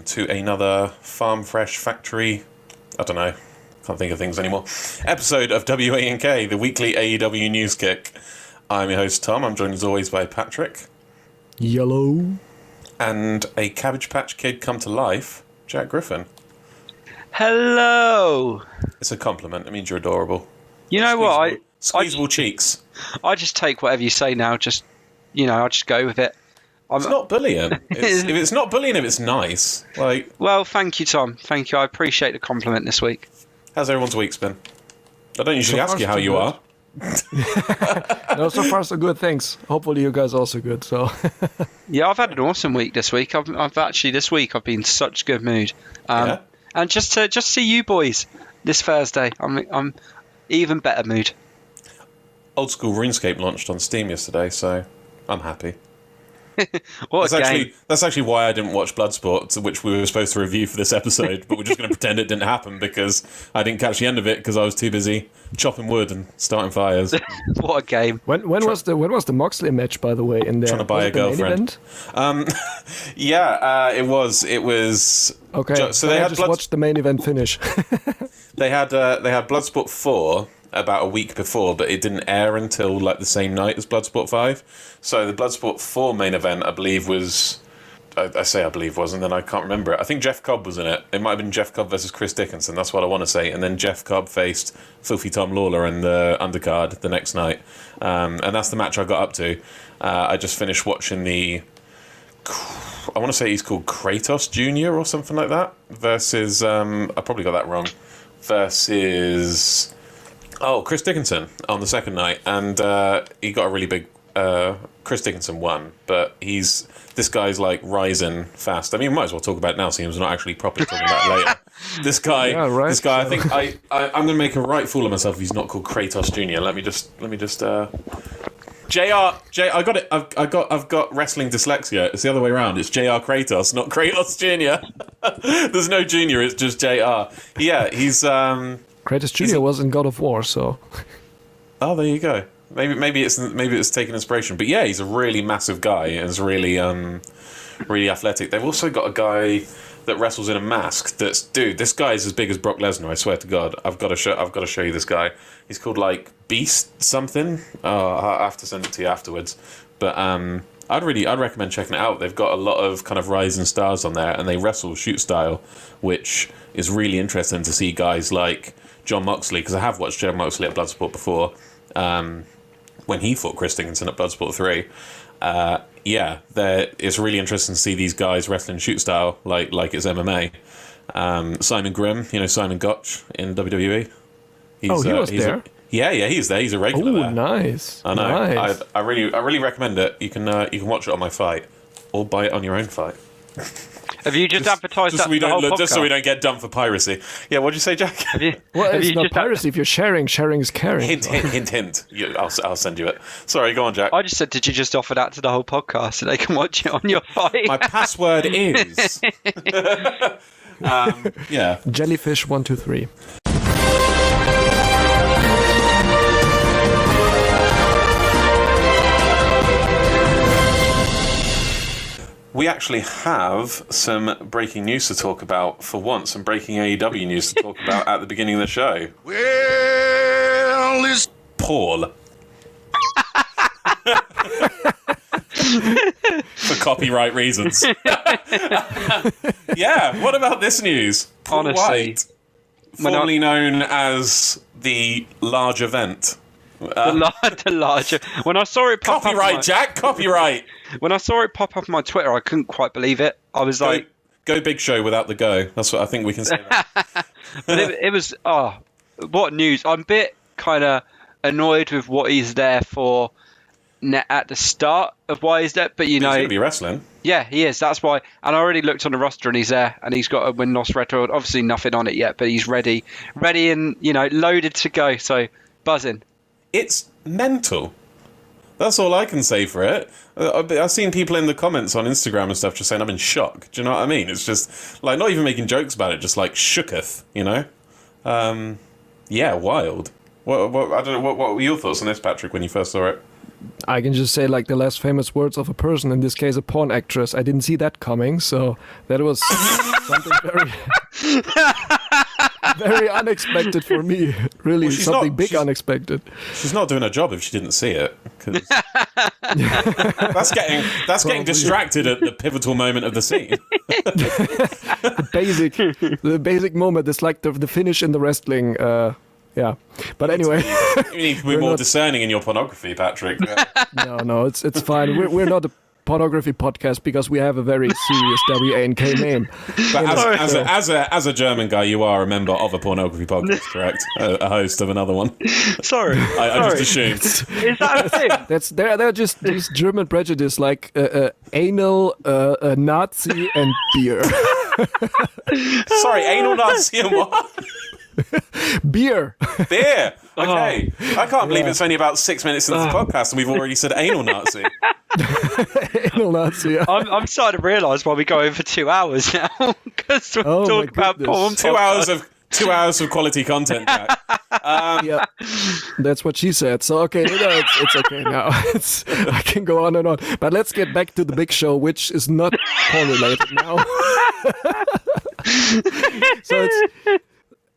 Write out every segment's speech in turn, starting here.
welcome to another Farm Fresh Factory, I don't know, can't think of things anymore, episode of WANK, the weekly AEW news kick. I'm your host Tom, I'm joined as always by Patrick. Yellow. And a Cabbage Patch Kid come to life, Jack Griffin. Hello! It's a compliment, it means you're adorable. You know what? Squeezable cheeks. I just take whatever you say now, just, I just go with it. It's not bullying. If it's not bullying, if it's nice. Well, thank you, Tom. Thank you. I appreciate the compliment this week. How's everyone's week's been? I don't usually ask you how you are. No, so far so good, thanks. Hopefully you guys are also good. So yeah, I've had an awesome week this week. I've actually this week I've been in such good mood. And just to see you boys this Thursday, I'm even better mood. Old School RuneScape launched on Steam yesterday, so I'm happy. That's actually why I didn't watch Bloodsport, which we were supposed to review for this episode, but we're just going to pretend it didn't happen because I didn't catch the end of it because I was too busy chopping wood and starting fires. What a game! When was the Moxley match, by the way? In there, trying to buy a girlfriend. It was okay. So they had just watched the main event finish. They had Bloodsport 4 about a week before, but it didn't air until like the same night as Bloodsport 5. So the Bloodsport 4 main event, I believe, was... I say I believe was, and then I can't remember it. I think Jeff Cobb was in it. It might have been Jeff Cobb versus Chris Dickinson, that's what I want to say. And then Jeff Cobb faced Filthy Tom Lawler in the undercard the next night. And that's the match I got up to. I just finished watching the... I want to say he's called Kratos Jr. or something like that. Versus... I probably got that wrong. Versus... Chris Dickinson on the second night, and he got a really big... Chris Dickinson won, but this guy's like rising fast. I mean, we might as well talk about it now, seems we're not actually properly talking about it later. This guy, I think I'm going to make a right fool of myself if he's not called Kratos Jr. Let me just I got it. I've got wrestling dyslexia. It's the other way around. It's JR Kratos, not Kratos Jr. There's no Junior, it's just JR. Yeah, he's Kratos Jr. was in God of War, so. Oh, there you go. Maybe it's taken inspiration, but yeah, he's a really massive guy and is really really athletic. They've also got a guy that wrestles in a mask. This guy is as big as Brock Lesnar. I swear to God, I've got to show you this guy. He's called like Beast something. I'll have to send it to you afterwards. But I'd recommend checking it out. They've got a lot of kind of rising stars on there, and they wrestle shoot style, which is really interesting to see guys like Jon Moxley, because I have watched Jon Moxley at Bloodsport before. When he fought Chris Dickinson at Bloodsport 3, it's really interesting to see these guys wrestling shoot style like it's MMA. Simon Grimm, Simon Gotch in WWE. He was there. He's there. He's a regular there. Nice. I know. Nice. I really recommend it. You can watch it on my fight, or buy it on your own fight. Have you just advertised that podcast? Just so we don't get done for piracy. Yeah, what'd you say, Jack? It's not piracy. If you're sharing is caring. Hint. I'll send you it. Sorry, go on, Jack. I just said, did you just offer that to the whole podcast so they can watch it on your fight? My password is... Jellyfish 123. We actually have some breaking news to talk about for once, some breaking AEW news to talk about at the beginning of the show. Well, it's Paul. For copyright reasons. Yeah, what about this news? Paul Honestly, Wight, formerly known as the large event. The larger. When I saw it pop up, Jack. Copyright. When I saw it pop up on my Twitter, I couldn't quite believe it. I was like, "Go Big Show without the go." That's what I think we can say. That. But it was what news? I'm a bit kind of annoyed with what he's there for at the start of why he's there. But he's going to be wrestling. Yeah, he is. That's why. And I already looked on the roster, and he's there, and he's got a win-loss record. Obviously, nothing on it yet, but he's ready, and loaded to go. So buzzing. It's mental. That's all I can say for it. I've seen people in the comments on Instagram and stuff just saying I'm in shock. Do you know what I mean? It's just like not even making jokes about it, just like shooketh, wild. What I don't know. What were your thoughts on this, Patrick, when you first saw it? I can just say like the last famous words of a person, in this case a porn actress. I didn't see that coming, so that was Something very unexpected for me. Really, Well, something big unexpected. She's not doing her job if she didn't see it. 'Cause that's getting distracted at the pivotal moment of the scene. The basic moment is like the finish in the wrestling. Yeah, but anyway, You need to be more discerning in your pornography, Patrick. no, it's fine. We're not a pornography podcast because we have a very serious WANK name. But as a German guy, you are a member of a pornography podcast, correct? A host of another one. Sorry. I just assumed. Is that a thing? They're just these German prejudice like anal, Nazi, and beer. Sorry, anal Nazi and what? Beer. Beer. Okay. I can't believe it's only about 6 minutes into the podcast and we've already said anal Nazi. Anal Nazi. Yeah. I'm starting to realise why we go over 2 hours now because we're talking about porn. 2 hours of quality content, Jack. Yeah, that's what she said. So okay, it's okay now. I can go on and on. But let's get back to the big show, which is not porn related now. So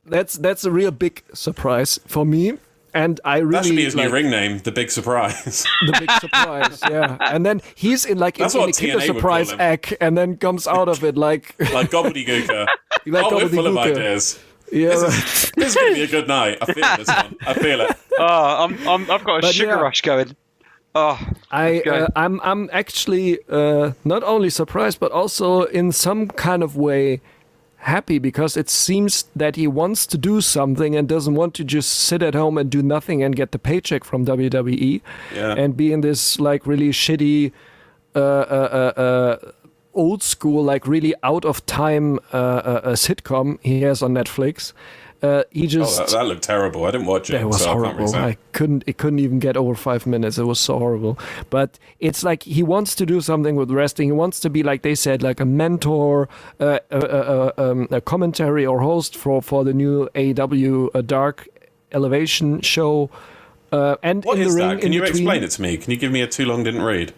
that's a real big surprise for me, and I really That should be his new ring name, the Big Surprise. The big surprise, yeah. And then he's in like in a Kinder TNA would Surprise call him. egg, and then comes out of it like Like gobbledygooker. Like we're full of gobbledygooker. ideas. yeah. This is going to be a good night. I feel this one. I feel it. I've got a But sugar yeah. rush going. I'm actually not only surprised but also in some kind of way happy because it seems that he wants to do something and doesn't want to just sit at home and do nothing and get the paycheck from WWE and be in this like really shitty old school like really out of time sitcom he has on Netflix. He just that looked terrible. I didn't watch it. it was so horrible. I can't It couldn't even get over 5 minutes. It was so horrible. But it's like he wants to do something with wrestling. He wants to be, like they said, like a mentor, a commentary or host for the new AEW Dark Elevation show. And What in is the ring, that? Can in you between, explain it to me? Can you give me a too long didn't read?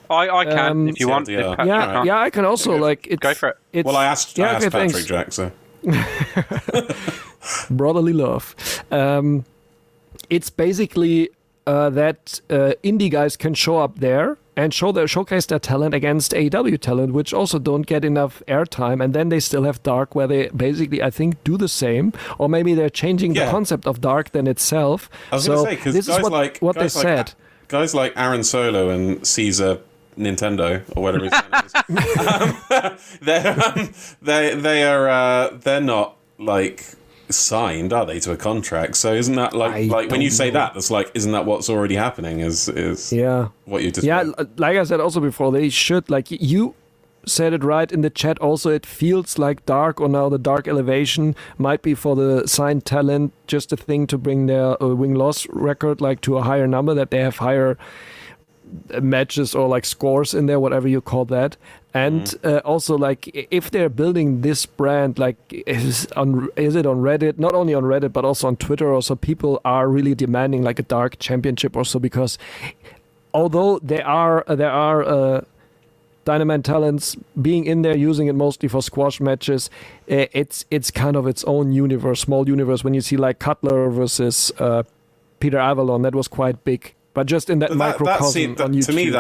I can if you want. TLDR. If Patrick can't. Yeah, I can also like it's, Go for it. It's, Well, I asked okay, Patrick, thanks. Jack, so... Brotherly love. It's basically that indie guys can show up there and showcase their talent against AEW talent, which also don't get enough airtime. And then they still have Dark, where they basically, I think, do the same. Or maybe they're changing the concept of Dark than itself. I was going to say, because this is what they said. Guys like Aaron Solo and Caesar Nintendo, or whatever his name is, they're not like signed, are they, to a contract? So isn't that like when you say that, that's like, isn't that what's already happening? Is what you just like I said also before, they should, like you said it right in the chat also, it feels like Dark, or now the Dark Elevation, might be for the signed talent just a thing to bring their win-loss record like to a higher number, that they have higher matches or like scores in there, whatever you call that. And also, like, if they're building this brand, like, is it on Reddit? Not only on Reddit, but also on Twitter. Also, people are really demanding like a Dark Championship or so, because although there are Dynamite talents being in there, using it mostly for squash matches, it's kind of its own universe, small universe. When you see like Cutler versus Peter Avalon, that was quite big. But just in that microcosm on YouTube. To me,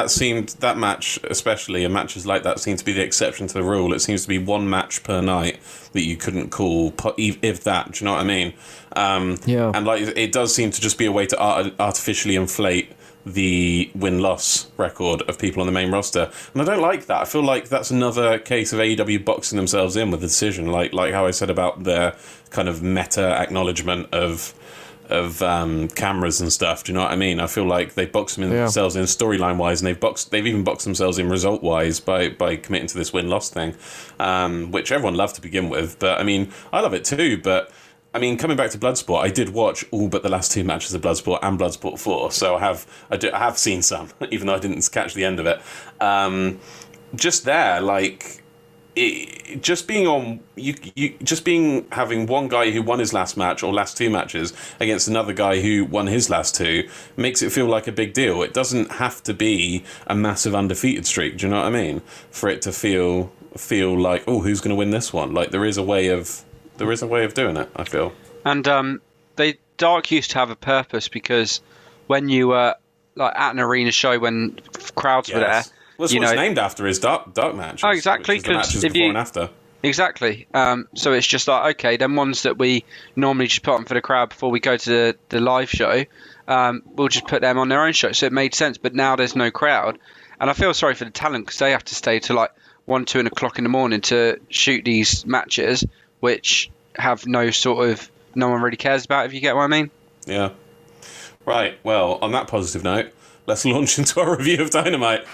that match, especially, and matches like that, seem to be the exception to the rule. It seems to be one match per night that you couldn't call, if that. Do you know what I mean? And like, it does seem to just be a way to artificially inflate the win-loss record of people on the main roster, and I don't like that. I feel like that's another case of AEW boxing themselves in with the decision, like how I said about their kind of meta acknowledgement of cameras and stuff. Do you know what I mean? I feel like they boxed themselves in storyline wise, and they've even boxed themselves in result wise by committing to this win-loss thing, which everyone loved to begin with. But I mean, I love it too. But I mean, coming back to Bloodsport, I did watch all but the last two matches of Bloodsport and Bloodsport 4, so I have seen some, even though I didn't catch the end of it. Just there, like, having one guy who won his last match or last two matches against another guy who won his last two makes it feel like a big deal. It doesn't have to be a massive undefeated streak. Do you know what I mean? For it to feel feel like, oh, who's going to win this one? Like there is a way of doing it, I feel. And Dark used to have a purpose, because when you were like at an arena show when crowds were there, well, that's what it's named after, is dark match. Oh, exactly. Because before and after. Exactly. So it's just like, okay, then ones that we normally just put on for the crowd before we go to the live show, we'll just put them on their own show. So it made sense. But now there's no crowd, and I feel sorry for the talent, because they have to stay till like 1, 2 o'clock in the morning to shoot these matches, which have no one really cares about, if you get what I mean. Yeah. Right. Well, on that positive note, let's launch into our review of Dynamite.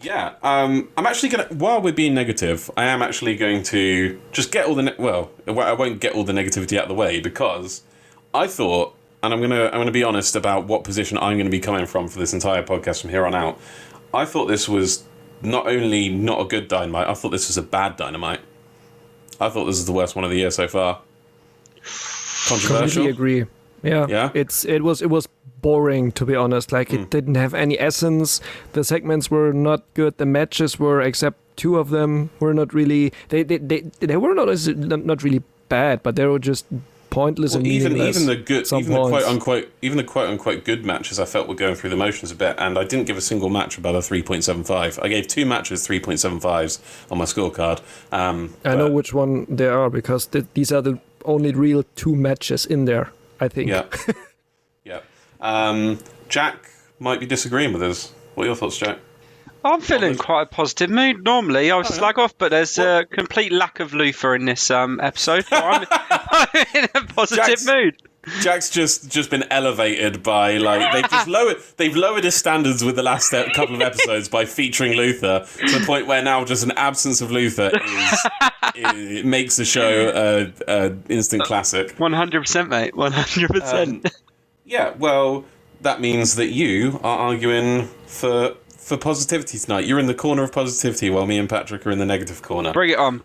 Yeah, I'm actually going to, while we're being negative, I am actually going to just get all the, I won't get all the negativity out of the way, because I thought, and I'm going to be honest about what position I'm going to be coming from for this entire podcast from here on out, I thought this was not only not a good Dynamite, I thought this was a bad Dynamite. I thought this is the worst one of the year so far. Controversial? Completely agree. Yeah. It was boring, to be honest. Like, it didn't have any essence. The segments were not good. The matches were, except 2 of them, were not really. They were not really bad, but they were just pointless and meaningless. Even the quote unquote good matches, I felt were going through the motions a bit, and I didn't give a single match above a 3.75. I gave 2 matches 3.75s on my scorecard. I know which one they are, because these are the only real 2 matches in there, I think. Yeah. Yeah. Jack might be disagreeing with us. What are your thoughts, Jack? I'm feeling quite a positive mood. Normally, I would slag off, but there's a complete lack of Luther in this episode. I'm in a positive mood. Jack's just been elevated by, like, they've lowered his standards with the last couple of episodes by featuring Luther, to the point where now just an absence of Luther it makes the show an instant classic. 100%, mate. 100%. Yeah, well, that means that you are arguing for positivity tonight. You're in the corner of positivity, while me and Patrick are in the negative corner. Bring it on.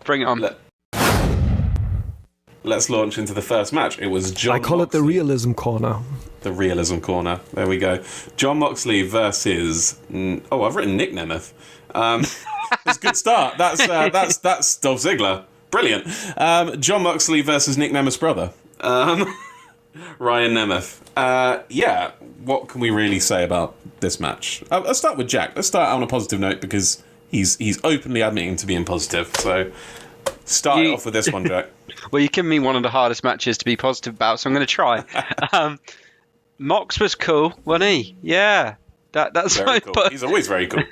Let's launch into the first match. It was John I call Moxley. it the realism corner. The realism corner. There we go. John Moxley versus... I've written Nick Nemeth. It's a good start. That's Dolph Ziggler. Brilliant. John Moxley versus Nick Nemeth's brother. Ryan Nemeth. Yeah, what can we really say about this match? Let's start with Jack. Let's start on a positive note, because he's openly admitting to being positive. So start off with this one, Jack. Well, you give me one of the hardest matches to be positive about, so I'm going to try. Mox was cool, wasn't he? Yeah. That's very cool. He's always very cool.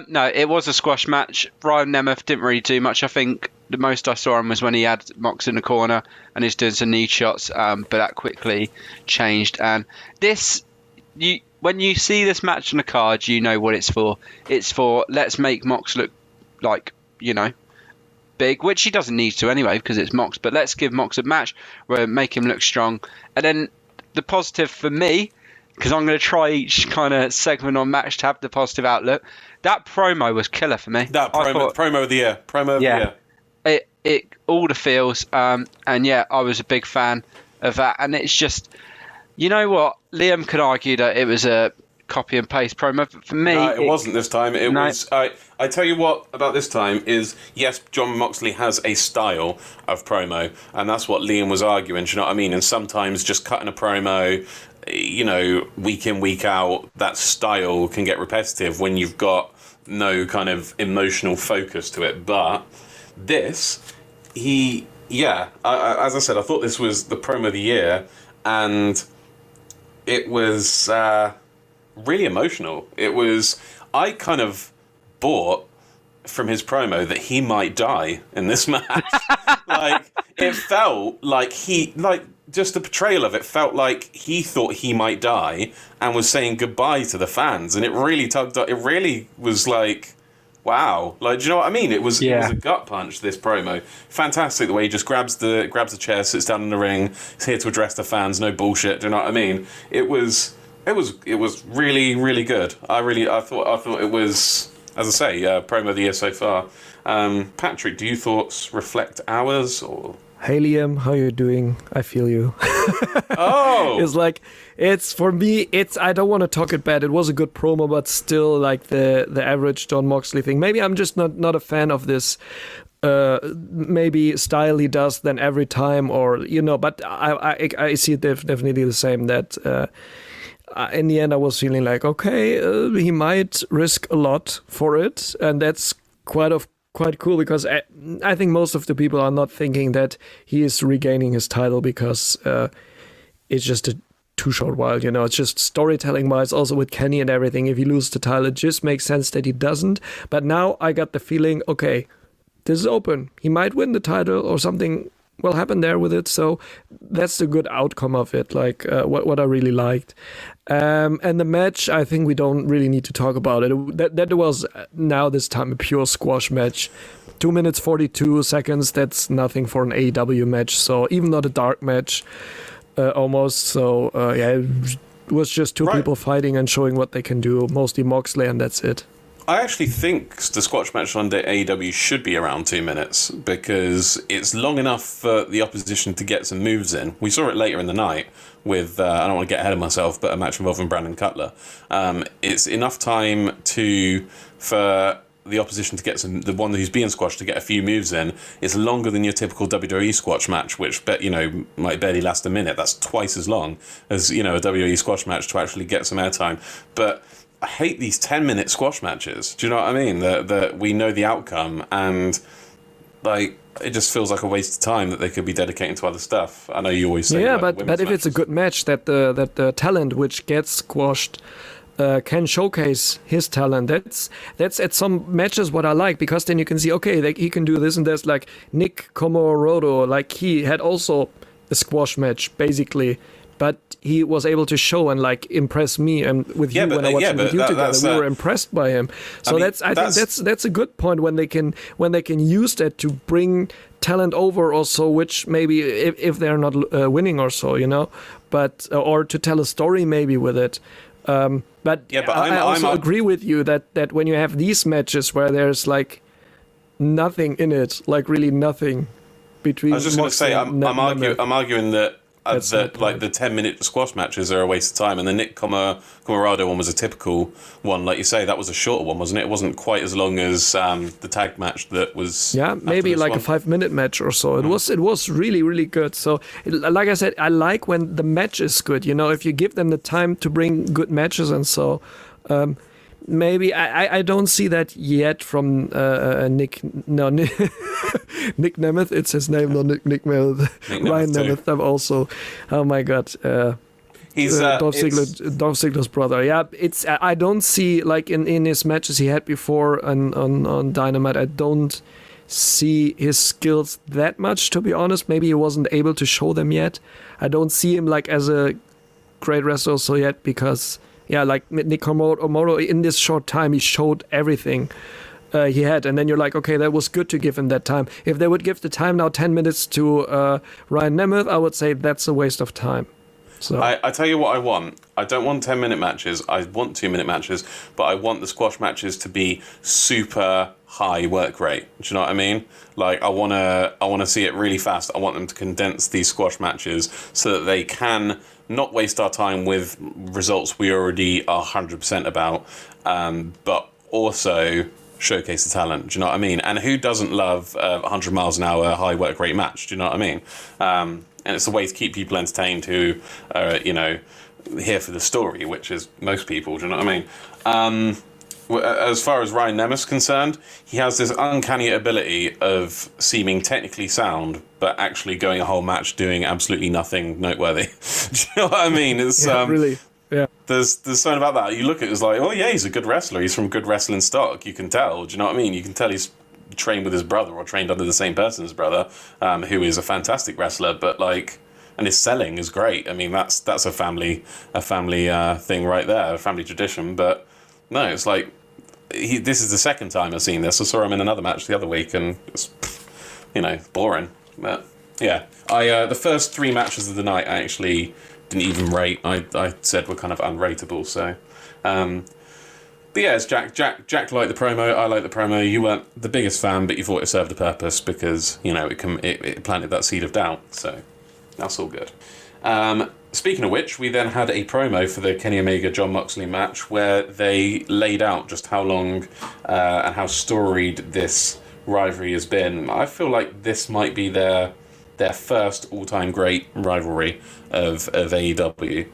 No, it was a squash match. Ryan Nemeth didn't really do much. I think the most I saw him was when he had Mox in the corner and he's doing some knee shots, but that quickly changed. And when you see this match on the card, you know what it's for. It's for, let's make Mox look like, big, which he doesn't need to anyway, because it's Mox, but let's give Mox a match where make him look strong. And then the positive for me, because I'm going to try each kind of segment on match to have the positive outlook, that promo was killer for me. That promo of the year. Promo of the year. It all the feels, and yeah, I was a big fan of that. And it's just, you know what, Liam could argue that it was a copy and paste promo, but for me, no, it wasn't this time. It was. I tell you what about this time is, yes, John Moxley has a style of promo, and that's what Liam was arguing. Do you know what I mean? And sometimes just cutting a promo, week in, week out, that style can get repetitive when you've got no kind of emotional focus to it. But this, as I said, I thought this was the promo of the year, and it was really emotional. I kind of bought from his promo that he might die in this match. Like, it felt like just the portrayal of it felt like he thought he might die and was saying goodbye to the fans, and it really tugged up. It really was like, wow. Like, do you know what I mean? It was a gut punch, this promo. Fantastic the way he just grabs the chair, sits down in the ring, is here to address the fans, no bullshit, do you know what I mean? It was really, really good. I thought it was, as I say, promo of the year so far. Patrick, do your thoughts reflect ours, or Hey Liam, how you doing? I feel you. Oh, It's like, it's for me, it's, I don't want to talk it bad. It was a good promo, but still like the average Jon Moxley thing. Maybe I'm just not a fan of this maybe style he does then every time, or but I see it definitely the same, that in the end I was feeling like, okay, he might risk a lot for it, and that's quite cool, because I think most of the people are not thinking that he is regaining his title because it's just a too short while, it's just storytelling wise, also with Kenny and everything. If he loses the title, it just makes sense that he doesn't. But now I got the feeling, okay, this is open. He might win the title, or something will happen there with it. So that's the good outcome of it, like what I really liked. And the match, I think we don't really need to talk about it. That was now this time a pure squash match. 2 minutes 42 seconds. That's nothing for an AEW match. So even not a dark match, almost. So it was just two people fighting and showing what they can do. Mostly Moxley, and that's it. I actually think the squash match on AEW should be around 2 minutes, because it's long enough for the opposition to get some moves in. We saw it later in the night with, I don't want to get ahead of myself, but a match involving Brandon Cutler. It's enough time for the opposition to get the one who's being squashed to get a few moves in. It's longer than your typical WWE squash match, which might barely last a minute. That's twice as long as a WWE squash match to actually get some airtime. But I hate these 10-minute squash matches. Do you know what I mean? That we know the outcome, and like it just feels like a waste of time that they could be dedicating to other stuff. I know you always say, but if it's a good match, that the talent which gets squashed can showcase his talent. That's at some matches what I like, because then you can see, okay, like he can do this, and there's like Nick Komorodo, like he had also a squash match basically, but he was able to show and like impress me, and with you when I watched him with you together, we were impressed by him. So I think that's a good point when they can use that to bring talent over also, which maybe if they're not winning or so, but or to tell a story maybe with it. But I also agree with you that when you have these matches where there's like nothing in it, like really nothing between. I was just going to say, I'm arguing that like the 10-minute squash matches are a waste of time, and the Nick Comorado one was a typical one, like you say. That was a shorter one, wasn't it? It wasn't quite as long as the tag match that was. Yeah, maybe like a 5-minute match or so. It was really, really good. So, like I said, I like when the match is good. If you give them the time to bring good matches, and so. Maybe I don't see that yet from Nick Nemeth. It's his name, not Nick Nemeth. Ryan Nemeth. I'm also, oh my god, he's Dolph Ziggler's brother. Yeah, I don't see, like in his matches he had before on Dynamite, I don't see his skills that much, to be honest. Maybe he wasn't able to show them yet. I don't see him like as a great wrestler so yet, because. Yeah, like Nick Komoro, in this short time, he showed everything he had. And then you're like, okay, that was good to give him that time. If they would give the time now 10 minutes to Ryan Nemeth, I would say that's a waste of time. So I tell you what I want. I don't want 10-minute matches. I want 2-minute matches. But I want the squash matches to be super high work rate. Do you know what I mean? Like, I wanna see it really fast. I want them to condense these squash matches so that they can not waste our time with results we already are 100% about, but also showcase the talent. Do you know what I mean? And who doesn't love a 100 miles an hour high work rate match? Do you know what I mean? And it's a way to keep people entertained who are, here for the story, which is most people. Do you know what I mean? As far as Ryan Nemeth's concerned, he has this uncanny ability of seeming technically sound, but actually going a whole match doing absolutely nothing noteworthy. Do you know what I mean? It's really. Yeah. There's something about that. You look at it, it's like, oh yeah, he's a good wrestler. He's from good wrestling stock. You can tell. Do you know what I mean? You can tell he's trained with his brother or trained under the same person's brother, who is a fantastic wrestler. But like, and his selling is great. I mean, that's a family thing right there, a family tradition. But no, it's like this is the second time I've seen this. I saw him in another match the other week, and it's boring. But yeah, the first 3 matches of the night I actually didn't even rate. I said were kind of unrateable. So, But yeah, it's Jack liked the promo. I liked the promo. You weren't the biggest fan, but you thought it served a purpose because it planted that seed of doubt. So that's all good. Speaking of which, we then had a promo for the Kenny Omega Jon Moxley match where they laid out just how long and how storied this rivalry has been. I feel like this might be their first all-time great rivalry of AEW.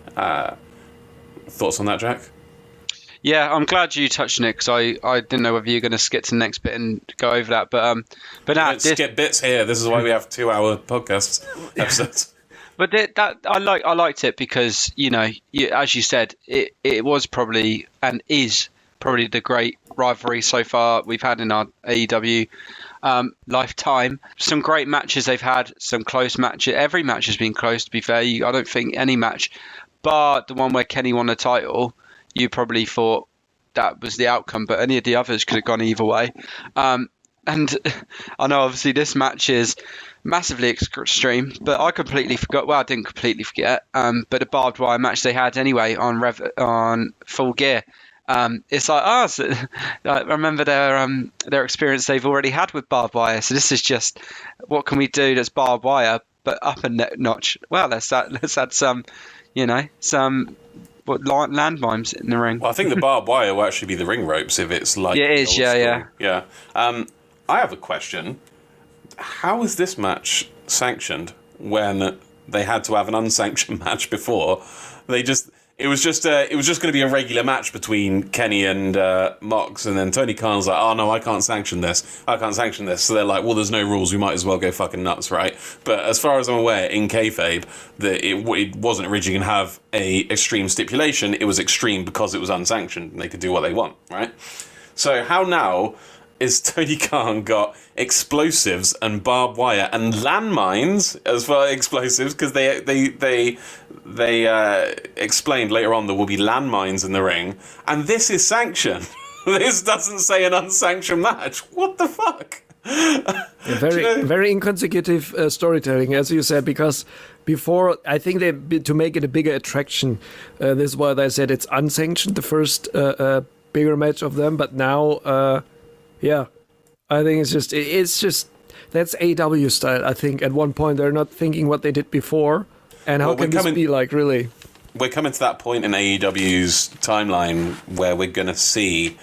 Thoughts on that, Jack? Yeah, I'm glad you touched on it because I didn't know whether you were going to skip to the next bit and go over that. But now Let's skip bits here. This is why we have 2-hour podcasts episodes. But that I liked it because as you said, it was probably and is probably the great rivalry so far we've had in our AEW lifetime. Some great matches they've had, some close matches. Every match has been close, to be fair. I don't think any match, but the one where Kenny won the title, you probably thought that was the outcome, but any of the others could have gone either way. And I know obviously this match is massively extreme, but I completely forgot. Well, I didn't completely forget. But the barbed wire match they had anyway on Full Gear. It's like, so I remember their experience they've already had with barbed wire. So this is just, what can we do that's barbed wire, but up a notch? Well, let's add some landmines in the ring. Well, I think the barbed wire will actually be the ring ropes if it's like. Yeah, it is. Yeah. I have a question. How is this match sanctioned when they had to have an unsanctioned match before? It was just going to be a regular match between Kenny and Mox, and then Tony Khan's like, oh no, I can't sanction this. So they're like, well, there's no rules. We might as well go fucking nuts, right? But as far as I'm aware, in kayfabe, that it wasn't originally going to have a extreme stipulation. It was extreme because it was unsanctioned, and they could do what they want, right? So how now is Tony Khan got explosives and barbed wire and landmines as well as explosives, because they explained later on there will be landmines in the ring, and this is sanctioned. This doesn't say an unsanctioned match. What the fuck? Very inconsecutive storytelling, as you said, because before, I think to make it a bigger attraction, this is why they said it's unsanctioned, the first bigger match of them, but now I think it's just that's AEW style. I think at one point they're not thinking what they did before, and how can this be like really? We're coming to that point in AEW's timeline where we're going to see,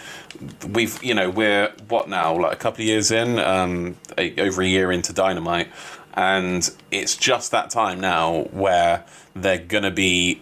we're what now, like a couple of years in, over a year into Dynamite, and it's just that time now where they're going to be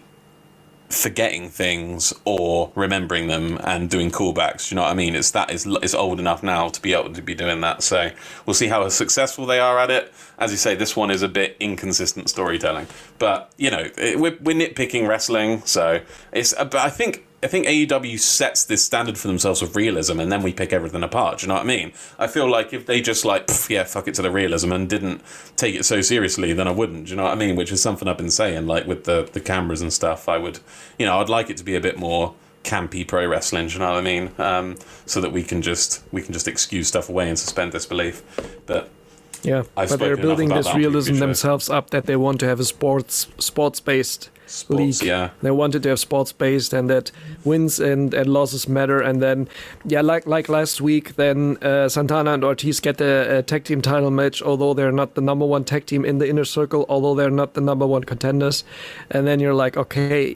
forgetting things or remembering them and doing callbacks. Do you know what I mean? It's old enough now to be able to be doing that. So we'll see how successful they are at it. As you say, this one is a bit inconsistent storytelling, but we're nitpicking wrestling. So but I think AEW sets this standard for themselves of realism, and then we pick everything apart. Do you know what I mean? I feel like if they just fuck it to the realism and didn't take it so seriously, then I wouldn't. Do you know what I mean? Which is something I've been saying, like with the cameras and stuff. I would, I'd like it to be a bit more campy pro wrestling. Do you know what I mean? So that we can just excuse stuff away and suspend disbelief. But yeah, but they're building this realism themselves up that they want to have a sports-based league. Yeah, they wanted to have sports-based, and that wins and losses matter. And then, like last week, then Santana and Ortiz get the tag team title match, although they're not the number one tag team in the inner circle, although they're not the number one contenders. And then you're like, okay.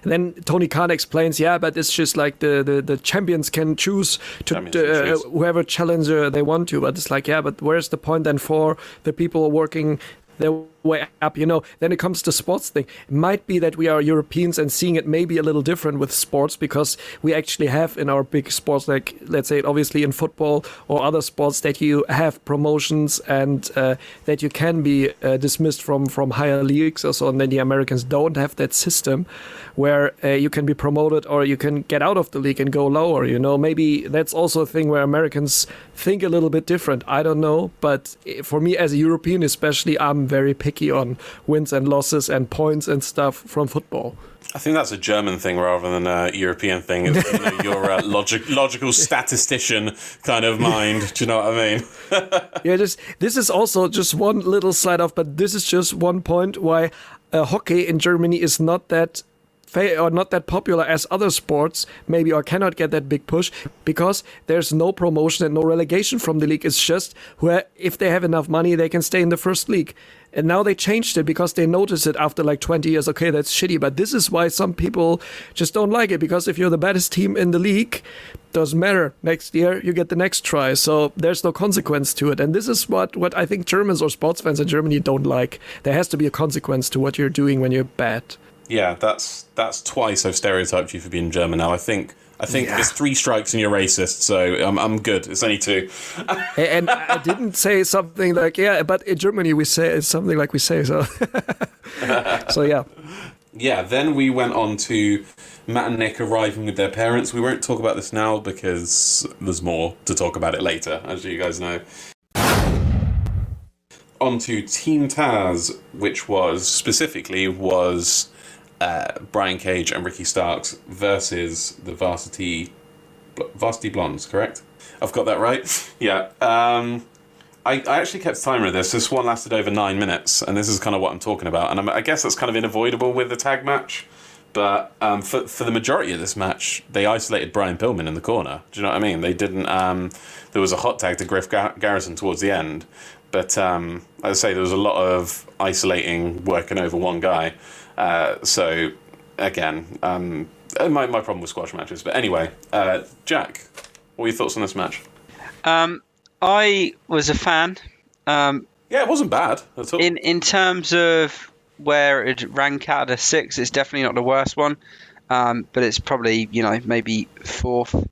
And then Tony Khan explains, but it's just like the champions can choose to whoever challenger they want to. But it's like, but where's the point then for the people working their way up? Then it comes to sports thing. It might be that we are Europeans and seeing it maybe a little different with sports, because we actually have in our big sports, like let's say obviously in football or other sports, that you have promotions and that you can be dismissed from higher leagues or so, and then the Americans don't have that system where you can be promoted or you can get out of the league and go lower. Maybe that's also a thing where Americans think a little bit different. I don't know, but for me as a European especially, I'm very picky on wins and losses and points and stuff from football. I think that's a German thing rather than a European thing. It's, your logical statistician kind of mind. Do you know what I mean? This is also just one little slide off, but this is just one point why hockey in Germany is not that or not that popular as other sports, maybe, or cannot get that big push because there's no promotion and no relegation from the league. It's just where if they have enough money, they can stay in the first league. And now they changed it because they noticed it after like 20 years. Okay, that's shitty. But this is why some people just don't like it. Because if you're the baddest team in the league, doesn't matter. Next year, you get the next try. So there's no consequence to it. And this is what I think Germans or sports fans in Germany don't like. There has to be a consequence to what you're doing when you're bad. Yeah, that's twice I've stereotyped you for being German now. I think it's 3 strikes and you're racist, so I'm good. It's only 2. And I didn't say something like, yeah, but in Germany we say it's something like we say, so. So, yeah. Yeah, then we went on to Matt and Nick arriving with their parents. We won't talk about this now because there's more to talk about it later, as you guys know. On to Team Taz, which was Brian Cage and Ricky Starks versus the Varsity Blondes, correct? I've got that right? Yeah. I actually kept a timer of this. This one lasted over 9 minutes, and this is kind of what I'm talking about. And I guess that's kind of unavoidable with the tag match. But for the majority of this match, they isolated Brian Pillman in the corner. Do you know what I mean? They didn't... there was a hot tag to Griff Garrison towards the end. But, as I say, there was a lot of isolating, working over one guy. So, again, my problem with squash matches. But anyway, Jack, what were your thoughts on this match? I was a fan. Yeah, it wasn't bad at all. In terms of where it rank out of 6, it's definitely not the worst one. But it's probably, maybe 4th or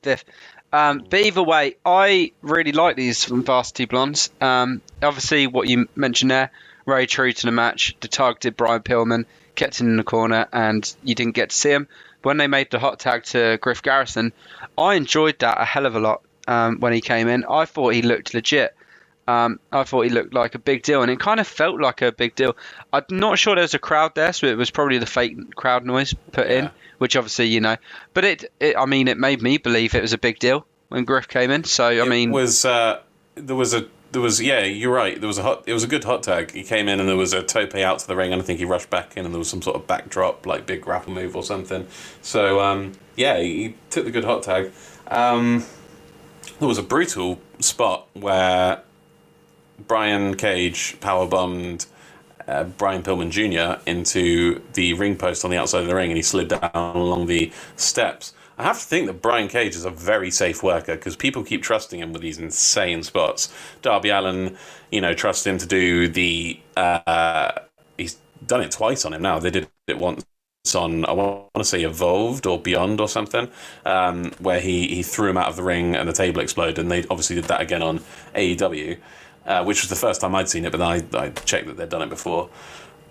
5th. But either way, I really like these from Varsity Blondes. Obviously, what you mentioned there, very true to the match. The targeted Brian Pillman, kept him in the corner, and you didn't get to see him. When they made the hot tag to Griff Garrison, I enjoyed that a hell of a lot when he came in. I thought he looked legit. I thought he looked like a big deal, and it kind of felt like a big deal. I'm not sure there was a crowd there, so it was probably the fake crowd noise put in, which obviously, But it made me believe it was a big deal when Griff came in. So, you're right. It was a good hot tag. He came in and there was a tope out to the ring, and I think he rushed back in and there was some sort of backdrop, like big grapple move or something. So, he took the good hot tag. There was a brutal spot where Brian Cage powerbombed Brian Pillman Jr. into the ring post on the outside of the ring, and he slid down along the steps. I have to think that Brian Cage is a very safe worker because people keep trusting him with these insane spots. Darby Allin, trust him to do the... he's done it twice on him now. They did it once on, I want to say, Evolved or Beyond or something, where he threw him out of the ring and the table exploded, and they obviously did that again on AEW, which was the first time I'd seen it, but then I checked that they'd done it before,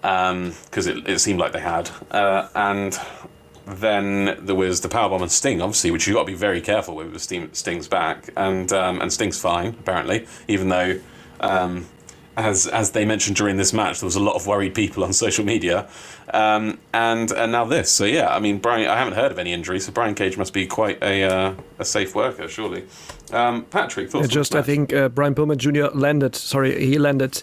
because it seemed like they had. And then there was the powerbomb and Sting, obviously, which you've got to be very careful with Sting's back, and Sting's fine, apparently, even though... As they mentioned during this match, there was a lot of worried people on social media, and now this. So yeah, Brian. I haven't heard of any injuries, so Brian Cage must be quite a safe worker, surely. Patrick, thoughts? I think Brian Pillman Jr. landed. Sorry, he landed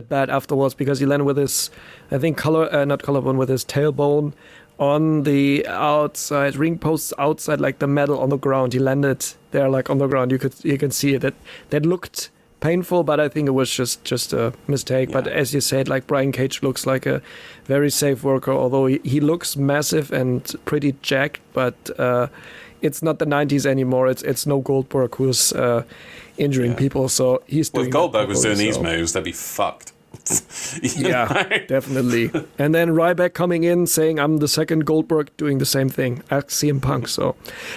bad afterwards because he landed with his, I think not collarbone, with his tailbone on the outside ring posts outside, like the metal on the ground. He landed there like on the ground. You can see it. That looked painful, but I think it was just a mistake. Yeah. But as you said, like Brian Cage looks like a very safe worker, although he looks massive and pretty jacked, but it's not the 90s anymore. It's no Goldberg who's injuring people, so he's doing... Well, if Goldberg was doing these moves, they'd be fucked. Yeah, definitely. And then Ryback coming in saying, I'm the second Goldberg, doing the same thing. Ask CM Punk. So,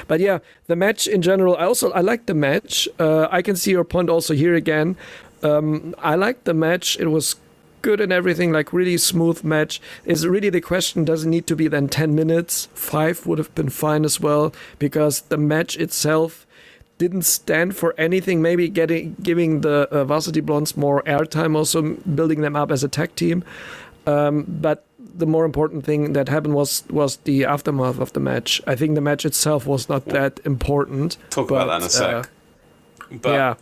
but yeah, the match in general, I liked the match. I can see your point also here again. I liked the match. It was good and everything, like really smooth match. Is really the question, does it need to be then 10 minutes? 5 would have been fine as well, because the match itself didn't stand for anything. Maybe giving the Varsity Blondes more airtime, also building them up as a tag team. But the more important thing that happened was the aftermath of the match. I think the match itself was not that important. Talk about that in a sec.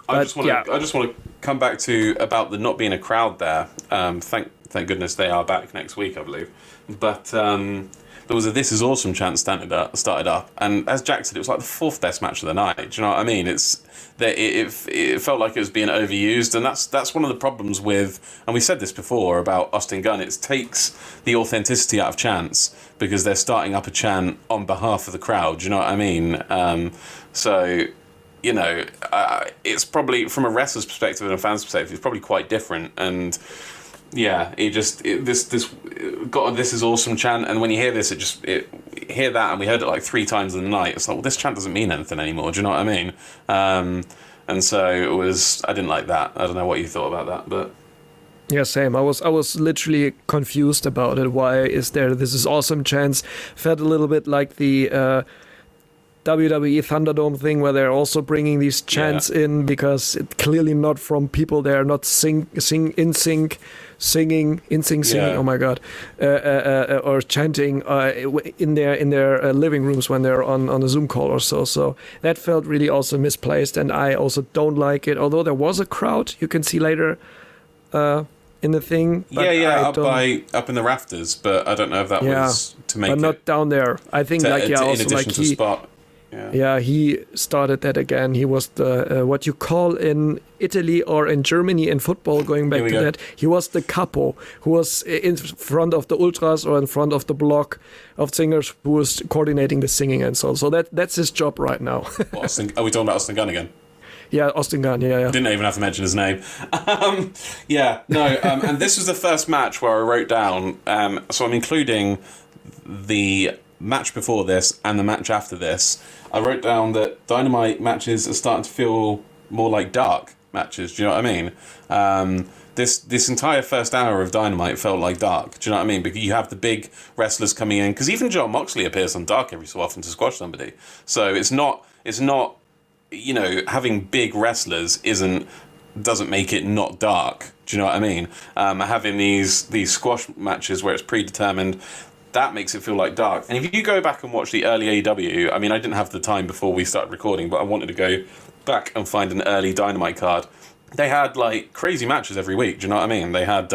I just want to come back to about the not being a crowd there. Thank goodness they are back next week, I believe. But there was a "This is awesome" chant started up, and as Jack said, it was like the fourth best match of the night. Do you know what I mean? It felt like it was being overused, and that's one of the problems with. And we said this before about Austin Gunn. It takes the authenticity out of chants because they're starting up a chant on behalf of the crowd. Do you know what I mean? So. You know, it's probably from a wrestler's perspective and a fan's perspective, it's probably quite different. And yeah, this got a "This is awesome" chant, and when you hear this, hear that, and we heard it like 3 times in the night. It's like, well, this chant doesn't mean anything anymore. Do you know what I mean? And so it was. I didn't like that. I don't know what you thought about that, but. Yeah, same. I was literally confused about it. Why is there "This is awesome" chants? Felt a little bit like the WWE Thunderdome thing, where they're also bringing these chants in, because it's clearly not from people. They're not singing. Oh my god, or chanting in their living rooms when they're on a Zoom call or so. So that felt really also misplaced, and I also don't like it. Although there was a crowd, you can see later in the thing. But up in the rafters, but I don't know if that was to make. But not down there. I think in addition to spot. Yeah, he started that again. He was the what you call in Italy or in Germany in football, going back to that. He was the capo, who was in front of the ultras or in front of the block of singers, who was coordinating the singing and so on. So that's his job right now. Are we talking about Austin Gunn again? Yeah, Austin Gunn, yeah. Didn't even have to mention his name. And this was the first match where I wrote down, so I'm including the match before this and the match after this. I wrote down that Dynamite matches are starting to feel more like dark matches. Do you know what I mean? This entire first hour of Dynamite felt like dark. Do you know what I mean? Because you have the big wrestlers coming in. Because even Jon Moxley appears on Dark every so often to squash somebody. So it's not. You know, having big wrestlers doesn't make it not dark. Do you know what I mean? Having these squash matches where it's predetermined, that makes it feel like dark. And if you go back and watch the early AEW, I mean, I didn't have the time before we started recording, but I wanted to go back and find an early Dynamite card. They had like crazy matches every week. Do you know what I mean? They had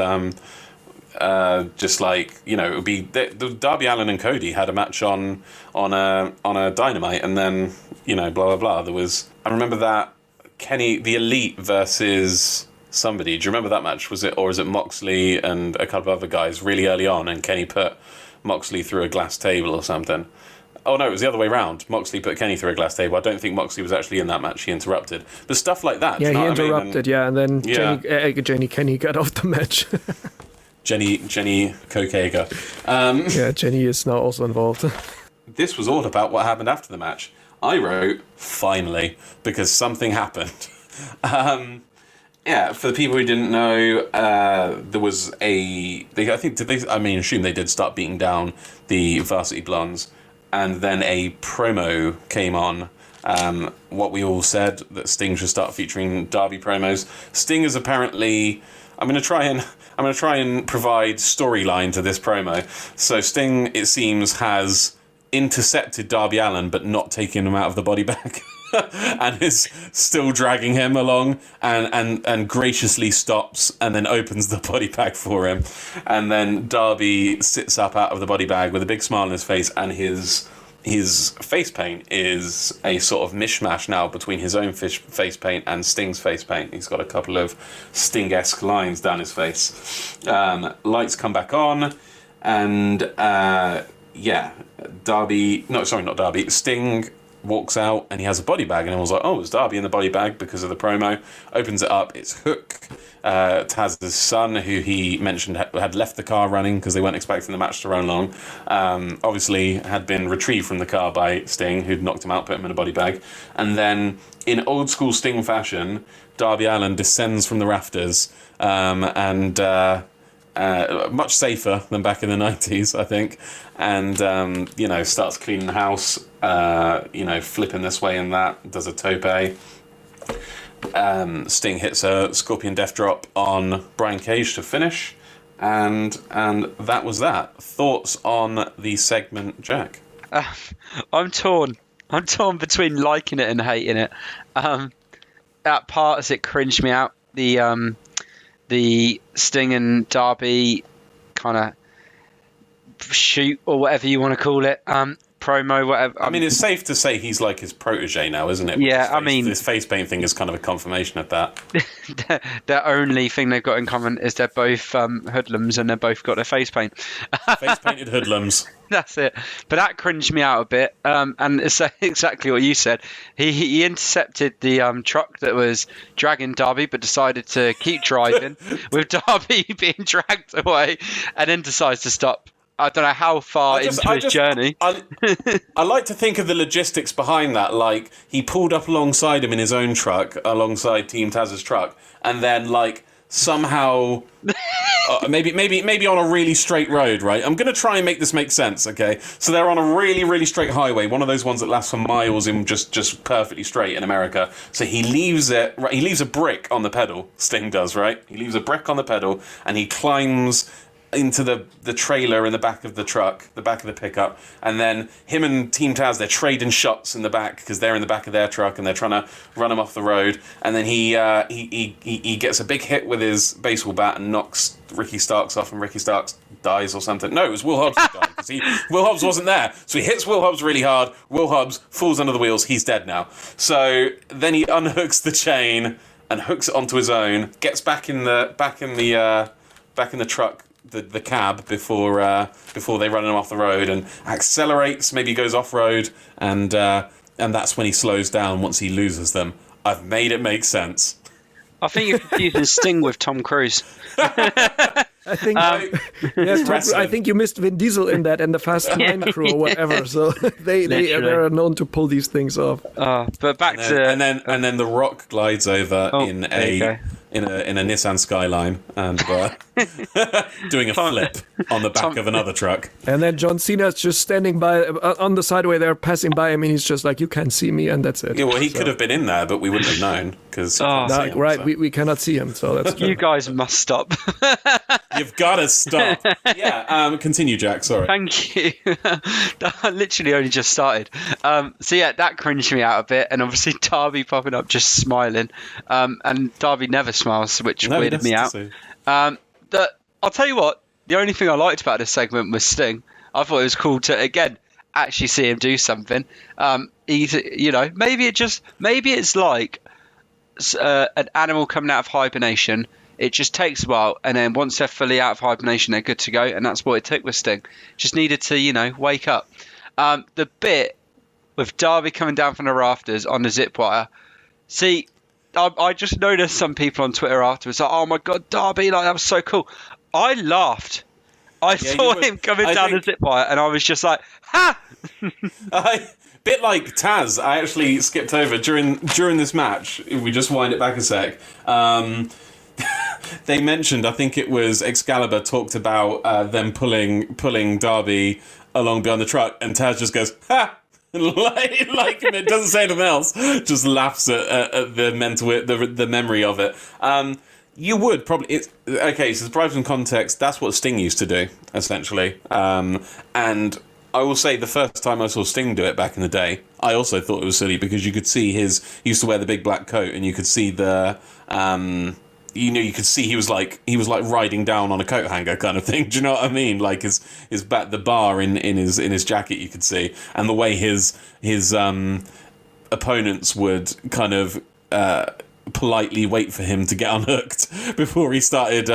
just like, you know, it would be the Darby Allin and Cody had a match on a Dynamite, and then, you know, blah blah blah. I remember that Kenny the Elite versus somebody. Do you remember that match? Is it Moxley and a couple of other guys really early on, and Kenny put Moxley through a glass table or something? Oh no, it was the other way round. Moxley put Kenny through a glass table. I don't think Moxley was actually in that match. He interrupted. But stuff like that. Yeah, do you know he interrupted. And then Jenny Kenny got off the match. Jenny Kokega. Yeah, Jenny is now also involved. This was all about what happened after the match. I wrote, finally, because something happened. Yeah, for the people who didn't know, there was assume they did start beating down the Varsity Blondes, and then a promo came on. What we all said, that Sting should start featuring Darby promos. Sting is apparently. I'm going to try and provide storyline to this promo. So Sting, it seems, has intercepted Darby Allin, but not taken him out of the body bag. And is still dragging him along, and graciously stops and then opens the body bag for him. And then Darby sits up out of the body bag with a big smile on his face, and his face paint is a sort of mishmash now between his own face paint and Sting's face paint. He's got a couple of Sting-esque lines down his face. Lights come back on, and Sting walks out, and he has a body bag, and everyone's like, oh, it's Darby in the body bag because of the promo. Opens it up, it's Hook, Taz's son, who he mentioned had left the car running because they weren't expecting the match to run long. Obviously had been retrieved from the car by Sting, who'd knocked him out, put him in a body bag. And then, in old school Sting fashion, Darby Allin descends from the rafters, much safer than back in the 90s, I think, and starts cleaning the house, flipping this way and that, does a tope. Sting hits a Scorpion Death Drop on Brian Cage to finish, and that was that. Thoughts on the segment, Jack? I'm torn between liking it and hating it. At parts it cringed me out. The Sting and Darby kind of shoot or whatever you want to call it, promo, whatever. I mean, it's safe to say he's like his protege now, isn't it? Yeah, I mean, this face paint thing is kind of a confirmation of that. The only thing they've got in common is they're both hoodlums and they've both got their face paint. Face painted hoodlums. That's it. But that cringed me out a bit. And it's exactly what you said. He intercepted the truck that was dragging Darby, but decided to keep driving with Darby being dragged away, and then decides to stop. I don't know how far into his journey. I like to think of the logistics behind that. Like, he pulled up alongside him in his own truck, alongside Team Taz's truck, and then like somehow, maybe on a really straight road, right? I'm going to try and make this make sense, okay? So they're on a really, really straight highway, one of those ones that lasts for miles in just perfectly straight in America. So he leaves a brick on the pedal, Sting does, right? He leaves a brick on the pedal, and he climbs into the trailer in the back of the truck, the back of the pickup, and then him and Team Taz, they're trading shots in the back because they're in the back of their truck and they're trying to run him off the road. And then he gets a big hit with his baseball bat and knocks Ricky Starks off, and Ricky Starks dies or something. No, it was Will Hobbs who died because Will Hobbs wasn't there. So he hits Will Hobbs really hard. Will Hobbs falls under the wheels. He's dead now. So then he unhooks the chain and hooks it onto his own. Gets back in the truck. The cab before they run him off the road, and accelerates, maybe goes off road, and that's when he slows down once he loses them. I've made it make sense. I think you're confusing Sting with Tom Cruise. I think I think you missed Vin Diesel in that, and the Fast 9 crew or whatever. So they're known to pull these things off. But back and then The Rock glides over in a Nissan Skyline and doing a flip on the back of another truck. And then John Cena's just standing by on the sideway. They're passing by him, and he's just like, "You can't see me," and that's it. Yeah, well, he could have been in there, but we wouldn't have known because we cannot see him. So that's you guys must stop. You've got to stop. Yeah, continue, Jack. Sorry. Thank you. I literally only just started. So yeah, that cringed me out a bit, and obviously Darby popping up just smiling, and Darby never smiles, which weirded me out. I'll tell you what, the only thing I liked about this segment was Sting. I thought it was cool to again actually see him do something. Maybe it's like an animal coming out of hibernation. It just takes a while, and then once they're fully out of hibernation, they're good to go, and that's what it took with Sting. Just needed to, wake up. The bit with Darby coming down from the rafters on the zip wire. See, I just noticed some people on Twitter afterwards like, "Oh my God, Darby, like that was so cool." I laughed. I saw him coming down the zip wire, and I was just like, "Ha!" Bit like Taz, I actually skipped over during this match. If we just wind it back a sec. They mentioned, I think it was Excalibur talked about them pulling Darby along behind the truck, and Taz just goes, "Ha!" like it doesn't say anything else, just laughs at the memory of it. You would probably okay. So to provide some context, that's what Sting used to do essentially, and I will say the first time I saw Sting do it back in the day, I also thought it was silly because you could see he used to wear the big black coat, and you could see the you could see he was like riding down on a coat hanger kind of thing. Do you know what I mean? Like his back, the bar in his jacket, you could see, and the way his opponents would kind of politely wait for him to get unhooked before he started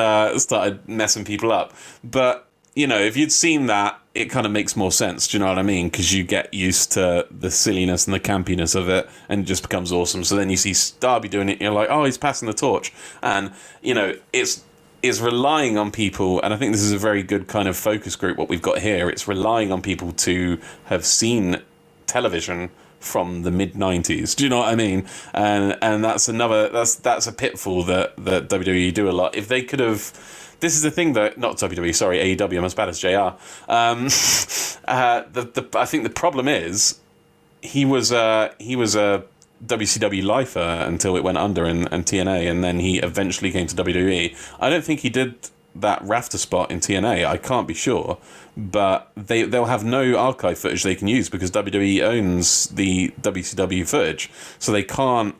messing people up. But if you'd seen that, it kind of makes more sense. Do you know what I mean? Because you get used to the silliness and the campiness of it, and it just becomes awesome. So then you see Darby doing it, and you're like, oh, he's passing the torch. And, it's relying on people, and I think this is a very good kind of focus group, what we've got here. It's relying on people to have seen television from the mid-90s. Do you know what I mean? And that's that's a pitfall that WWE do a lot. If they could have... This is the thing that, not WWE, sorry, AEW, I'm as bad as JR. I think the problem is he was a WCW lifer until it went under in TNA, and then he eventually came to WWE. I don't think he did that rafter spot in TNA. I can't be sure, but they'll have no archive footage they can use because WWE owns the WCW footage, so they can't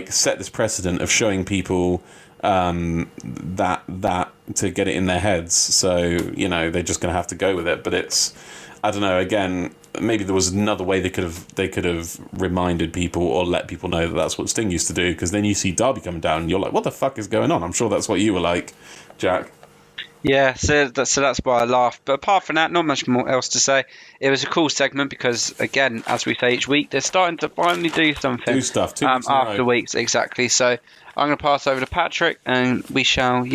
set this precedent of showing people that to get it in their heads. So they're just going to have to go with it. But it's, I don't know. Again, maybe there was another way they could have reminded people or let people know that that's what Sting used to do. Because then you see Darby coming down, and you're like, what the fuck is going on? I'm sure that's what you were like, Jack. Yeah, so that's why I laughed. But apart from that, not much more else to say. It was a cool segment because, again, as we say each week, they're starting to finally do something. Do stuff. 2 weeks in a row. After weeks, exactly. So I'm going to pass over to Patrick, and we shall,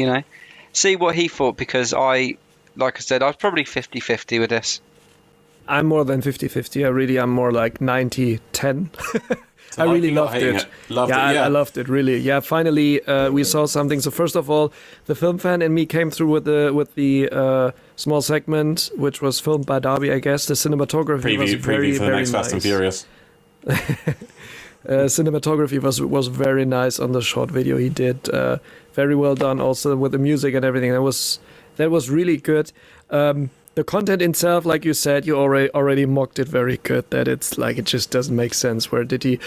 see what he thought, because like I said, I was probably 50-50 with this. I'm more than 50-50. I'm more like 90-10. I really loved it. I loved it, really. Yeah, finally we saw something. So first of all, the film fan in me came through with the small segment, which was filmed by Darby, I guess. The cinematography was very, preview for the very next Fast and nice. Furious. Cinematography was very nice on the short video he did. Very well done, also with the music and everything. That was really good. The content itself, like you said, you already mocked it very good. That it's like it just doesn't make sense. Where did he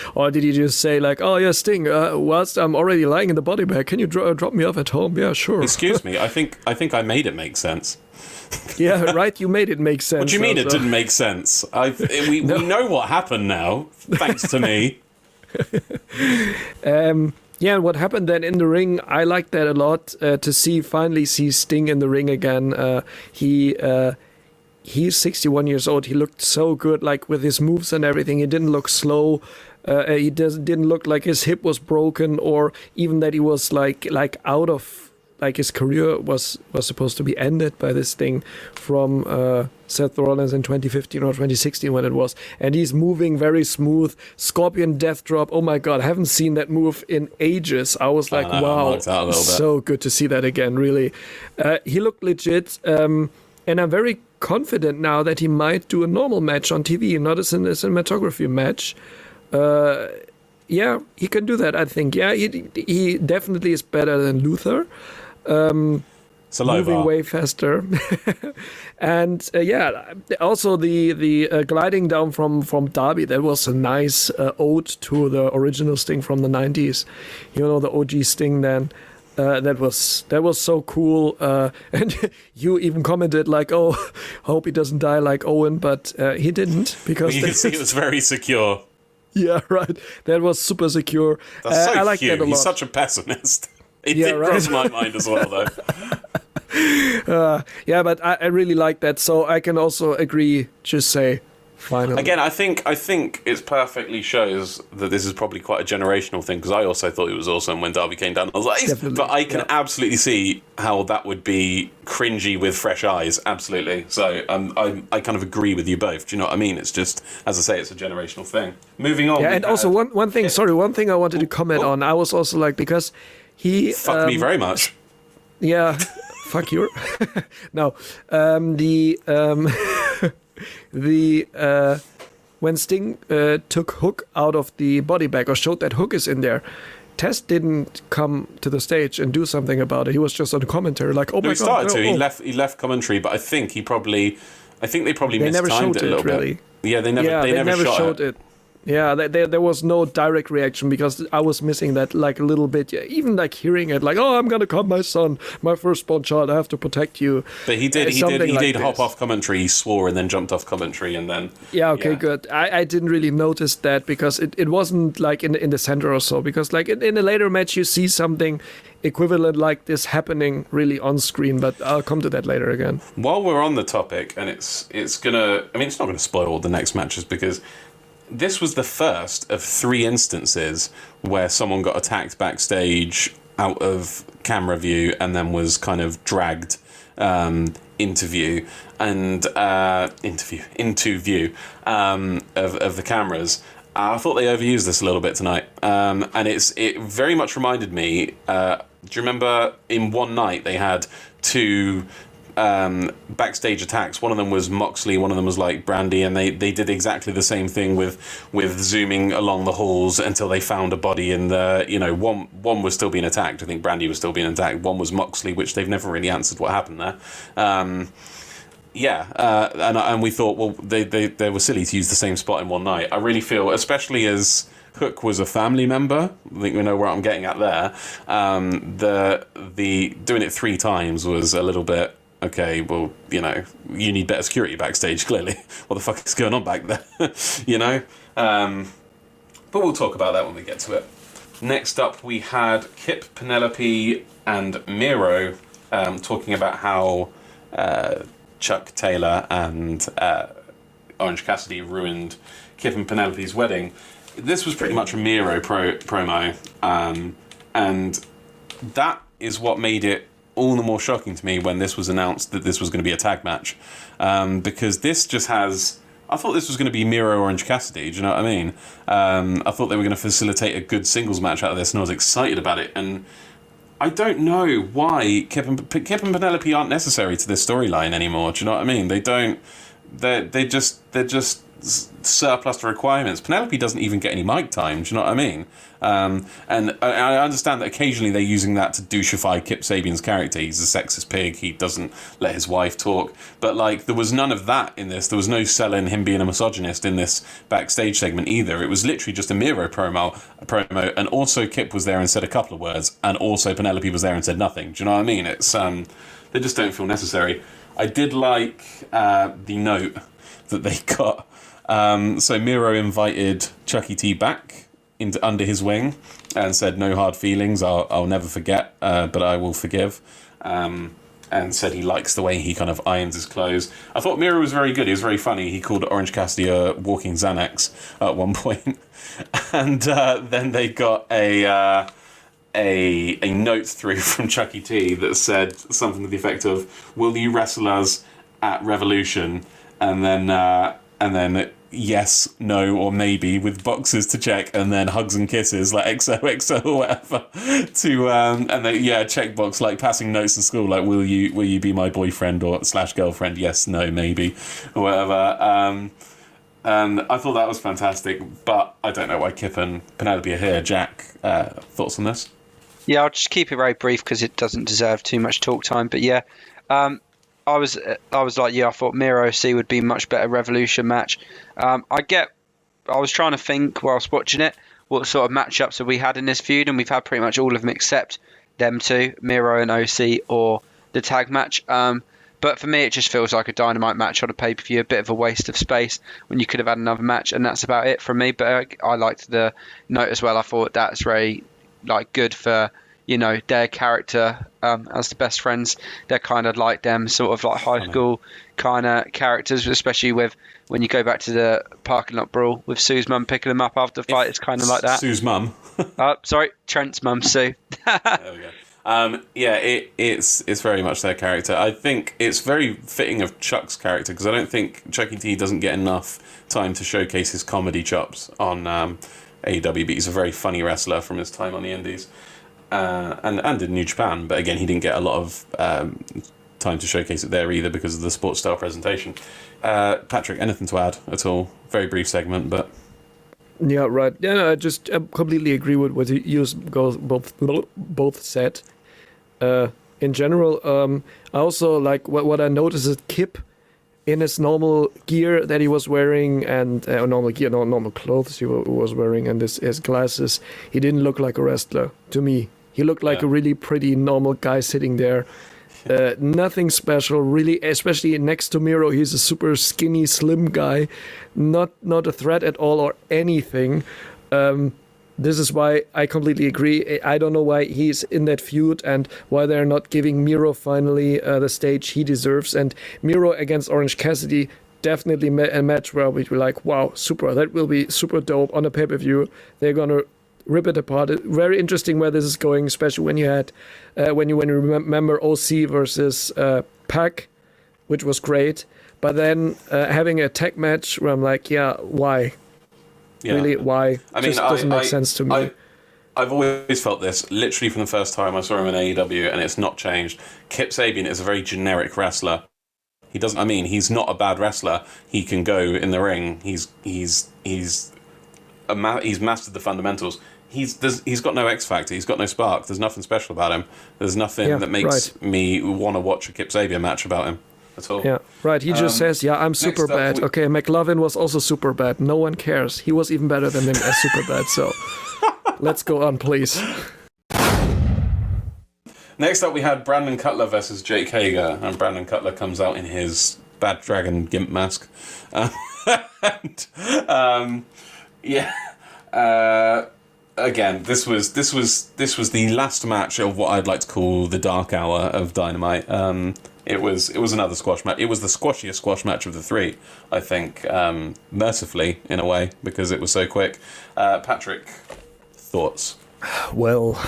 just say like, oh yeah, Sting, whilst I'm already lying in the body bag, can you drop me off at home? Yeah, sure. Excuse me, I think I made it make sense. Yeah, right. You made it make sense. What do you mean it didn't make sense? We know what happened now, thanks to me. Yeah, what happened then in the ring, I liked that a lot. To finally see Sting in the ring again. He's 61 years old. He looked so good, like with his moves and everything. He didn't look slow. He didn't look like his hip was broken, or even that he was like out of, like his career was supposed to be ended by this thing from Seth Rollins in 2015 or 2016 when it was. And he's moving very smooth. Scorpion Death Drop. Oh my God, I haven't seen that move in ages. I was like, wow, so good to see that again, really. He looked legit. And I'm very confident now that he might do a normal match on TV, not a cinematography match. Yeah, he can do that, I think. Yeah, he definitely is better than Luther. Moving way faster. And also the gliding down from Darby, that was a nice ode to the original Sting from the 90s. The OG Sting then. That was so cool. And you even commented like, oh, hope he doesn't die like Owen, but he didn't, because you can see it was very secure. Yeah, right. That was super secure. That's so I like cute. that a lot. He's such a pessimist. It did cross my mind as well, though. Yeah, but I really like that. So I can also agree. Just say, finally. Again, I think it perfectly shows that this is probably quite a generational thing, because I also thought it was awesome when Darby came down. I was like, definitely, but I can absolutely see how that would be cringy with fresh eyes. Absolutely. So I kind of agree with you both. Do you know what I mean? It's just, as I say, it's a generational thing. Moving on. Yeah, and also one thing. Sorry, one thing I wanted to comment on. I was also like, because he fucked me very much. Yeah, fuck you. No, when Sting took Hook out of the body bag, or showed that Hook is in there, Tess didn't come to the stage and do something about it. He was just on commentary, like, "Oh my God!" He started to. He left commentary, but I think they probably mistimed it a little bit. Yeah, they never showed it. Yeah, there was no direct reaction, because I was missing that like a little bit. Yeah, even like hearing it, like, "Oh, I'm gonna come, my son, my firstborn child. I have to protect you." But he did hop off commentary. He swore and then jumped off commentary, and then. Yeah. Okay. Yeah. Good. I didn't really notice that, because it wasn't like in the center or so. Because like in a later match, you see something equivalent like this happening really on screen. But I'll come to that later again. While we're on the topic, and it's not gonna spoil the next matches, because this was the first of 3 instances where someone got attacked backstage out of camera view and then was kind of dragged into view of the cameras. I thought they overused this a little bit tonight, and it very much reminded me. Do you remember in one night they had 2 backstage attacks? One of them was Moxley, one of them was like Brandy, and they did exactly the same thing with zooming along the halls until they found a body in the, one was still being attacked. I think Brandy was still being attacked. One was Moxley, which they've never really answered what happened there. and we thought, well, they were silly to use the same spot in one night. I really feel, especially as Hook was a family member, I think we know where I'm getting at there. The doing it 3 times was a little bit, okay, well, you know, you need better security backstage, clearly. What the fuck is going on back there? You know? But we'll talk about that when we get to it. Next up, we had Kip, Penelope, and Miro talking about how Chuck Taylor and Orange Cassidy ruined Kip and Penelope's wedding. This was pretty much a Miro promo, and that is what made it all the more shocking to me when this was announced that this was going to be a tag match, because this just has... I thought this was going to be Miro Orange Cassidy, do you know what I mean? I thought they were going to facilitate a good singles match out of this, and I was excited about it, and I don't know why Kip and Penelope aren't necessary to this storyline anymore, do you know what I mean? They're just surplus to requirements. Penelope doesn't even get any mic time, do you know what I mean? And I understand that occasionally they're using that to douchify Kip Sabian's character. He's a sexist pig, he doesn't let his wife talk, but like there was none of that in this. There was no selling him being a misogynist in this backstage segment either. It was literally just a Miro promo, and also Kip was there and said a couple of words, and also Penelope was there and said nothing. Do you know what I mean? It's they just don't feel necessary. I did like the note that they got. So Miro invited Chucky T back under his wing and said, "No hard feelings. I'll never forget, but I will forgive." And said he likes the way he kind of irons his clothes. I thought Miro was very good. He was very funny. He called Orange Cassidy a walking Xanax at one point. And then they got a note through from Chucky T that said something to the effect of, "Will you wrestle us at Revolution?" And then yes, no, or maybe with boxes to check, and then hugs and kisses like XOXO or whatever. To and then checkbox like passing notes in school like will you be my boyfriend or / girlfriend? Yes, no, maybe, or whatever. And I thought that was fantastic, but I don't know why Kip and Penelope are here. Jack, thoughts on this? Yeah, I'll just keep it very brief because it doesn't deserve too much talk time. But yeah, I was like, I thought Miro C would be a much better Revolution match. I was trying to think whilst watching it what sort of matchups have we had in this feud, and we've had pretty much all of them except them two, Miro and OC, or the tag match. But for me, it just feels like a Dynamite match on a pay-per-view, a bit of a waste of space when you could have had another match, and that's about it from me. But I liked the note as well. I thought that's very good for, their character as the best friends. They're kind of like them sort of like high school kind of characters, especially with when you go back to the parking lot brawl with Sue's mum picking them up after the fight. It's kind of like that. Sue's mum. Sorry, Trent's mum, Sue. There we go. It's very much their character. I think it's very fitting of Chuck's character because I don't think Chucky T doesn't get enough time to showcase his comedy chops on AEW, but he's a very funny wrestler from his time on the Indies. And in New Japan, but again, he didn't get a lot of time to showcase it there either because of the sports style presentation. Patrick, anything to add at all? Very brief segment, but yeah, right. Yeah, no, I just completely agree with what you both said. In general, I also like what I noticed is Kip in his normal gear that he was wearing and normal clothes he was wearing and his glasses. He didn't look like a wrestler to me. He looked like a really pretty normal guy sitting there. Nothing special, really, especially next to Miro. He's a super skinny, slim guy. Not a threat at all or anything. This is why I completely agree. I don't know why he's in that feud and why they're not giving Miro finally the stage he deserves. And Miro against Orange Cassidy, definitely a match where we'd be like, wow, super. That will be super dope on a pay-per-view. They're going to rip it apart. Very interesting where this is going, especially when you had when you remember OC versus Pac, which was great. But then having a tag match where I'm like, why? Yeah. Really, why? I mean, just doesn't make sense to me. I've always felt this, literally from the first time I saw him in AEW, and it's not changed. Kip Sabian is a very generic wrestler. He's not a bad wrestler. He can go in the ring. He's mastered the fundamentals. He's got no X factor. He's got no spark. There's nothing special about him. There's nothing that makes me want to watch a Kip Sabian match about him. at all. Yeah, right. He just says, "Yeah, I'm super next up bad." Okay, McLovin was also super bad. No one cares. He was even better than him as super bad. So let's go on, please. Next up, we had Brandon Cutler versus Jake Hager, and Brandon Cutler comes out in his Bad Dragon Gimp mask. And, again, this was the last match of what I'd like to call the dark hour of Dynamite. It was another squash match. It was the squashiest squash match of the three, I think, mercifully in a way, because it was so quick. Patrick, thoughts? Well,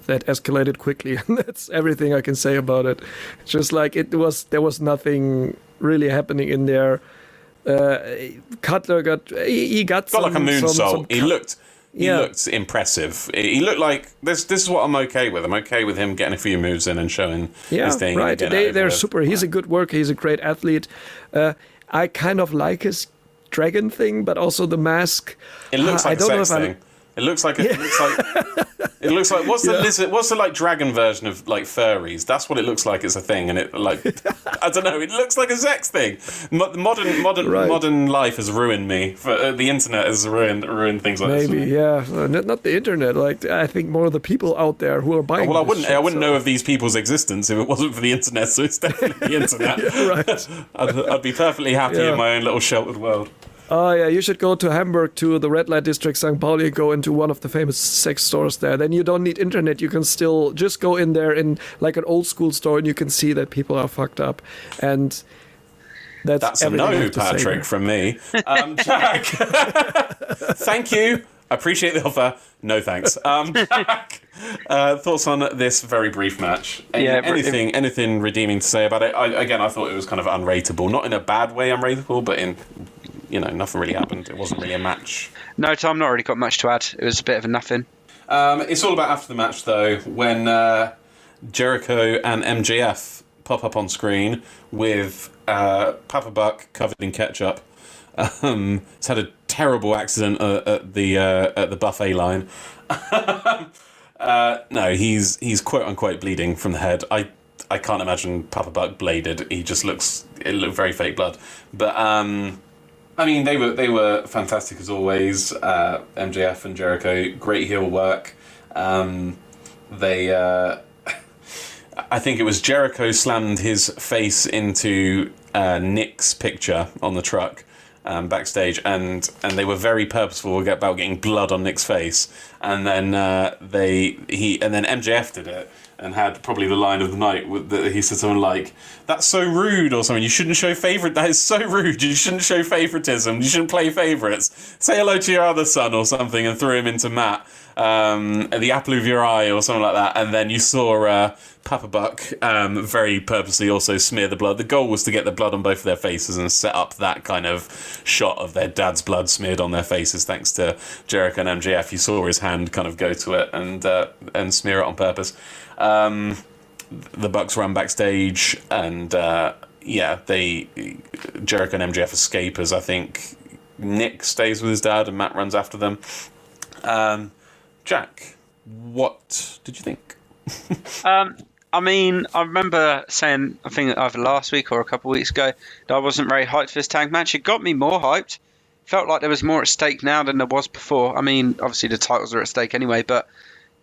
that escalated quickly, and that's everything I can say about it. It's just like there was nothing really happening in there. Cutler got some, like a moonsault. He looked impressive. He looked like this is what I'm okay with. I'm okay with him getting a few moves in and showing his thing. Right. They're super. He's a good worker. He's a great athlete. I kind of like his dragon thing, but also the mask. It looks like a sex thing. It looks like what's the lizard? What's the like dragon version of like furries? That's what it looks like. It's a thing, and it like I don't know. It looks like a sex thing. Modern life has ruined me. The internet has ruined things like this. Maybe, yeah. Not the internet. Like I think more of the people out there who are buying. Well, I wouldn't know of these people's existence if it wasn't for the internet. So it's definitely the internet. Right. I'd be perfectly happy in my own little sheltered world. Oh, yeah, you should go to Hamburg, to the red light district, St. Pauli, go into one of the famous sex stores there. Then you don't need internet. You can still just go in there in like an old school store and you can see that people are fucked up. And that's a no, say Patrick, from me. Jack, thank you. I appreciate the offer. No thanks. Jack, thoughts on this very brief match? Anything redeeming to say about it? I thought it was kind of unrateable. Not in a bad way unrateable, but in... nothing really happened. It wasn't really a match. No, Tom, not really got much to add. It was a bit of a nothing. It's all about after the match, though, when Jericho and MJF pop up on screen with Papa Buck covered in ketchup. He's had a terrible accident at the buffet line. No, he's quote unquote bleeding from the head. I can't imagine Papa Buck bladed. It looked very fake blood, but. They were fantastic as always. MJF and Jericho, great heel work. I think it was Jericho slammed his face into Nick's picture on the truck backstage, and they were very purposeful about getting blood on Nick's face, and then MJF did it. And had probably the line of the night that he said something like, "That's so rude," or something. You shouldn't show that is so rude. You shouldn't show favoritism. You shouldn't play favorites. Say hello to your other son or something, and threw him into Matt, the apple of your eye or something like that. And then you saw Papa Buck very purposely also smear the blood. The goal was to get the blood on both of their faces and set up that kind of shot of their dad's blood smeared on their faces. Thanks to Jericho and MJF, you saw his hand kind of go to it and smear it on purpose. The Bucks ran backstage, and Jericho and MJF escape as I think Nick stays with his dad and Matt runs after them. Jack, what did you think? I remember saying, I think either last week or a couple of weeks ago, that I wasn't very hyped for this tag match. It got me more hyped. Felt like there was more at stake now than there was before. Obviously the titles are at stake anyway, but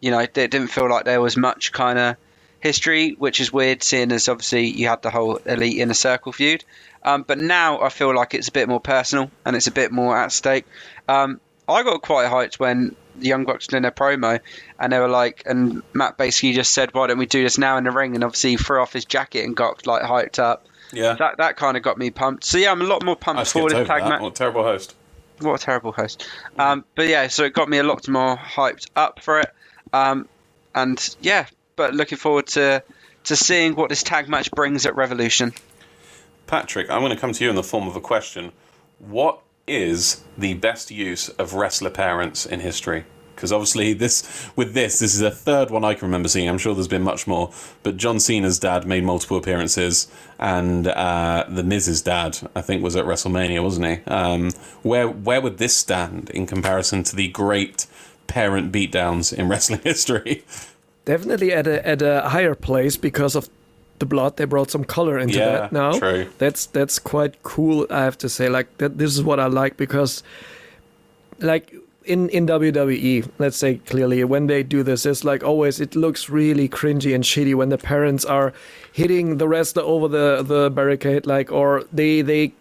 it didn't feel like there was much kind of history, which is weird, seeing as obviously you had the whole Elite Inner Circle feud. But now I feel like it's a bit more personal and it's a bit more at stake. I got quite hyped when the Young Bucks did their promo, and they were like, and Matt basically just said, "Why don't we do this now in the ring?" And obviously he threw off his jacket and got like hyped up. Yeah, that kind of got me pumped. So yeah, I'm a lot more pumped for this tag match. What a terrible host. What a terrible host. But yeah, so it got me a lot more hyped up for it. But looking forward to seeing what this tag match brings at Revolution. Patrick, I'm going to come to you in the form of a question. What is the best use of wrestler parents in history? Because obviously this is the third one I can remember seeing. I'm sure there's been much more, but John Cena's dad made multiple appearances, and the Miz's dad, I think, was at WrestleMania, wasn't he? Where would this stand in comparison to the great parent beatdowns in wrestling history? Definitely at a higher place because of the blood. They brought some color into that now. True. That's quite cool, I have to say. Like that, this is what I like, because like in WWE, let's say clearly, when they do this, it's like always it looks really cringy and shitty when the parents are hitting the wrestler over the barricade, like, or they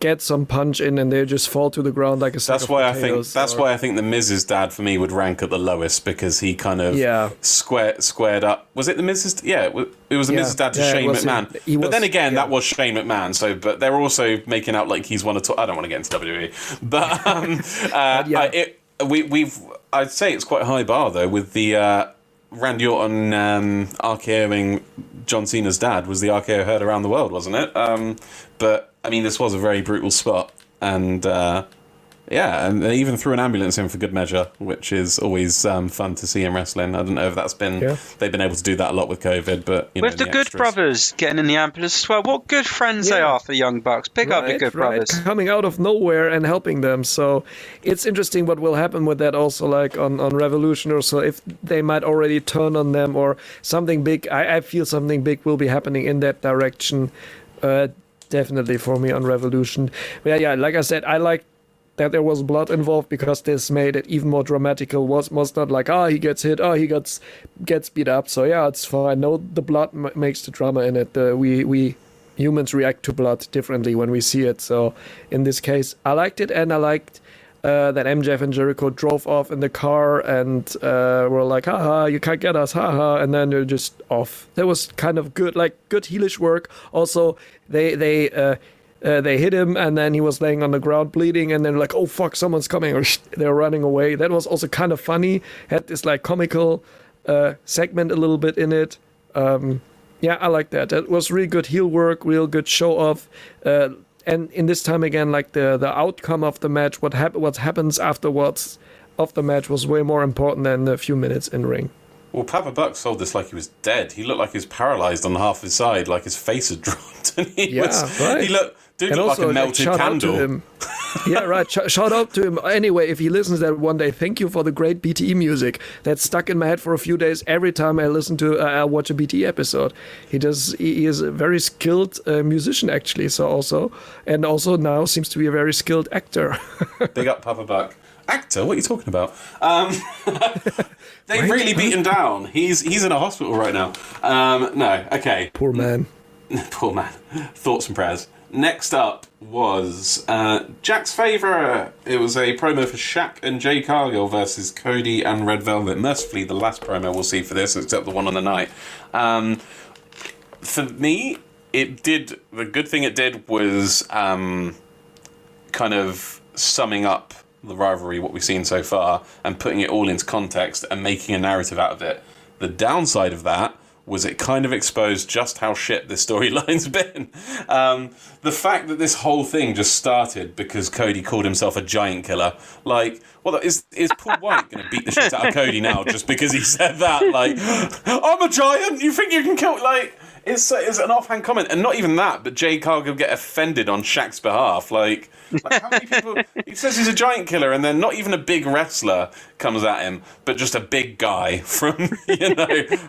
get some punch in and they just fall to the ground like a sack of potatoes. That's why I think the Miz's dad for me would rank at the lowest, because he kind of squared up. Was it the Miz's? Yeah, it was the Miz's dad to Shane McMahon. But then again, that was Shane McMahon. So, but they're also making out like he's one of. I don't want to get into WWE, but I'd say it's quite a high bar though with the Randy Orton RKOing John Cena's dad. Was the RKO heard around the world, wasn't it? But I mean, this was a very brutal spot, and and they even threw an ambulance in for good measure, which is always fun to see in wrestling. I don't know if that's been they've been able to do that a lot with COVID, but with the Good Brothers getting in the ambulance as well. What good friends they are for Young Bucks. Pick up the Good Brothers coming out of nowhere and helping them. So it's interesting what will happen with that. Also, like on Revolution or so, if they might already turn on them or something big. I feel something big will be happening in that direction. Definitely for me on Revolution. But yeah, like I said, I like that there was blood involved, because this made it even more dramatical. Was not like, he gets hit, he gets beat up. So yeah, it's fine. No, the blood makes the drama in it. We humans react to blood differently when we see it. So in this case, I liked it, and I liked that MJF and Jericho drove off in the car and were like, haha, you can't get us, haha, and then they're just off. That was kind of good, like good heelish work. Also, they hit him, and then he was laying on the ground bleeding, and then like, oh fuck, someone's coming, or they're running away. That was also kind of funny. Had this like comical segment a little bit in it. I like that. That was really good heel work, real good show off. And in this time again, like the outcome of the match, what happens afterwards of the match was way more important than a few minutes in ring. Well, Papa Buck sold this like he was dead. He looked like he was paralyzed on half his side, like his face had dropped, and he looked like a melted candle. Yeah, right. Shout out to him. Anyway, if he listens to that one day, thank you for the great BTE music. That's stuck in my head for a few days. Every time I listen to, I watch a BTE episode. He is a very skilled musician, actually. So also now seems to be a very skilled actor. Big up Papa Buck. Actor? What are you talking about? They've really beat him down. He's in a hospital right now. No, okay. Poor man. Poor man. Thoughts and prayers. Next up was Jack's favourite. It was a promo for Shaq and Jay Cargill versus Cody and Red Velvet. Mercifully, the last promo we'll see for this, except the one on the night. For me, the good thing it did was kind of summing up the rivalry, what we've seen so far, and putting it all into context and making a narrative out of it. The downside of that was it kind of exposed just how shit this storyline's been. The fact that this whole thing just started because Cody called himself a giant killer. Like, well, is Paul Wight going to beat the shit out of Cody now just because he said that? Like, I'm a giant, you think you can kill... Like, it's an offhand comment. And not even that, but Jay Cargill get offended on Shaq's behalf. Like how many people... He says he's a giant killer, and then not even a big wrestler comes at him, but just a big guy from,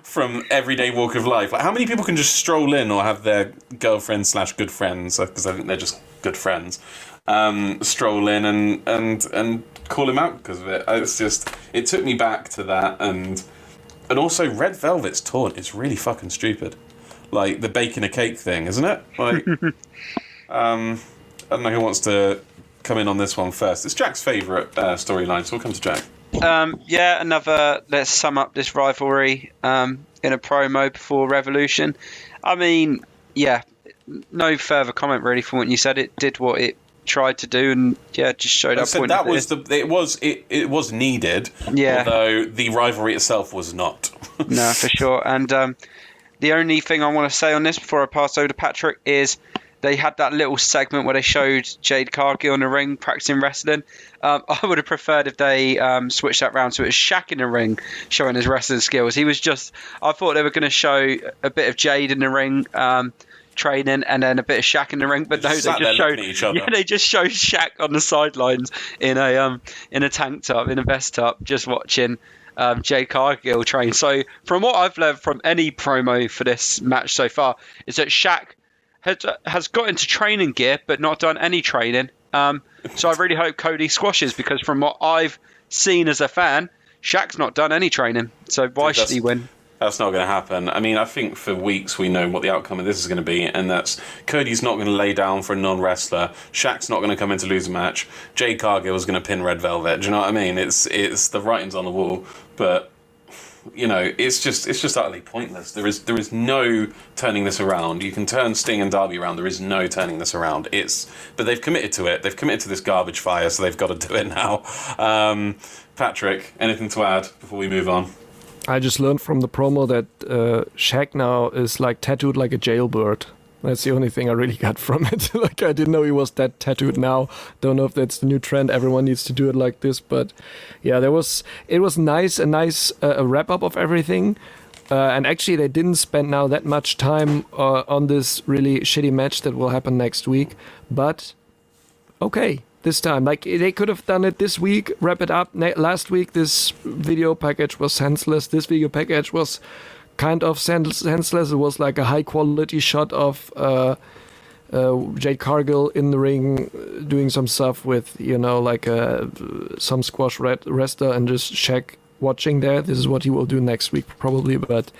from everyday walk of life. Like, how many people can just stroll in or have their girlfriends / good friends, because I think they're just good friends, stroll in and call him out because of it? It's just... It took me back to that, and also Red Velvet's taunt is really fucking stupid. Like the baking a cake thing, isn't it? Like, I don't know who wants to come in on this one first. It's Jack's favourite storyline, so we'll come to Jack. Another, let's sum up this rivalry in a promo before Revolution. I mean, no further comment really from what you said. It did what it tried to do, and just showed up. So that was it was needed. Yeah. Although the rivalry itself was not. No, for sure. And the only thing I want to say on this before I pass over to Patrick is they had that little segment where they showed Jade Cargill in the ring practicing wrestling. I would have preferred if they switched that round so it was Shaq in the ring showing his wrestling skills. I thought they were going to show a bit of Jade in the ring training and then a bit of Shaq in the ring, but no, they just showed Shaq on the sidelines in a tank top, in a vest top, just watching. Jade Cargill train. So from what I've learned from any promo for this match so far, is that Shaq has got into training gear but not done any training. So I really hope Cody squashes, because from what I've seen as a fan, Shaq's not done any training. So why should he win? That's not going to happen. I mean, I think for weeks we know what the outcome of this is going to be, and that's Cody's not going to lay down for a non-wrestler. Shaq's not going to come in to lose a match. Jade Cargill is going to pin Red Velvet. Do you know what I mean? It's the writing's on the wall, but you know, it's just utterly pointless. There is no turning this around. You can turn Sting and Darby around. There is no turning this around. But they've committed to it. They've committed to this garbage fire, so they've got to do it now. Patrick, anything to add before we move on? I just learned from the promo that Shaq now is like tattooed like a jailbird. That's the only thing I really got from it. Like, I didn't know he was that tattooed now. Don't know if that's the new trend. Everyone needs to do it like this. But yeah, it was nice, a nice wrap up of everything. And actually, they didn't spend now that much time on this really shitty match that will happen next week. But okay, this time, like, they could have done it this week, wrap it up. Last week, this video package was senseless. This video package was kind of senseless. It was like a high quality shot of Jade Cargill in the ring doing some stuff with, you know, like some squash wrestler, and just Shaq watching there. This is what he will do next week probably, but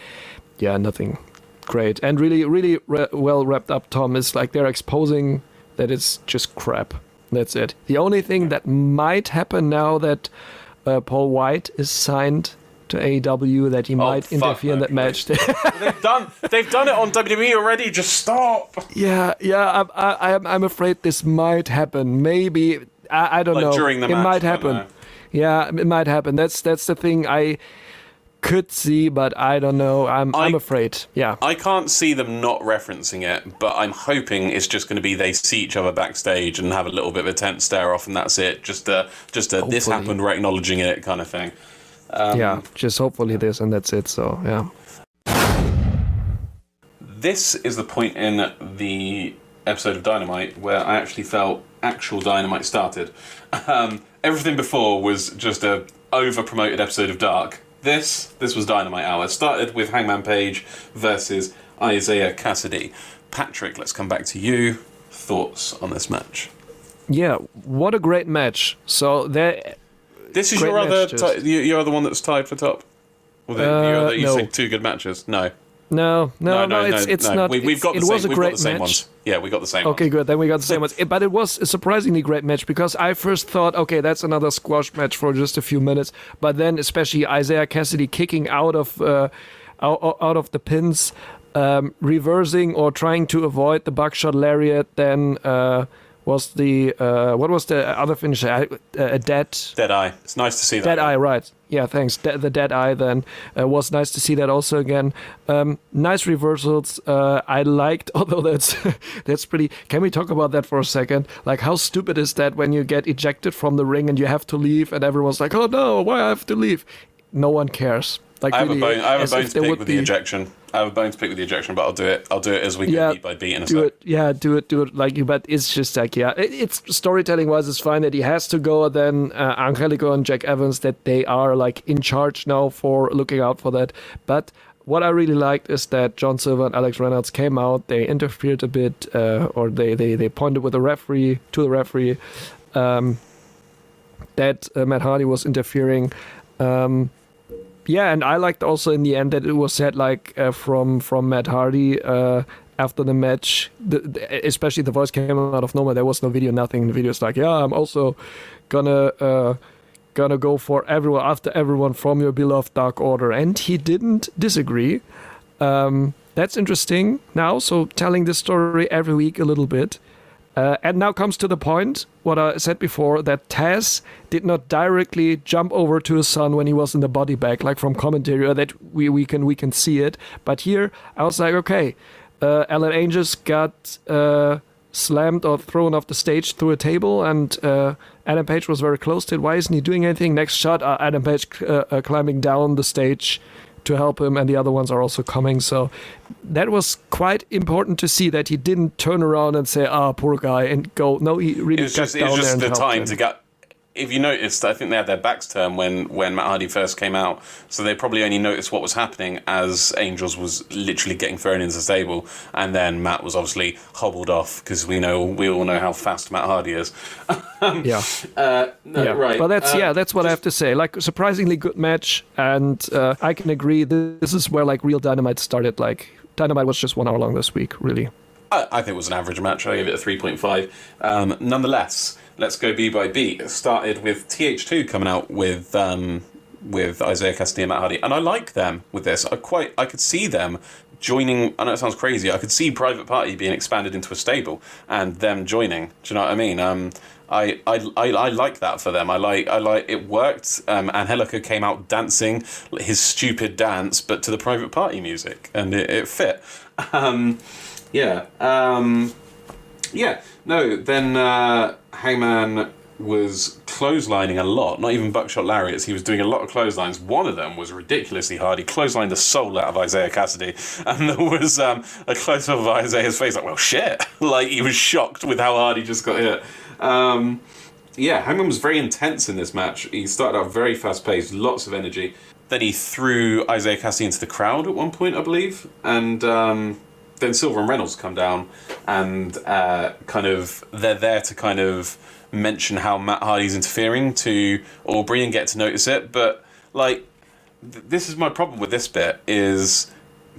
yeah, nothing great. And really well wrapped up, Tom. Is like they're exposing that it's just crap. That's it. The only thing that might happen now that Paul Wight is signed to AEW, that he might interfere in that match. They've done it on WWE already. Just stop. Yeah. I'm afraid this might happen. Maybe I don't know. During the match, it might happen. Yeah, it might happen. That's the thing I could see, but I don't know. I'm afraid. Yeah. I can't see them not referencing it, but I'm hoping it's just going to be they see each other backstage and have a little bit of a tense stare off, and that's it. Just a this happened, we're acknowledging it kind of thing. Yeah, just hopefully this, and that's it. So yeah. This is the point in the episode of Dynamite where I actually felt actual Dynamite started. Everything before was just a over-promoted episode of Dark. This was Dynamite Hour. It started with Hangman Page versus Isaiah Cassidy. Patrick, let's come back to you. Thoughts on this match? Yeah, what a great match. So this is your other your other one that's tied for top? Well, you no. said two good matches. No. No, it's not. We've got the same ones. Yeah, we got the same ones. Okay, good. Then we got the same ones. But it was a surprisingly great match, because I first thought, okay, that's another squash match for just a few minutes. But then, especially Isaiah Cassidy kicking out of the pins, reversing or trying to avoid the buckshot lariat, then was the what was the other finisher? A dead eye. It's nice to see that. Dead eye, right? Yeah, thanks. The dead eye. Then was nice to see that also again. Nice reversals. I liked, although that's pretty. Can we talk about that for a second? Like, how stupid is that when you get ejected from the ring and you have to leave, and everyone's like, "Oh no, why I have to leave?" No one cares. Like, I have really, a bone to pick with the ejection. But I'll do it. I'll do it as we go beat by beat in a sec. Do it like you. But it's just like, it's storytelling wise, it's fine that he has to go. Then Angelico and Jack Evans, that they are like in charge now for looking out for that. But what I really liked is that John Silver and Alex Reynolds came out. They interfered a bit, or they pointed with the referee to the referee that Matt Hardy was interfering. Yeah, and I liked also in the end that it was said, like, from Matt Hardy after the match, especially the voice came out of nowhere. There was no video, nothing. The video's like, yeah, I'm also gonna go for after everyone from your beloved Dark Order, and he didn't disagree. That's interesting now. So telling this story every week a little bit. And now comes to the point, what I said before, that Taz did not directly jump over to his son when he was in the body bag, like from commentary, or that we can see it. But here, I was like, okay, Alan Angels got slammed or thrown off the stage through a table, and Adam Page was very close to it. Why isn't he doing anything? Next shot, Adam Page climbing down the stage to help him, and the other ones are also coming. So that was quite important to see, that he didn't turn around and say, poor guy, and go. No, he really got down there and helped him. if you noticed, I think they had their backs turned when Matt Hardy first came out, so they probably only noticed what was happening as Angels was literally getting thrown into the stable, and then Matt was obviously hobbled off because we all know how fast Matt Hardy is. Yeah. Right. But that's what I have to say. Like, surprisingly good match, and I can agree. This is where like real Dynamite started. Like, Dynamite was just 1 hour long this week, really. I think it was an average match. I gave it a 3.5. Nonetheless, let's go beat by beat. It started with TH2 coming out with Isaiah Cassidy and Matt Hardy, and I like them with this. I could see them joining. I know it sounds crazy. I could see Private Party being expanded into a stable and them joining. Do you know what I mean? I like that for them. I like it worked. Angelico came out dancing his stupid dance, but to the Private Party music, and it fit. Then Hangman was clotheslining a lot, not even buckshot lariats. He was doing a lot of clotheslines. One of them was ridiculously hard. He clotheslined the soul out of Isaiah Cassidy, and there was a close-up of Isaiah's face, like, well, shit. Like, he was shocked with how hard he just got hit. Hangman was very intense in this match. He started out very fast-paced, lots of energy. Then he threw Isaiah Cassidy into the crowd at one point, I believe, and then Silver and Reynolds come down, and they're there to kind of mention how Matt Hardy's interfering to Aubrey and get to notice it. But like, this is my problem with this bit: is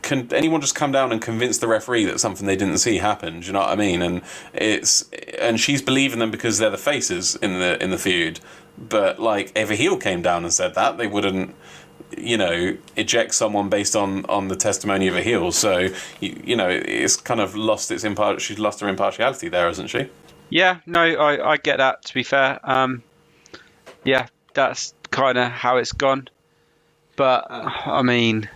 can anyone just come down and convince the referee that something they didn't see happened? Do you know what I mean? And she's believing them because they're the faces in the feud. But like, if a heel came down and said that, they wouldn't, eject someone based on the testimony of a heel. So, it's kind of lost its she's lost her impartiality there, hasn't she? Yeah, no, I get that, to be fair. That's kind of how it's gone. But, I mean,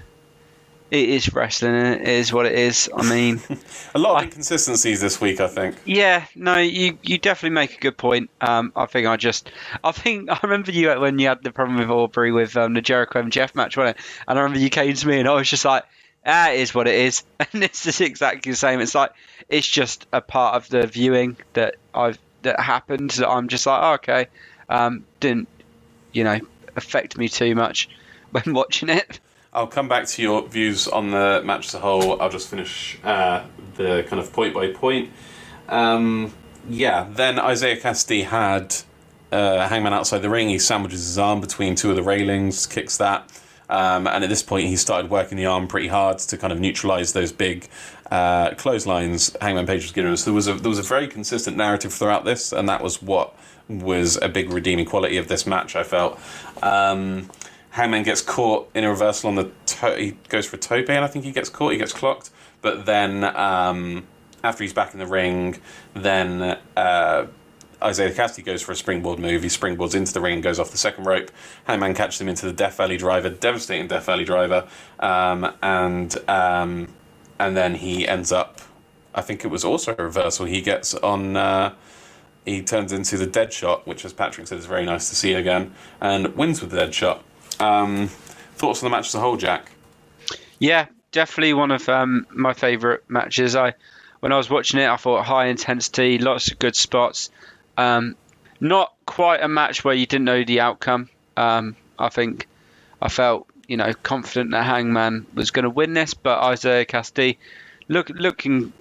it is wrestling, and it is what it is. I mean... a lot of inconsistencies this week, I think. Yeah, no, you definitely make a good point. I remember you when you had the problem with Aubrey with the Jericho and Jeff match, wasn't it? And I remember you came to me and I was just like, it is what it is. And this is exactly the same. It's like, it's just a part of the viewing that happened, that I'm just like, okay, didn't, affect me too much when watching it. I'll come back to your views on the match as a whole. I'll just finish the kind of point by point. Then Isaiah Cassidy had Hangman outside the ring. He sandwiches his arm between two of the railings, kicks that. And at this point, he started working the arm pretty hard to kind of neutralise those big clotheslines Hangman Page was giving us. There was a very consistent narrative throughout this, and that was what was a big redeeming quality of this match, I felt. Hangman gets caught in a reversal on the he goes for a tope, and I think he gets caught. He gets clocked, but then after he's back in the ring, then Isaiah Cassidy goes for a springboard move. He springboards into the ring and goes off the second rope. Hangman catches him into the Death Valley Driver, devastating Death Valley Driver, and then he ends up. I think it was also a reversal. He gets on. He turns into the Dead Shot, which, as Patrick said, is very nice to see again, and wins with the Dead Shot. Thoughts on the match as a whole, Jack? Yeah, definitely one of my favourite matches. When I was watching it, I thought high intensity, lots of good spots. Not quite a match where you didn't know the outcome. I think I felt, confident that Hangman was going to win this, but Isaiah Cassidy looking,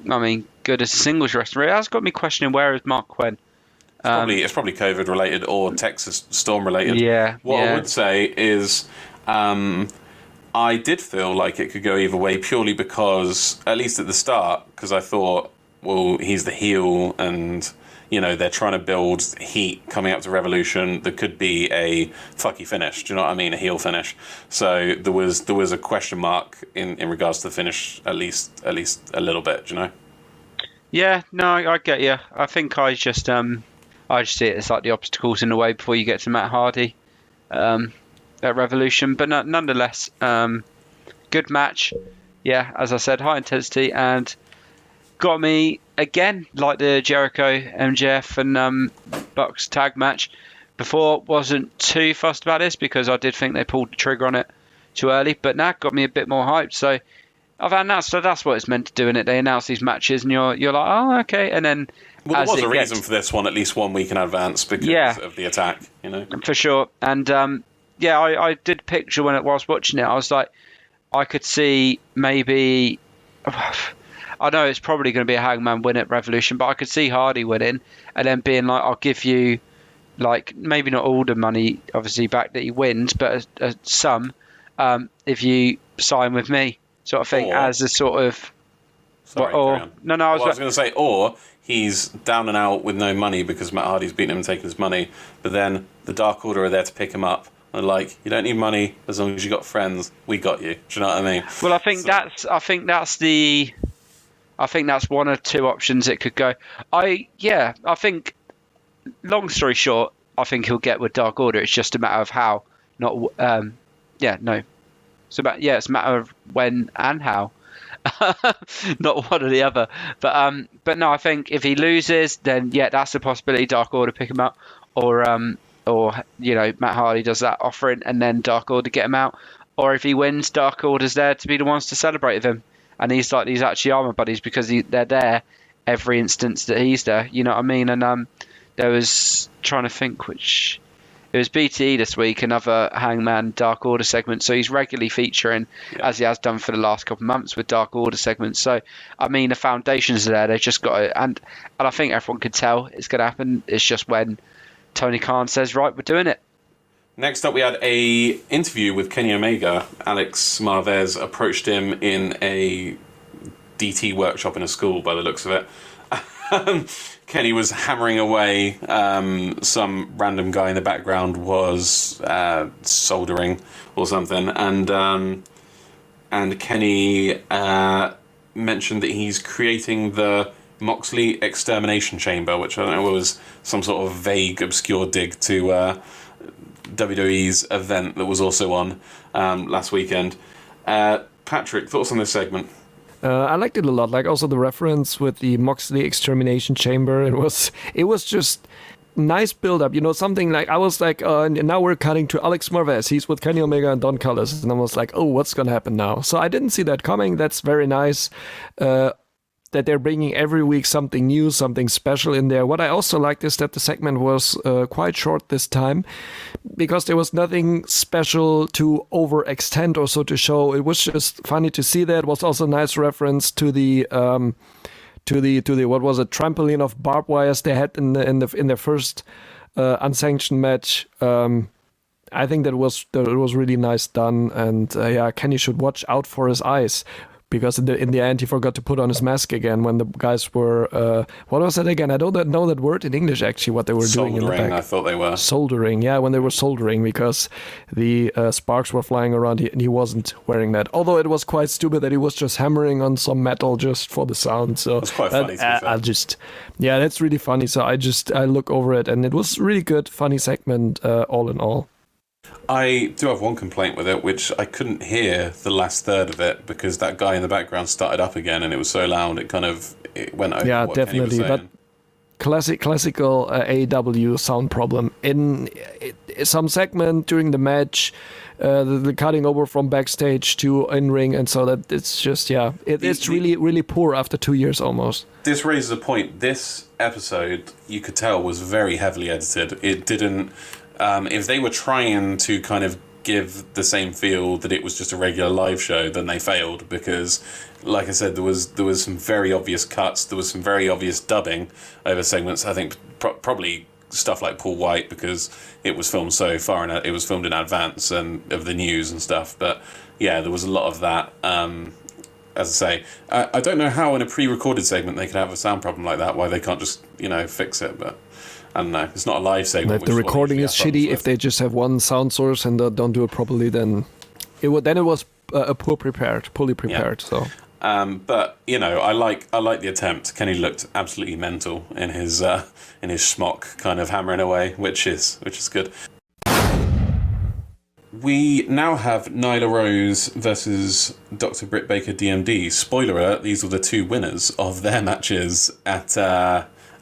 good as a singles wrestler. It has got me questioning, where is Mark Quinn? It's probably COVID related or Texas Storm related. Yeah. I would say is I did feel like it could go either way, purely because, at least at the start, because I thought, well, he's the heel and, they're trying to build heat coming up to Revolution. There could be a fucky finish. Do you know what I mean? A heel finish. So there was a question mark in regards to the finish, at least a little bit. Do you know? Yeah, no, I get you. I think I just see it as like the obstacles in the way before you get to Matt Hardy at Revolution. But nonetheless, good match. Yeah, as I said, high intensity, and got me again, like the Jericho, MJF and Bucks tag match. Before, wasn't too fussed about this because I did think they pulled the trigger on it too early. But now got me a bit more hyped. So I've announced that's what it's meant to do, in it. They announce these matches, and you're like, oh, okay, and then Well, there was a reason for this one at least 1 week in advance because of the attack, for sure. And I did picture when I was watching it, I was like, I could see maybe. I know it's probably going to be a Hangman win at Revolution, but I could see Hardy winning and then being like, I'll give you, like, maybe not all the money, obviously, back that he wins, but some if you sign with me, sort of thing, as a sort of. Sorry, I was going to say, or he's down and out with no money because Matt Hardy's beaten him and taken his money, but then the Dark Order are there to pick him up. And like, you don't need money as long as you got friends. We got you. Do you know what I mean? Well, I think that's one or two options it could go. I think, long story short, I think he'll get with Dark Order. It's just a matter of how, not it's a matter of when and how, not one or the other. But no, I think if he loses, then that's a possibility. Dark Order pick him up, or Matt Hardy does that offering and then Dark Order get him out, or if he wins, Dark Order's there to be the ones to celebrate with him. And he's like, these actually are my buddies because they're there every instance that he's there. You know what I mean? And there was, trying to think which, it was BTE this week, another Hangman Dark Order segment. So he's regularly featuring, as he has done for the last couple of months, with Dark Order segments. So, I mean, the foundations are there. They've just got to, and I think everyone could tell it's going to happen. It's just when Tony Khan says, right, we're doing it. Next up, we had a interview with Kenny Omega. Alex Marvez approached him in a DT workshop in a school, by the looks of it. Kenny was hammering away. Some random guy in the background was soldering or something, and Kenny mentioned that he's creating the Moxley Extermination Chamber, which I don't know was some sort of vague, obscure dig to WWE's event that was also on last weekend. Patrick, thoughts on this segment? I liked it a lot. Like also the reference with the Moxley Extermination Chamber. It was just nice build up. Something like I was like, now we're cutting to Alex Marvez. He's with Kenny Omega and Don Callis, and I was like, oh, what's gonna happen now? So I didn't see that coming. That's very nice. That they're bringing every week something new, something special in there. What I also liked is that the segment was quite short this time, because there was nothing special to overextend or so to show. It was just funny to see that. It was also a nice reference to the what was it, trampoline of barbed wires they had in their first unsanctioned match. I think that it was really nice done, and Kenny should watch out for his eyes. Because in the end, he forgot to put on his mask again when the guys were... what was that again? I don't know that word in English, actually, what they were doing in the back. Soldering, I thought they were. Soldering, yeah, when they were soldering, because the sparks were flying around and he wasn't wearing that. Although it was quite stupid that he was just hammering on some metal just for the sound. So that's quite funny, that's really funny. So I look over it, and it was really good, funny segment, all in all. I do have one complaint with it, which I couldn't hear the last third of it because that guy in the background started up again, and it was so loud it went over. Yeah, what definitely. Kenny was saying. But classical AEW sound problem in some segment during the match, the cutting over from backstage to in ring, and so that it's just it's really poor after 2 years almost. This raises a point. This episode, you could tell, was very heavily edited. It didn't. If they were trying to kind of give the same feel that it was just a regular live show, then they failed because, like I said, there was some very obvious cuts. There was some very obvious dubbing over segments. I think probably stuff like Paul Wight, because it was filmed so far and it was filmed in advance and of the news and stuff. But yeah, there was a lot of that. As I say, I don't know how in a pre-recorded segment they could have a sound problem like that. Why they can't just fix it, but. I don't know. It's not a live segment. If the recording is shitty, if they just have one sound source and don't do it properly, then it was poorly prepared. Yeah. So, but I like the attempt. Kenny looked absolutely mental in his smock, kind of hammering away, which is good. We now have Nyla Rose versus Dr. Britt Baker DMD. Spoiler alert: these were the two winners of their matches at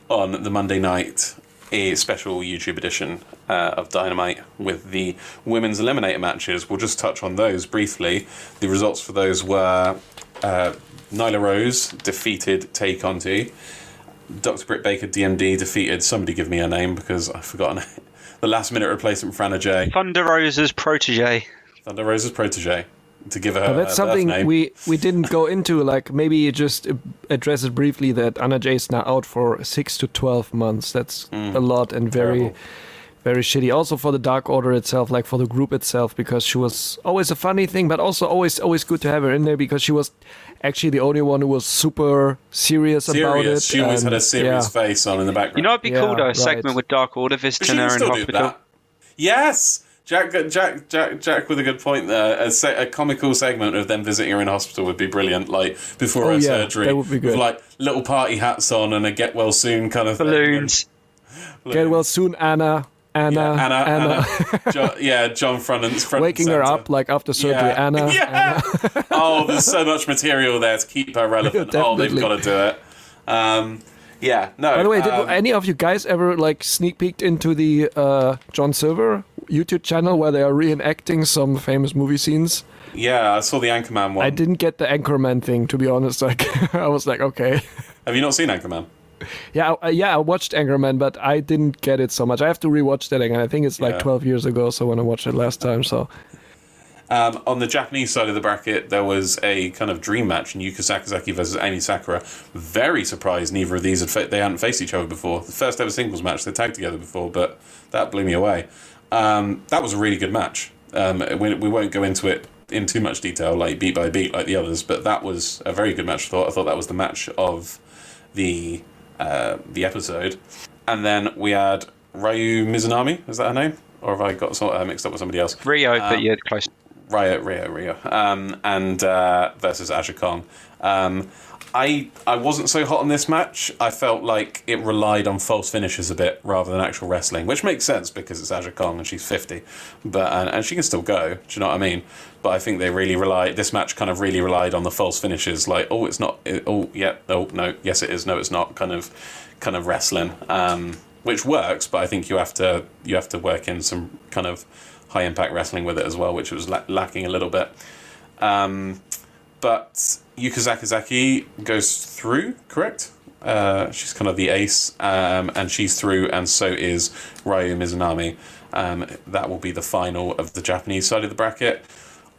on the Monday night. A special YouTube edition of Dynamite with the women's eliminator matches. We'll just touch on those briefly. The results for those were Nyla Rose defeated Tay Conti. Dr. Britt Baker, DMD, defeated, somebody give me her name because I've forgotten it. The last minute replacement for Anna Jay. Thunder Rosa's protege. Thunder Rosa's protege. To give her But that's her something birth name. we didn't go into. Like, maybe you just address it briefly that Anna Jay is now out for 6 to 12 months. That's a lot and very, Terrible. very shitty. Also for the Dark Order itself, like for the group itself, because she was always a funny thing, but also always good to have her in there because she was actually the only one who was super serious about it. She always had a and, serious face on in the background. You know, it'd be cool though, a right. segment with Dark Order But she visiting can her in still do hospital. that. Yes! Jack with a good point there. A comical segment of them visiting her in hospital would be brilliant. Like before her surgery, that would be good. with like little party hats on and a get well soon kind of Balloons. thing. Get well soon, Anna. Anna. John front Waking and her center. up like after surgery, Yeah. Anna. Yeah. Oh, there's so much material there to keep her relevant. Oh, they've Definitely. got to do it. Yeah. No. By the way, did any of you guys ever like sneak peeked into the John Silver YouTube channel where they are reenacting some famous movie scenes? Yeah, I saw the Anchorman one. I didn't get the Anchorman thing, to be honest. Like, I was like, okay. Have you not seen Anchorman? Yeah, I watched Anchorman, but I didn't get it so much. I have to rewatch that again. I think it's like Yeah. 12 years ago, so when I watched it last time, so... On the Japanese side of the bracket, there was a kind of dream match in Yuka Sakazaki versus Amy Sakura. Very surprised neither of these they hadn't faced each other before. The first ever singles match they tagged together before, but that blew me away. That was a really good match. We won't go into it in too much detail, like beat by beat, like the others, but that was a very good match. I thought that was the match of the episode. And then we had Ryu Mizunami. Is that her name, or have I got mixed up with somebody else? Rio, but yeah, close. Rio. And versus Asha Kong. I wasn't so hot on this match. I felt like it relied on false finishes a bit rather than actual wrestling, which makes sense because it's Asha Kong and she's 50, but and she can still go. Do you know what I mean? But I think this match kind of really relied on the false finishes, like it's not, no, yes it is, no it's not, kind of wrestling, which works, but I think you have to work in some kind of high impact wrestling with it as well, which was lacking a little bit. But Yuka Sakazaki goes through, correct? She's kind of the ace, and she's through, and so is Ryu Mizunami. That will be the final of the Japanese side of the bracket.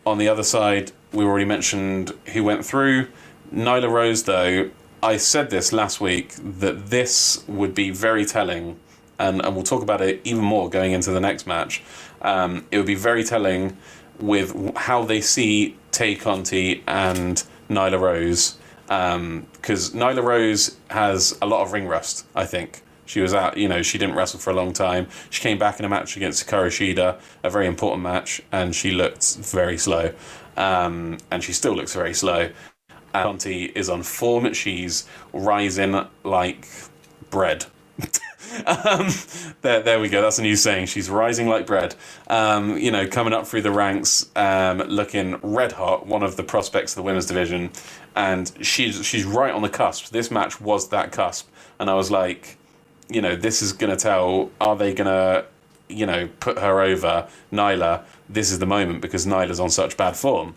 On the other side, we already mentioned who went through. Nyla Rose, though, I said this last week, that this would be very telling, and we'll talk about it even more going into the next match. It would be very telling with how they see Tay Conti and Nyla Rose, because Nyla Rose has a lot of ring rust, I think. She was out, she didn't wrestle for a long time. She came back in a match against Sakura Shida, a very important match, and she looked very slow. And she still looks very slow. And Conti is on form. She's rising like bread. There we go. That's a new saying. She's rising like bread. Coming up through the ranks, looking red hot. One of the prospects of the women's division, and she's right on the cusp. This match was that cusp, and I was like, this is gonna tell. Are they gonna, put her over Nyla? This is the moment because Nyla's on such bad form,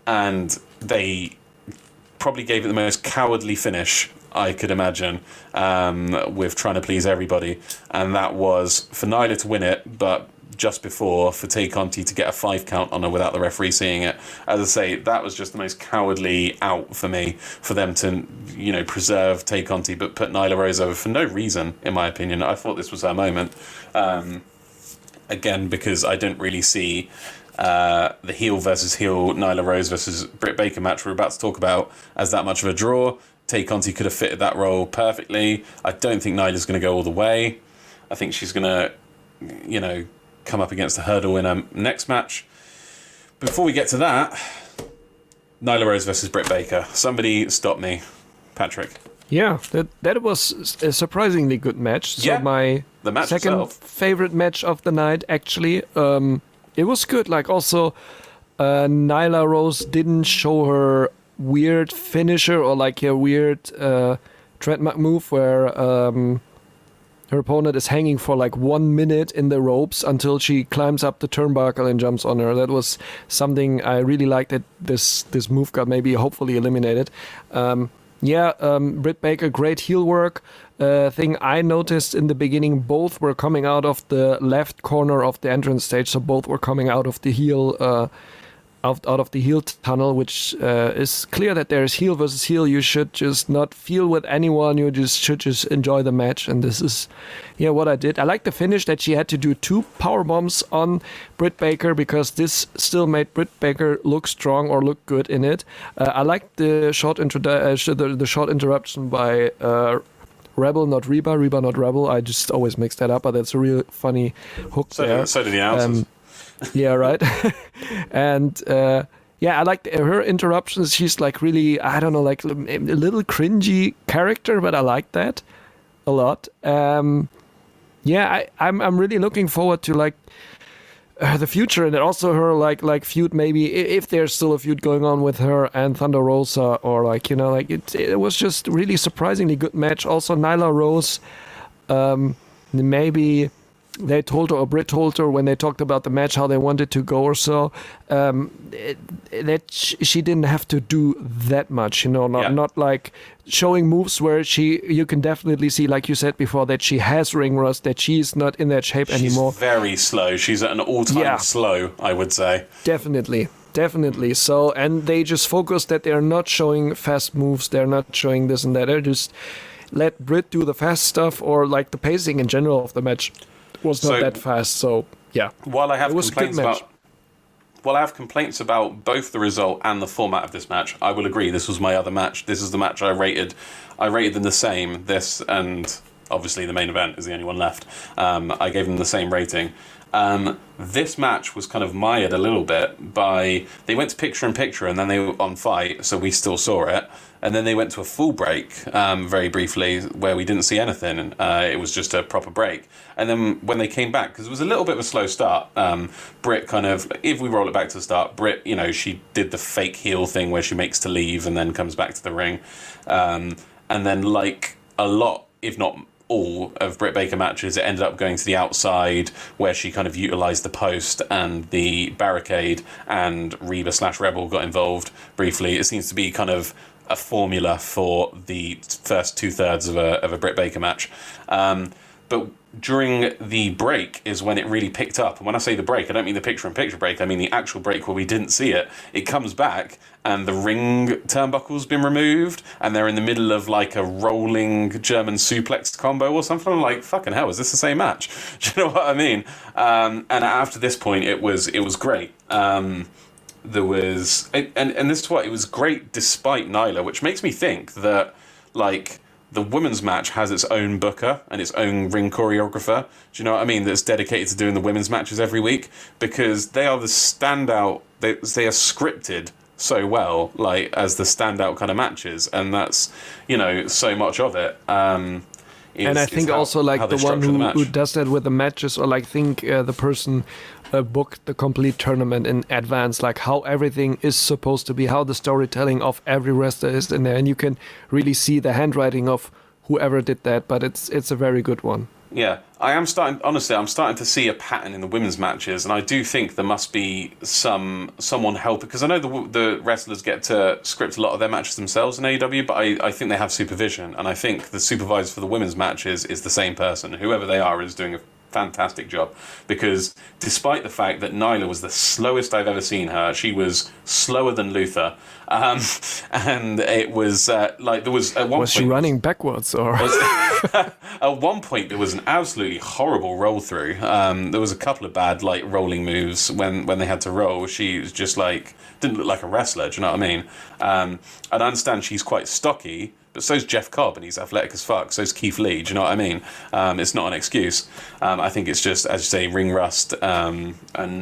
and they probably gave it the most cowardly finish I could imagine, with trying to please everybody, and that was for Nyla to win it, but just before for Tay Conti to get a 5 count on her without the referee seeing it. As I say, that was just the most cowardly out for me, for them to preserve Tay Conti but put Nyla Rose over for no reason, in my opinion. I thought this was her moment, again because I didn't really see the heel versus heel Nyla Rose versus Britt Baker match we're about to talk about as that much of a draw. Tay Conti could have fitted that role perfectly. I don't think Nyla's going to go all the way. I think she's going to, come up against a hurdle in her next match. Before we get to that, Nyla Rose versus Britt Baker. Somebody stop me. Patrick. Yeah, that was a surprisingly good match. So Yeah, my the match second itself. favorite match of the night, actually. It was good. Like, also, Nyla Rose didn't show her weird finisher or like a weird trademark move where her opponent is hanging for like 1 minute in the ropes until she climbs up the turnbuckle and jumps on her. That was something I really liked, that this move got maybe hopefully eliminated. Britt Baker, great heel work. Thing I noticed in the beginning, both were coming out of the left corner of the entrance stage, so both were coming out of the heel out of the heel tunnel, which is clear that there's heel versus heel. You should just not feel with anyone. You should just enjoy the match, and this is what I did. I like the finish that she had to do 2 power bombs on Britt Baker, because this still made Britt Baker look strong or look good in it. I liked the short interruption by Rebel, not Reba, Reba, not Rebel. I just always mix that up, but that's a real funny hook there. So did the announcers. Yeah, right. And I like her interruptions. She's like really, I don't know, like a little cringy character, but I like that a lot. I'm really looking forward to like the future, and also her like feud, maybe if there's still a feud going on with her and Thunder Rosa, or like it was just really surprisingly good match. Also Nyla Rose, maybe they told her, or Britt told her when they talked about the match how they wanted to go or so, that she didn't have to do that much, not like showing moves where you can definitely see, like you said before, that she has ring rust, that she's not in that shape anymore. She's very slow. She's at an all-time slow, I would say. Definitely. So, and they just focus that they're not showing fast moves, they're not showing this and that. They're just let Britt do the fast stuff, or like the pacing in general of the match was not that fast. So while I have complaints about both the result and the format of this match, I will agree this was my other match. This is the match I rated them the same. This, and obviously the main event is the only one left. I gave them the same rating. This match was kind of mired a little bit by, they went to picture in picture and then they were on Fight, so we still saw it, and then they went to a full break very briefly where we didn't see anything. It was just a proper break, and then when they came back, because it was a little bit of a slow start, Britt kind of, if we roll it back to the start, Britt, she did the fake heel thing where she makes to leave and then comes back to the ring, and then like a lot, if not all of Britt Baker matches, it ended up going to the outside where she kind of utilised the post and the barricade, and Reba/Rebel got involved briefly. It seems to be kind of a formula for the first 2/3 of a Britt Baker match. But during the break is when it really picked up. And when I say the break, I don't mean the picture-in-picture break. I mean the actual break where we didn't see it. It comes back, and the ring turnbuckle's been removed, and they're in the middle of like a rolling German suplex combo or something. I'm like, fucking hell, is this the same match? Do you know what I mean? And after this point, it was great. There was, and this is what, it was great despite Nyla, which makes me think that like the women's match has its own booker and its own ring choreographer. Do you know what I mean? That's dedicated to doing the women's matches every week, because they are the standout. They are scripted so well, like as the standout kind of matches, and that's so much of it. And I think also like the one who does that with the matches, or like think the person booked the complete tournament in advance, like how everything is supposed to be, how the storytelling of every wrestler is in there, and you can really see the handwriting of whoever did that. But it's a very good one. Yeah, I'm starting to see a pattern in the women's matches, and I do think there must be someone helping, because I know the wrestlers get to script a lot of their matches themselves in AEW, but I think they have supervision, and I think the supervisor for the women's matches is the same person. Whoever they are is doing a fantastic job, because despite the fact that Nyla was the slowest I've ever seen her, she was slower than Luther, and it was like there was at one point, she running backwards, or at one point there was an absolutely horrible roll through. There was a couple of bad like rolling moves when they had to roll. She was just like, didn't look like a wrestler. Do you know what I mean? And I understand she's quite stocky, but so's Jeff Cobb, and he's athletic as fuck. So's Keith Lee. Do you know what I mean? It's not an excuse. I think it's just, as you say, ring rust and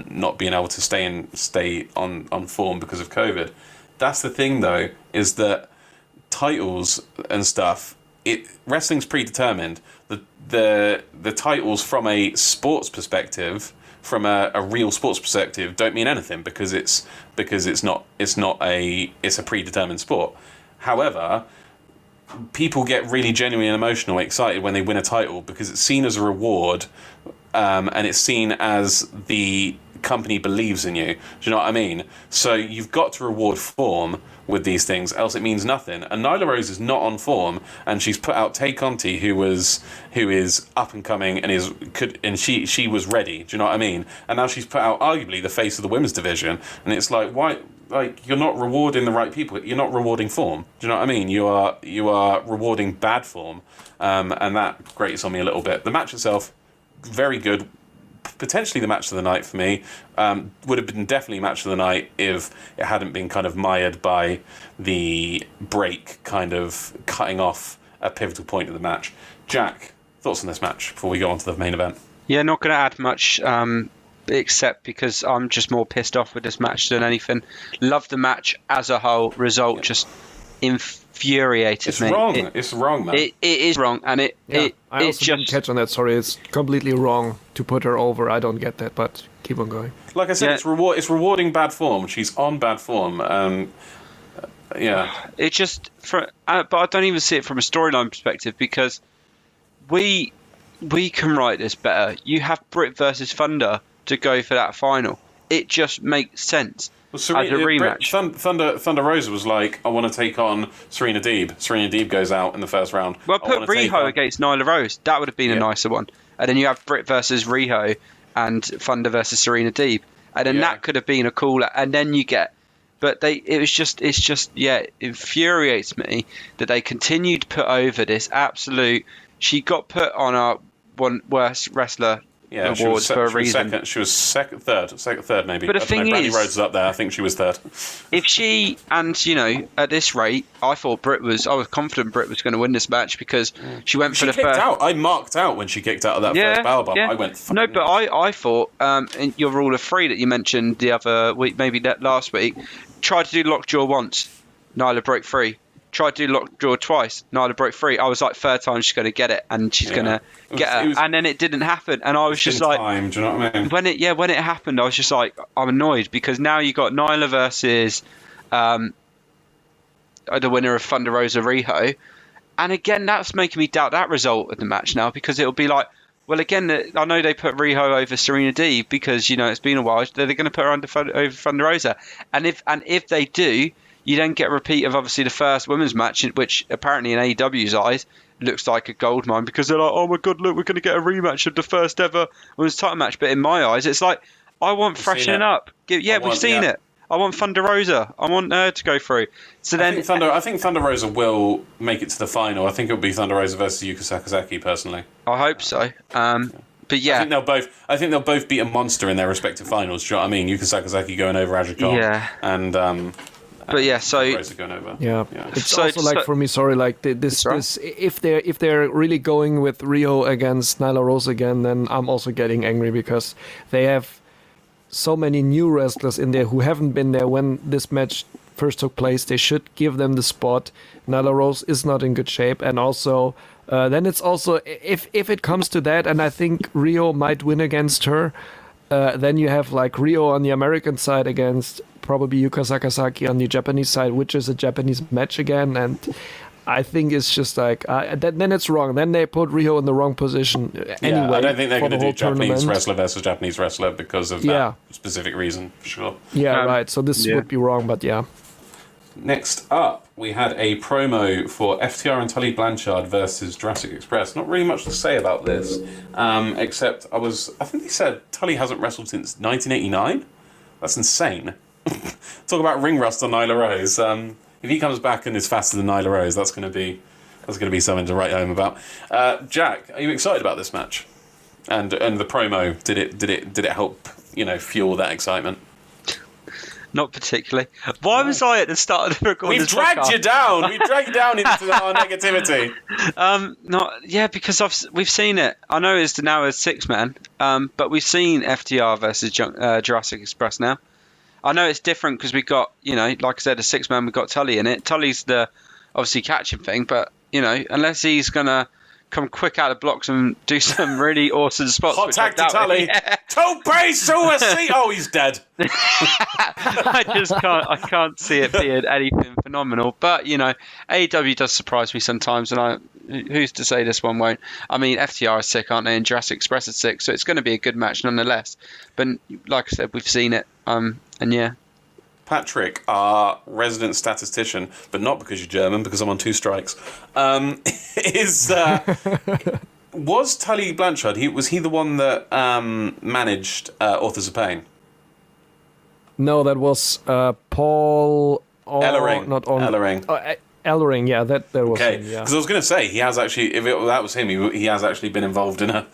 not being able to stay on form because of COVID. That's the thing, though, is that titles and stuff, wrestling's predetermined. The titles from a sports perspective, from a real sports perspective, don't mean anything, because it's a predetermined sport. However, people get really genuinely emotional, excited when they win a title because it's seen as a reward, and it's seen as the company believes in you. Do you know what I mean? So you've got to reward form with these things, else it means nothing. And Nyla Rose is not on form, and she's put out Tay Conti, who is up and coming and she was ready. Do you know what I mean? And now she's put out arguably the face of the women's division, and it's like, why? Like, you're not rewarding the right people. You're not rewarding form. Do you know what I mean? You are rewarding bad form, and that grates on me a little bit. The match itself, very good. Potentially the match of the night for me. Would have been definitely match of the night if it hadn't been kind of mired by the break kind of cutting off a pivotal point of the match. Jack, thoughts on this match before we go on to the main event? Yeah, not going to add much, except because I'm just more pissed off with this match than anything. Love the match as a whole. Result just infuriated it's me. Wrong. It's wrong, man. It is wrong, and I also didn't catch on that. Sorry, it's completely wrong to put her over. I don't get that, but keep on going. Like I said, it's rewarding bad form. She's on bad form. Yeah. It just, but I don't even see it from a storyline perspective because we can write this better. You have Britt versus Thunder to go for that final. It just makes sense. Well, as a rematch. Thunder Rosa was like, I want to take on Serena Deeb. Serena Deeb goes out in the first round. Well, put Riho against Nyla Rose. That would have been a nicer one. And then you have Britt versus Riho and Thunder versus Serena Deeb. And then that could have been a cooler. And then you get... But it just infuriates me that they continued to put over this absolute... She got put on our one worst wrestler awards for a reason. She was third maybe. But the thing Brandy is, Rhodes is up there. I think she was third. If she at this rate, I was confident Britt was going to win this match because she went for the first. Out. I marked out when she kicked out of that first power bomb. I went. No, but I thought in your rule of three that you mentioned the other week, maybe last week, tried to do lockjaw once, Nyla broke free. Tried to do lockjaw twice, Nyla broke free. I was like, third time she's going to get it, and she's going to get her. And then it didn't happen, and I was just like, time, do you know what I mean? When it happened, I was just like, I'm annoyed because now you got Nyla versus the winner of Thunder Rosa Riho, and again that's making me doubt that result of the match now because it'll be like, well, again, I know they put Riho over Serena Deeb because it's been a while. They're going to put her over Thunder Rosa, and if they do. You then get a repeat of obviously the first women's match, which apparently in AEW's eyes looks like a goldmine because they're like, oh my god, look, we're going to get a rematch of the first ever women's title match. But in my eyes, it's like, I want freshening up. We've seen it. I want Thunder Rosa. I want her to go through. So then, I think Thunder Rosa will make it to the final. I think it'll be Thunder Rosa versus Yuka Sakazaki. Personally, I hope so. But yeah, I think they'll both beat a monster in their respective finals. Do you know what I mean? Yuka Sakazaki going over Aja Kong, and. But yeah, so it's also like for me. Sorry, like this. If they're really going with Rio against Nyla Rose again, then I'm also getting angry because they have so many new wrestlers in there who haven't been there when this match first took place. They should give them the spot. Nyla Rose is not in good shape, and also then it's also if it comes to that, and I think Rio might win against her. Then you have like Rio on the American side against probably Yuka Sakazaki on the Japanese side, which is a Japanese match again. And I think it's just like, then it's wrong. Then they put Rio in the wrong position anyway. I don't think they're going to do Japanese tournament. Wrestler versus Japanese wrestler because of that specific reason, for sure. Yeah, right. So this would be wrong, but yeah. Next up, we had a promo for FTR and Tully Blanchard versus Jurassic Express. Not really much to say about this, except I think they said Tully hasn't wrestled since 1989. That's insane. Talk about ring rust on Nyla Rose. If he comes back and is faster than Nyla Rose, that's going to be something to write home about. Jack, are you excited about this match? And the promo, did it help fuel that excitement? Not particularly. Why was I at the start of the recording? We've dragged you down. We've dragged you down into our negativity. Because we've seen it. I know it's now a 6-man, but we've seen FTR versus Jurassic Express now. I know it's different because we got, like I said, a 6-man. We've got Tully in it. Tully's the obviously catching thing, but unless he's gonna come quick out of blocks and do some really awesome spots. Hot tag to Tully. Tope suicide. Oh, he's dead. I can't see it being anything phenomenal. But, AEW does surprise me sometimes, and who's to say this one won't? I mean, FTR is sick, aren't they? And Jurassic Express is sick, so it's going to be a good match nonetheless. But like I said, we've seen it, and yeah. Patrick, our resident statistician, but not because you're German, because I'm on 2 strikes, was Tully Blanchard, was he the one that managed Authors of Pain? No, that was Paul... Ellering. Not on. Ellering. Ellering, yeah, that was okay. him, yeah. Because I was going to say, he has actually, that was him, he has actually been involved in a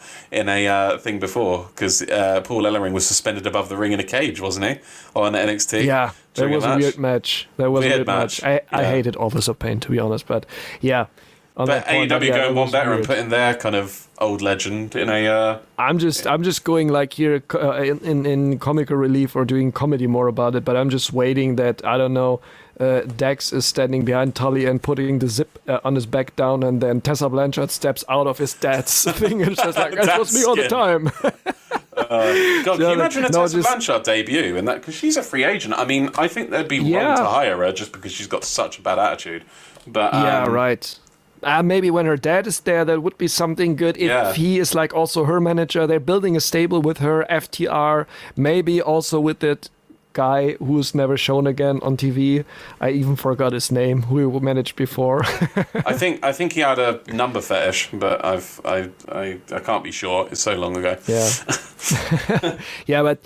thing before, because Paul Ellering was suspended above the ring in a cage, wasn't he, on NXT? Yeah, that was a weird match. That was a weird match. I hated Authors of Pain, to be honest, but yeah. But AEW going one better and putting their kind of old legend in a... I'm just going like here in comical relief or doing comedy more about it, but I'm just waiting that, I don't know, Dax is standing behind Tully and putting the zip on his back down, and then Tessa Blanchard steps out of his dad's thing and just like, that was me all the time. God, can you imagine a Tessa Blanchard debut? And that, because she's a free agent. I mean, I think they'd be wrong to hire her just because she's got such a bad attitude. But yeah, right. Maybe when her dad is there, that would be something good. If he is like also her manager, they're building a stable with her, FTR, maybe also with that guy who's never shown again on TV. I even forgot his name, who he managed before. I think he had a number fetish, but I can't be sure. It's so long ago. Yeah. Yeah, but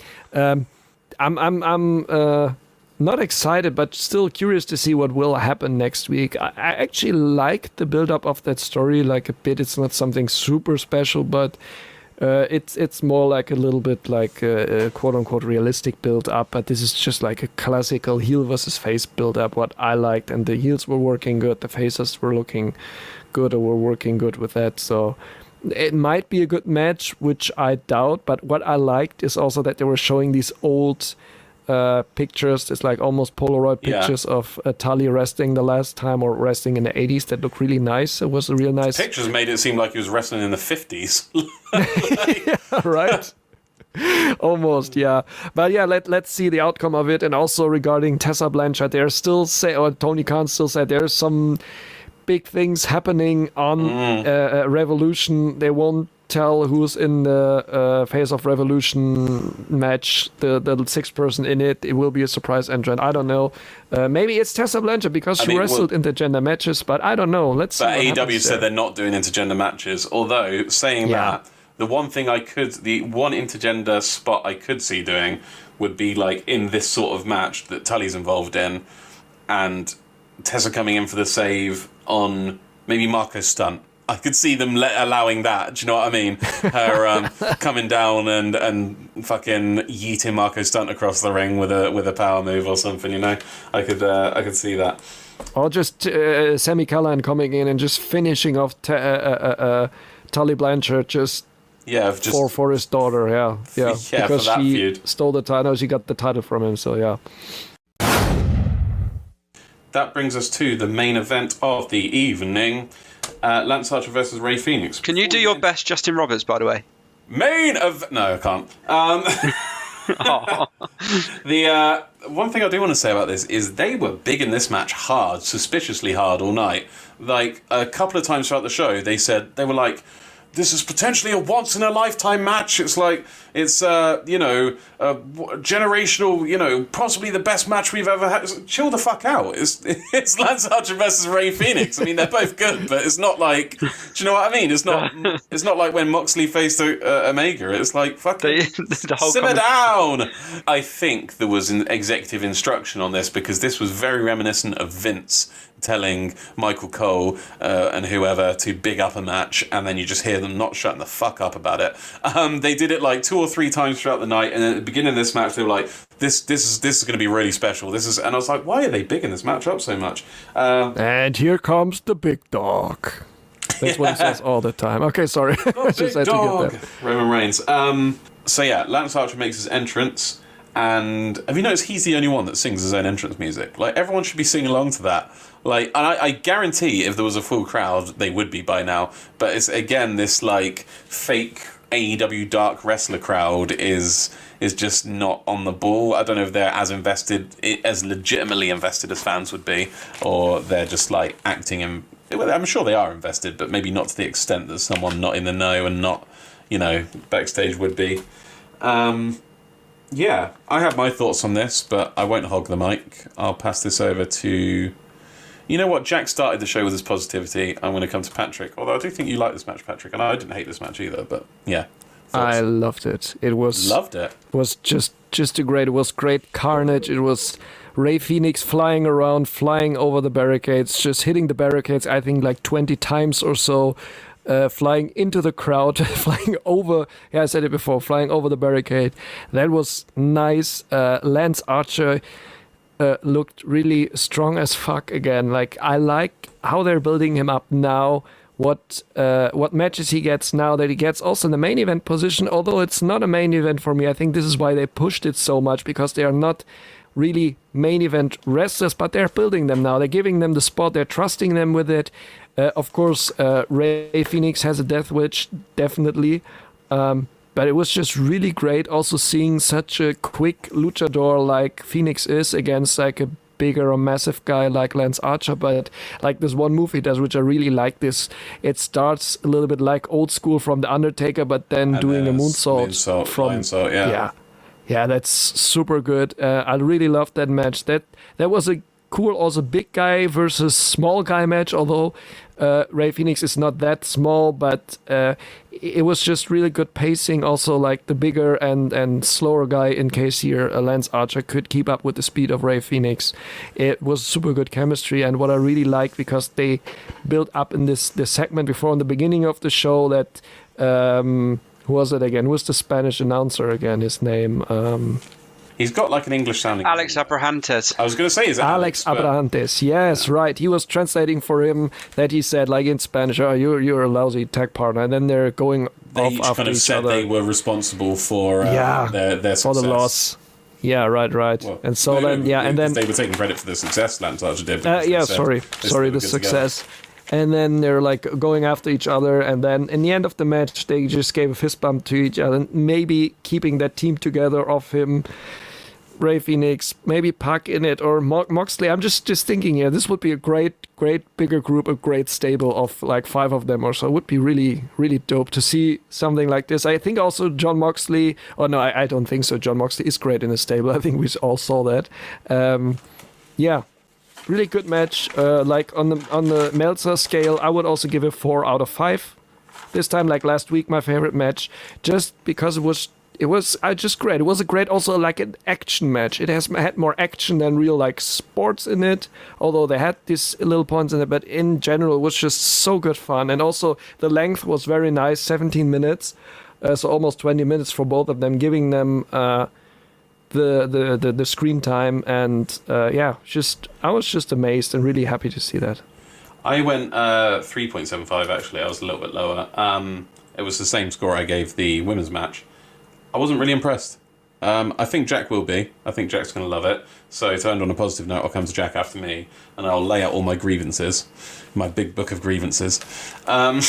I'm not excited, but still curious to see what will happen next week. I actually like the build-up of that story like a bit. It's not something super special, but it's more like a little bit like a quote-unquote realistic build-up. But this is just like a classical heel versus face build-up, what I liked. And the heels were working good. The faces were looking good or were working good with that. So it might be a good match, which I doubt. But what I liked is also that they were showing these old... pictures. It's like almost Polaroid pictures of Tully wrestling the last time or wrestling in the 80s that look really nice. It was a real nice... Pictures made it seem like he was wrestling in the 50s. Yeah, right? Almost, yeah. But yeah, let's see the outcome of it. And also regarding Tessa Blanchard, they're still Tony Khan still said there's some big things happening on Revolution. They won't tell who's in the Face of Revolution match, the sixth person in it. It will be a surprise entrant. I don't know. Maybe it's Tessa Blanchard because she wrestled intergender matches, but I don't know. Let's see. But AEW said they're not doing intergender matches. Although, saying that, the one intergender spot I could see doing would be like in this sort of match that Tully's involved in, and Tessa coming in for the save on maybe Marco's stunt. I could see them allowing that. Do you know what I mean? Her coming down and fucking yeeting Marco's stunt across the ring with a power move or something. You know, I could see that. Or just Sami Callihan coming in and just finishing off Tully Blanchard for his daughter. Yeah, because for that she feud. stole the title. She got the title from him. So yeah. That brings us to the main event of the evening. Lance Archer versus Rey Fenix. Can you do your best Justin Roberts, by the way? No, I can't. The one thing I do want to say about this is they were big in this match, suspiciously hard all night. Like, a couple of times throughout the show, they were like, this is potentially a once-in-a-lifetime match. It's like, it's, generational, possibly the best match we've ever had. Chill the fuck out. It's Lance Archer versus Rey Fenix. I mean, they're both good, but it's not like, do you know what I mean? It's not like when Moxley faced Omega. It's like, fucking simmer down. I think there was an executive instruction on this because this was very reminiscent of Vince telling Michael Cole and whoever to big up a match, and then you just hear them not shutting the fuck up about it. They did it like 2 or 3 times throughout the night, and then at the beginning of this match they were like, this is going to be really special. And I was like, why are they bigging this match up so much? And here comes the big dog. That's what he says all the time. Okay, sorry. Big dog. Roman Reigns. So yeah, Lance Archer makes his entrance, And have you noticed he's the only one that sings his own entrance music? Like, everyone should be singing along to that. Like, and I guarantee if there was a full crowd, they would be by now. But it's, again, this, like, fake AEW dark wrestler crowd is just not on the ball. I don't know if they're as invested, as legitimately invested as fans would be, or they're just, like, acting in... I'm sure they are invested, but maybe not to the extent that someone not in the know and not, backstage would be. Yeah, I have my thoughts on this, but I won't hog the mic. I'll pass this over to... You know what? Jack started the show with his positivity. I'm going to come to Patrick. Although I do think you like this match, Patrick. And I didn't hate this match either, but yeah. Thoughts? I loved it. Loved it. It was just great. It was great carnage. It was Rey Fenix flying around, flying over the barricades, just hitting the barricades, I think like 20 times or so. Flying into the crowd, flying over, I said it before, flying over the barricade. That was nice. Lance Archer looked really strong as fuck again. Like, I like how they're building him up now, what matches he gets now that he gets also in the main event position, although it's not a main event for me. I think this is why they pushed it so much, because they are not really main event wrestlers, but they're building them now. They're giving them the spot. They're trusting them with it. Of course, Rey Fenix has a death wish, definitely. But it was just really great also seeing such a quick luchador like Phoenix is against like a bigger or massive guy like Lance Archer. But like this one move he does, which I really like this. It starts a little bit like old school from The Undertaker, but then doing a moonsault from... Yeah, that's super good. I really loved that match. That was a cool, also big guy versus small guy match, although Rey Fenix is not that small, but it was just really good pacing. Also, like the bigger and slower guy in case here, Lance Archer, could keep up with the speed of Rey Fenix. It was super good chemistry, and what I really liked, because they built up in this segment before in the beginning of the show that who was it again? Who was the Spanish announcer again? His name? He's got like an English sounding Alex Abrahantes. I was going to say, is it Alex Abrahantes? Yes, right. He was translating for him that he said, like in Spanish, "Oh, you're a lousy tag partner," and then they're going off after kind of each said other. They were responsible for their success. For the loss. Yeah, right. Well, and so and then they were taking credit for the success Lance Archer did. Sorry, the success. Together. And then they're like going after each other, and then in the end of the match, they just gave a fist bump to each other, maybe keeping that team together of him, Rey Fenix, maybe Pac in it, or Moxley. I'm just thinking here, this would be a great bigger group, a great stable of like 5 of them or so. It would be really, really dope to see something like this. I think also Jon Moxley, I don't think so. Jon Moxley is great in a stable. I think we all saw that. Really good match. Like on the Meltzer scale, I would also give it 4 out of 5. This time, like last week, my favorite match, just because it was just great. It was a great, also like an action match. It had more action than real like sports in it, although they had these little points in it. But in general, it was just so good fun, and also the length was very nice, 17 minutes, so almost 20 minutes for both of them, giving them the screen time, and I was just amazed and really happy to see that. I went 3.75 actually. I was a little bit lower. It was the same score I gave the women's match. I wasn't really impressed. I think Jack will be. I think Jack's going to love it. So to end on a positive note, I'll come to Jack after me, and I'll lay out all my grievances, my big book of grievances. I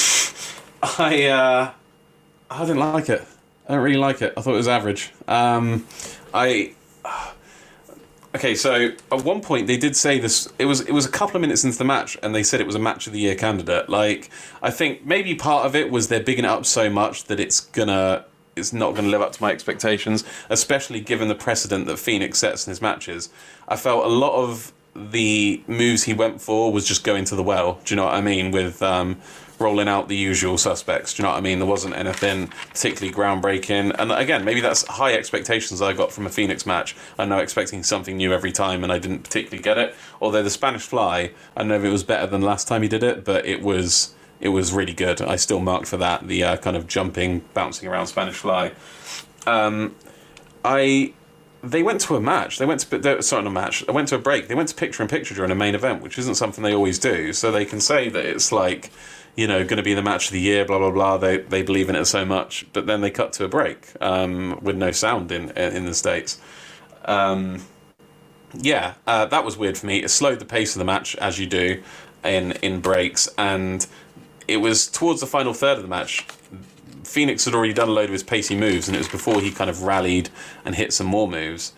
didn't like it. I don't really like it. I thought it was average. Okay, so at one point they did say this. It was a couple of minutes into the match, and they said it was a match of the year candidate. Like, I think maybe part of it was they're bigging it up so much that it's not gonna live up to my expectations, especially given the precedent that Phoenix sets in his matches. I felt a lot of the moves he went for was just going to the well. Do you know what I mean? With rolling out the usual suspects. Do you know what I mean? There wasn't anything particularly groundbreaking. And again, maybe that's high expectations I got from a Phoenix match. I know expecting something new every time, and I didn't particularly get it. Although the Spanish Fly, I don't know if it was better than last time he did it, but it was really good. I still marked for that, the kind of jumping, bouncing around Spanish Fly. They went to a match. They went to a break. They went to picture-in-picture during a main event, which isn't something they always do. So they can say that it's like, going to be the match of the year, blah, blah, blah. They believe in it so much. But then they cut to a break with no sound in the States. That was weird for me. It slowed the pace of the match, as you do in breaks, and it was towards the final third of the match. Phoenix had already done a load of his pacey moves, and it was before he kind of rallied and hit some more moves.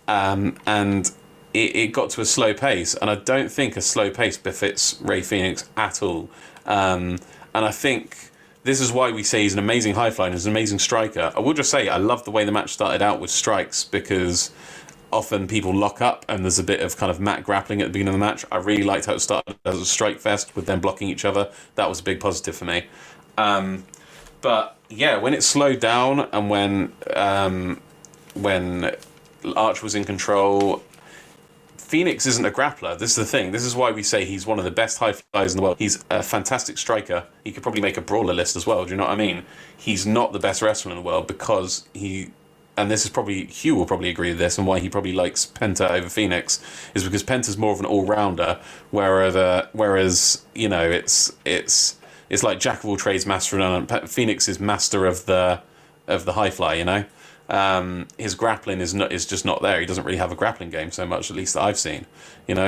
And it got to a slow pace, and I don't think a slow pace befits Rey Fenix at all. And I think this is why we say he's an amazing high flyer and he's an amazing striker. I will just say I love the way the match started out with strikes, because often people lock up and there's a bit of kind of mat grappling at the beginning of the match. I really liked how it started as a strike fest with them blocking each other. That was a big positive for me. But yeah, when it slowed down and when Arch was in control, Phoenix isn't a grappler. This is the thing. This is why we say he's one of the best high flyers in the world. He's a fantastic striker. He could probably make a brawler list as well. Do you know what I mean? He's not the best wrestler in the world because and this is probably, Hugh will probably agree with this, and why he probably likes Penta over Phoenix is because Penta's more of an all-rounder, whereas it's like jack of all trades, master of none. Phoenix is master of the high fly, his grappling is just not there. He doesn't really have a grappling game so much, at least that I've seen,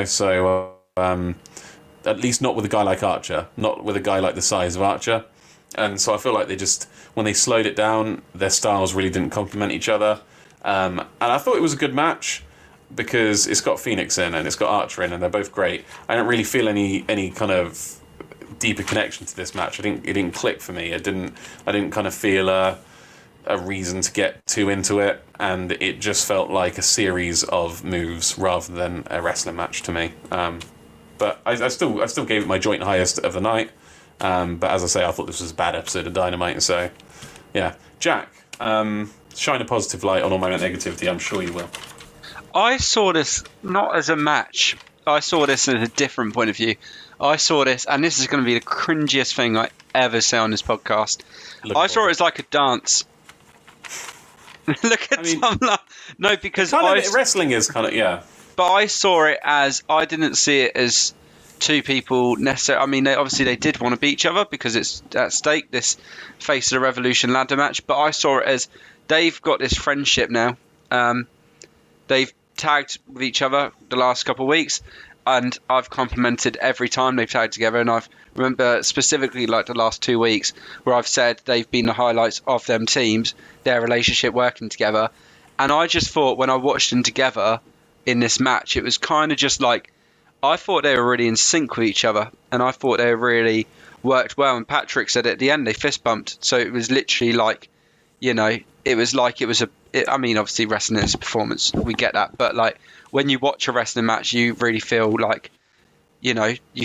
so at least not with a guy like Archer, not with a guy like the size of Archer. And so I feel like when they slowed it down, their styles really didn't complement each other. And I thought it was a good match because it's got Phoenix in and it's got Archer in, and they're both great. I don't really feel any kind of deeper connection to this match. It didn't click for me. I didn't kind of feel a reason to get too into it, and it just felt like a series of moves rather than a wrestling match to me. But I still gave it my joint highest of the night. But as I say, I thought this was a bad episode of Dynamite. So, yeah. Jack, shine a positive light on all my negativity. I'm sure you will. I saw this not as a match. I saw this as a different point of view. I saw this, and this is going to be the cringiest thing I ever say on this podcast. I saw it as like a dance. Look at no, because wrestling is kind of, yeah. But I saw it as, I didn't see it as two people necessarily. I mean, they did want to beat each other because it's at stake, this Face of the Revolution ladder match. But I saw it as they've got this friendship now. They've tagged with each other the last couple of weeks, and I've complimented every time they've tagged together. And I remember specifically like the last 2 weeks where I've said they've been the highlights of them teams, their relationship working together. And I just thought when I watched them together in this match, it was kind of just like, I thought they were really in sync with each other, and I thought they really worked well. And Patrick said at the end they fist bumped, so it was literally like, it was like I mean, obviously wrestling is a performance, we get that, but like when you watch a wrestling match, you really feel like, you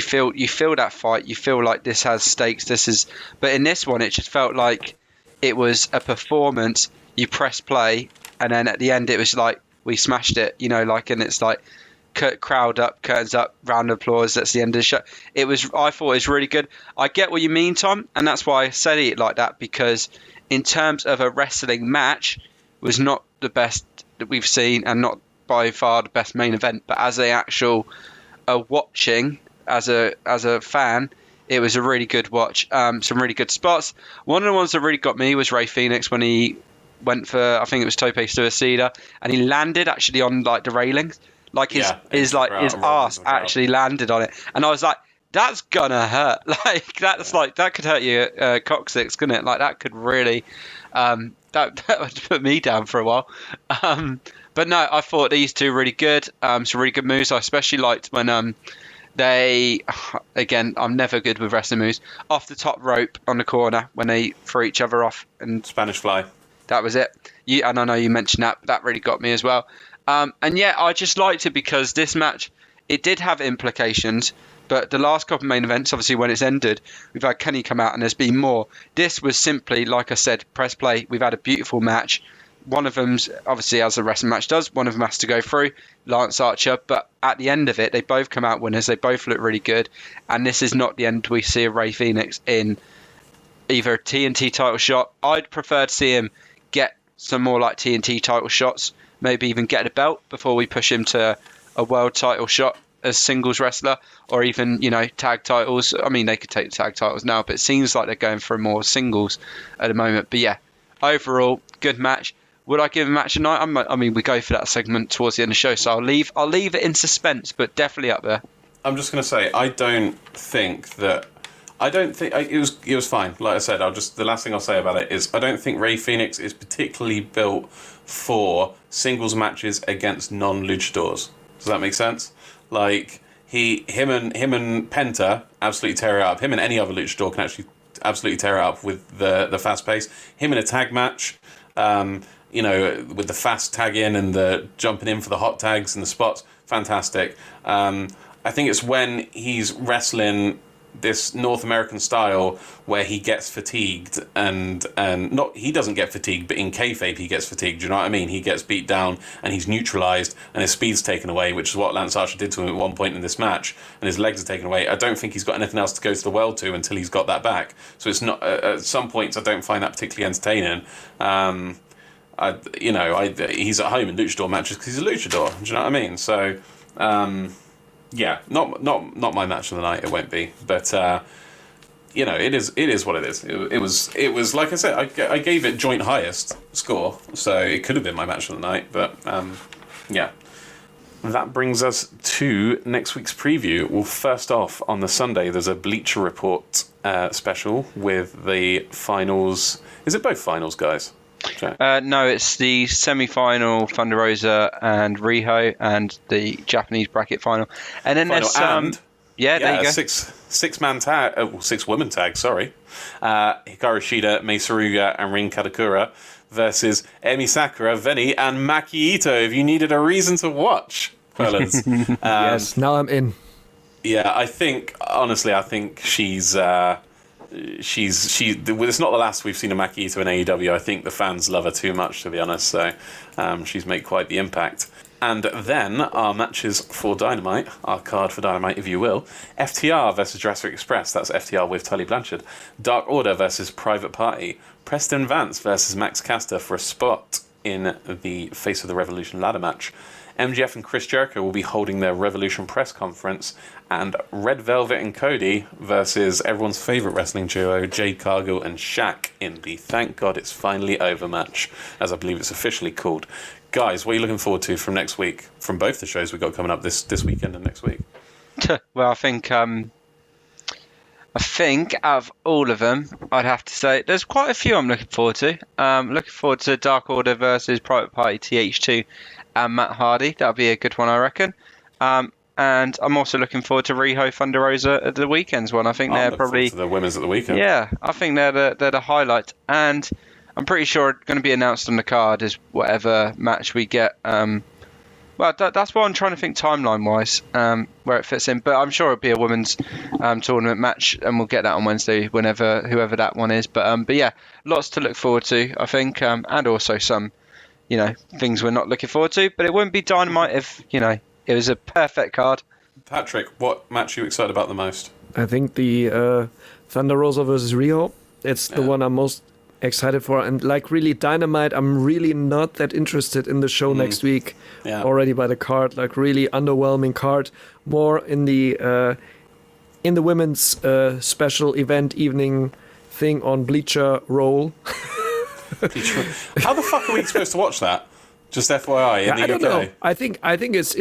feel that fight, you feel like this has stakes. But in this one, it just felt like it was a performance. You press play, and then at the end, it was like we smashed it, and it's like. Crowd up, curtains up, round of applause. That's the end of the show. I thought it was really good. I get what you mean, Tom, and that's why I said it like that, because in terms of a wrestling match, it was not the best that we've seen, and not by far the best main event. But as a actual watching, as a fan, it was a really good watch. Some really good spots. One of the ones that really got me was Rey Fenix when he went for, I think it was Tope Suicida, and he landed actually on like the railings. Like his arse actually landed on it, and I was like, "That's gonna hurt." Like that could hurt you coccyx, couldn't it? Like that could really, that would put me down for a while. But no, I thought these two really good. Some really good moves. I especially liked when they, again, I'm never good with wrestling moves, off the top rope on the corner when they threw each other off, and Spanish Fly. That was it. And I know you mentioned that, but that really got me as well. And yeah, I just liked it because this match, it did have implications, but the last couple of main events, obviously when it's ended, we've had Kenny come out and there's been more. This was simply, like I said, press play. We've had a beautiful match. One of them's, obviously as a wrestling match does, one of them has to go through, Lance Archer, but at the end of it, they both come out winners. They both look really good. And this is not the end we see of Rey Fenix in either a TNT title shot. I'd prefer to see him get some more like TNT title shots, maybe even get a belt before we push him to a world title shot as singles wrestler, or even, tag titles. I mean, they could take the tag titles now, but it seems like they're going for more singles at the moment. But yeah, overall, good match. Would I give a match a night? I mean, we go for that segment towards the end of the show, so I'll leave it in suspense, but definitely up there. I'm just going to say, I don't think it was fine. Like I said, the last thing I'll say about it is I don't think Rey Fenix is particularly built for singles matches against non-luchadors. Does that make sense? Like him and Penta absolutely tear it up. Him and any other luchador can actually absolutely tear it up with the fast pace. Him in a tag match, with the fast tag in and the jumping in for the hot tags and the spots, fantastic. I think it's when he's wrestling this North American style where he gets fatigued and not, he doesn't get fatigued, but in kayfabe he gets fatigued. Do you know what I mean? He gets beat down and he's neutralized and his speed's taken away, which is what Lance Archer did to him at one point in this match, and his legs are taken away. I don't think he's got anything else to go to the well to until he's got that back. So it's not, at some points I don't find that particularly entertaining. He's at home in luchador matches because he's a luchador. Do you know what I mean? So, yeah, not my match of the night. It won't be, but it is what it is. It was like I said. I gave it joint highest score, so it could have been my match of the night. But yeah, that brings us to next week's preview. Well, first off, on the Sunday, there's a Bleacher Report special with the finals. Is it both finals, guys? No, it's the semi-final, Thunder Rosa and Riho, and the Japanese bracket final. And then there's there you go. Six-man tag, six-woman tag, sorry. Hikaru Shida, Mei Suruga, and Rin Kadokura versus Emi Sakura, Veni, and Maki Ito, if you needed a reason to watch, fellas. Yes, now I'm in. Yeah, I think she's... it's not the last we've seen of Maki Ito in AEW. I think the fans love her too much, to be honest. So she's made quite the impact. And then our matches for Dynamite, our card for Dynamite, if you will. FTR versus Jurassic Express. That's FTR with Tully Blanchard. Dark Order versus Private Party. Preston Vance versus Max Caster for a spot in the Face of the Revolution ladder match. MJF and Chris Jericho will be holding their Revolution press conference, and Red Velvet and Cody versus everyone's favourite wrestling duo, Jade Cargill and Shaq, in the Thank God It's Finally Over match, as I believe it's officially called. Guys, what are you looking forward to from next week, from both the shows we've got coming up this weekend and next week? Well, I think out of all of them, I'd have to say there's quite a few I'm looking forward to. Looking forward to Dark Order versus Private Party TH2 and Matt Hardy. That'll be a good one, I reckon. And I'm also looking forward to Riho Thunder Rosa at the weekend's one. I think they're probably the women's at the weekend. Yeah, I think they're the highlight, and I'm pretty sure it's going to be announced on the card as whatever match we get. Well, that's what I'm trying to think timeline-wise, where it fits in. But I'm sure it'll be a women's tournament match, and we'll get that on Wednesday, whoever that one is. But yeah, lots to look forward to, I think, and also some, things we're not looking forward to. But it wouldn't be Dynamite if, it was a perfect card. Patrick, what match are you excited about the most? I think the Thunder Rosa versus Rio. It's the one I'm most excited for, and really Dynamite, I'm really not that interested in the show next week. Already by the card, really underwhelming card. More in the women's special event evening thing on Bleacher Roll. How the fuck are we supposed to watch that? Just FYI, in the UK. I don't know. I think it's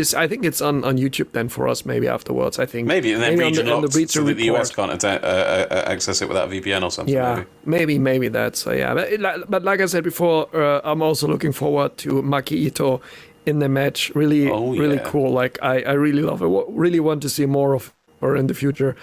on YouTube then for us, maybe afterwards. I think maybe, and then region on the locked so that the US can't access it without VPN or something. Yeah, maybe that's But like I said before, I'm also looking forward to Maki Ito in the match. Really cool. I really love it. Really want to see more of her in the future.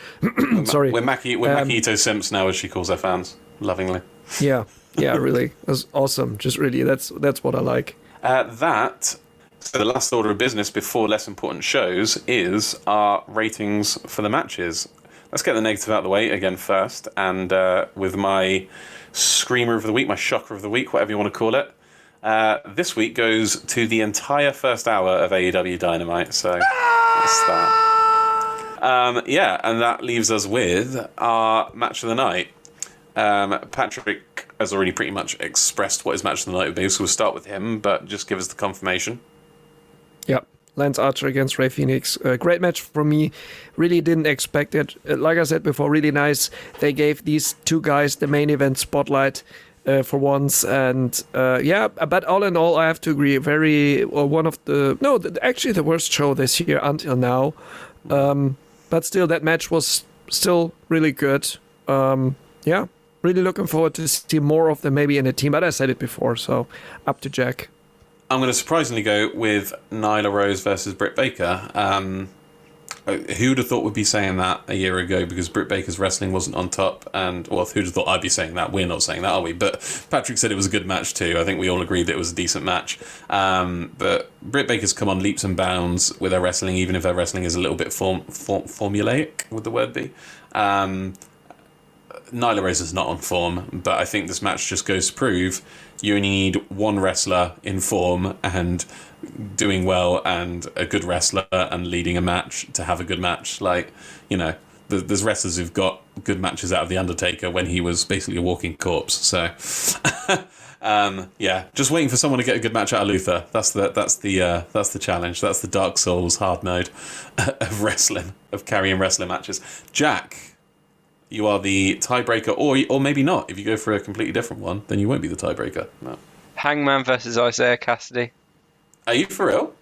Sorry, we're Maki Ito simps now, as she calls her fans lovingly. Yeah, really, that's awesome. Just really, that's what I like. So the last order of business before less important shows is our ratings for the matches. Let's get the negative out of the way again first, and with my screamer of the week, my shocker of the week, whatever you want to call it, this week goes to the entire first hour of AEW Dynamite. So that's that. And that leaves us with our match of the night. Patrick has already pretty much expressed what his match of the night would be, so we'll start with him, but just give us the confirmation. Yeah, Lance Archer against Rey Fenix. Great match for me. Really didn't expect it. Like I said before, really nice. They gave these two guys the main event spotlight. for once. And but all in all, I have to agree. One of actually the worst show this year until now. But still, that match was still really good. Really looking forward to see more of them maybe in a team. But I said it before, so up to Jack. I'm going to surprisingly go with Nyla Rose versus Britt Baker. Who would have thought we'd be saying that a year ago, because Britt Baker's wrestling wasn't on top, and well, who'd have thought I'd be saying that? We're not saying that, are we? But Patrick said it was a good match too. I think we all agreed that it was a decent match. But Britt Baker's come on leaps and bounds with her wrestling, even if her wrestling is a little bit formulaic, would the word be? Nyla Rose is not on form, but I think this match just goes to prove you only need one wrestler in form and doing well and a good wrestler and leading a match to have a good match. Like, you know, there's wrestlers who've got good matches out of The Undertaker when he was basically a walking corpse. So, just waiting for someone to get a good match out of Luther. That's the challenge. That's the Dark Souls hard mode of wrestling, of carrying wrestling matches. Jack, you are the tiebreaker, or maybe not. If you go for a completely different one, then you won't be the tiebreaker. No. Hangman versus Isaiah Cassidy. Are you for real?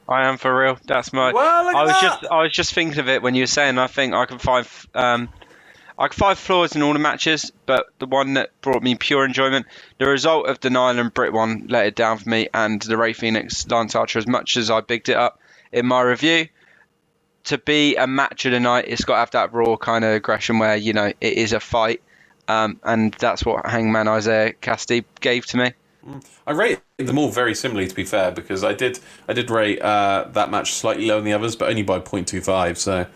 I am for real. That's my. Well, I was just thinking of it when you were saying. I think I can find flaws in all the matches, but the one that brought me pure enjoyment, the result of the Nile and Britt one, let it down for me, and the Rey Fenix Lance Archer. As much as I bigged it up in my review, to be a match of the night, it's got to have that raw kind of aggression where, you know, it is a fight, and that's what Hangman Isaiah Cassidy gave to me. I rate them all very similarly, to be fair, because I did rate that match slightly lower than the others, but only by 0.25. So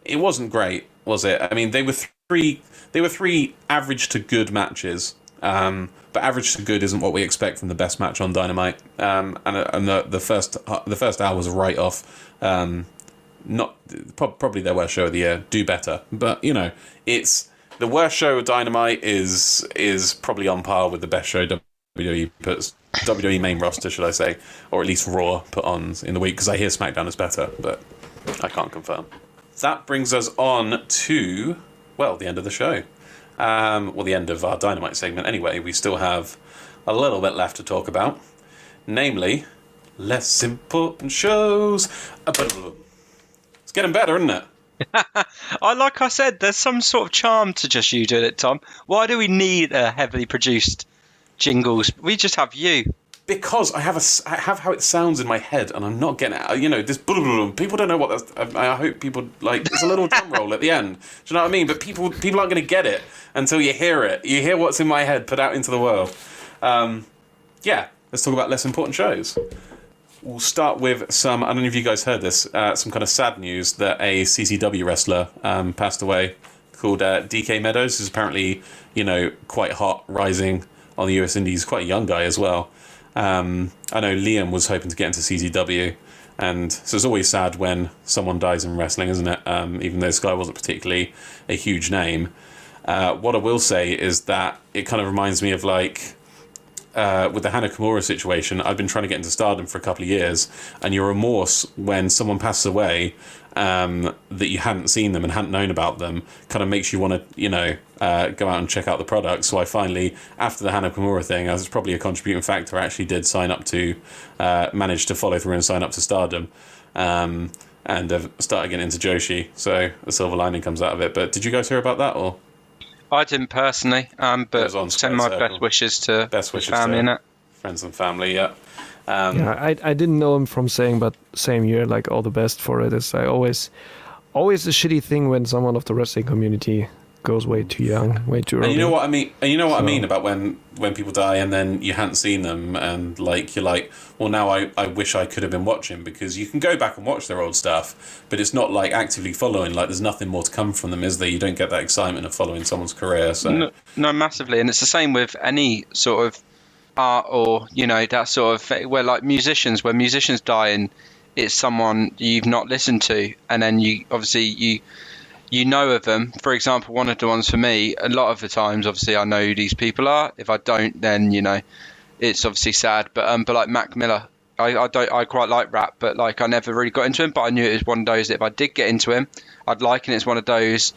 it wasn't great, was it? I mean, they were three average to good matches, but average to good isn't what we expect from the best match on Dynamite. And the first hour was a write off. Not probably their worst show of the year. Do better, but you know, it's. The worst show of Dynamite is probably on par with the best show WWE puts, WWE main roster, should I say, or at least Raw put on in the week, because I hear SmackDown is better, but I can't confirm. That brings us on to, well, the end of the show. The end of our Dynamite segment anyway. We still have a little bit left to talk about, namely, less important shows. It's getting better, isn't it? Like I said, there's some sort of charm to just you doing it, Tom. Why do we need heavily produced jingles? We just have you. Because I have how it sounds in my head, and I'm not getting it. You know, this people don't know what that's. I hope people like. It's a little drum roll at the end. Do you know what I mean? But people aren't going to get it until you hear it. You hear what's in my head put out into the world. Let's talk about less important shows. We'll start with some, I don't know if you guys heard this, some kind of sad news that a CCW wrestler passed away called DK Meadows, who's apparently, you know, quite hot, rising on the US Indies, quite a young guy as well. I know Liam was hoping to get into CCW, and so it's always sad when someone dies in wrestling, isn't it? Even though this guy wasn't particularly a huge name. What I will say is that it kind of reminds me of like, with the Hana Kimura situation, I've been trying to get into Stardom for a couple of years, and your remorse when someone passes away that you hadn't seen them and hadn't known about them kind of makes you want to, you know, go out and check out the product. So I finally, after the Hana Kimura thing, I was probably a contributing factor, I actually did sign up to, manage to follow through and sign up to Stardom, and started getting into Joshi. So a silver lining comes out of it. But did you guys hear about that, or? I didn't personally, but send my best wishes to family and it. Friends and family, yeah. I didn't know him from saying, but same year, like all the best for it. It's like always a shitty thing when someone of the wrestling community goes way too young, way too early. And you know what I mean? And you know what I mean about when people die and then you hadn't seen them, and like you're like, well, now I wish I could have been watching, because you can go back and watch their old stuff, but it's not like actively following. Like there's nothing more to come from them, is there? You don't get that excitement of following someone's career. So no, massively, and it's the same with any sort of art, or you know, that sort of thing, where like musicians, when musicians die and it's someone you've not listened to, and then you obviously you know of them. For example, one of the ones for me, a lot of the times, obviously, I know who these people are. If I don't, then, you know, it's obviously sad. But like Mac Miller, I quite like rap, but like I never really got into him. But I knew it was one of those that if I did get into him, I'd like, and it's one of those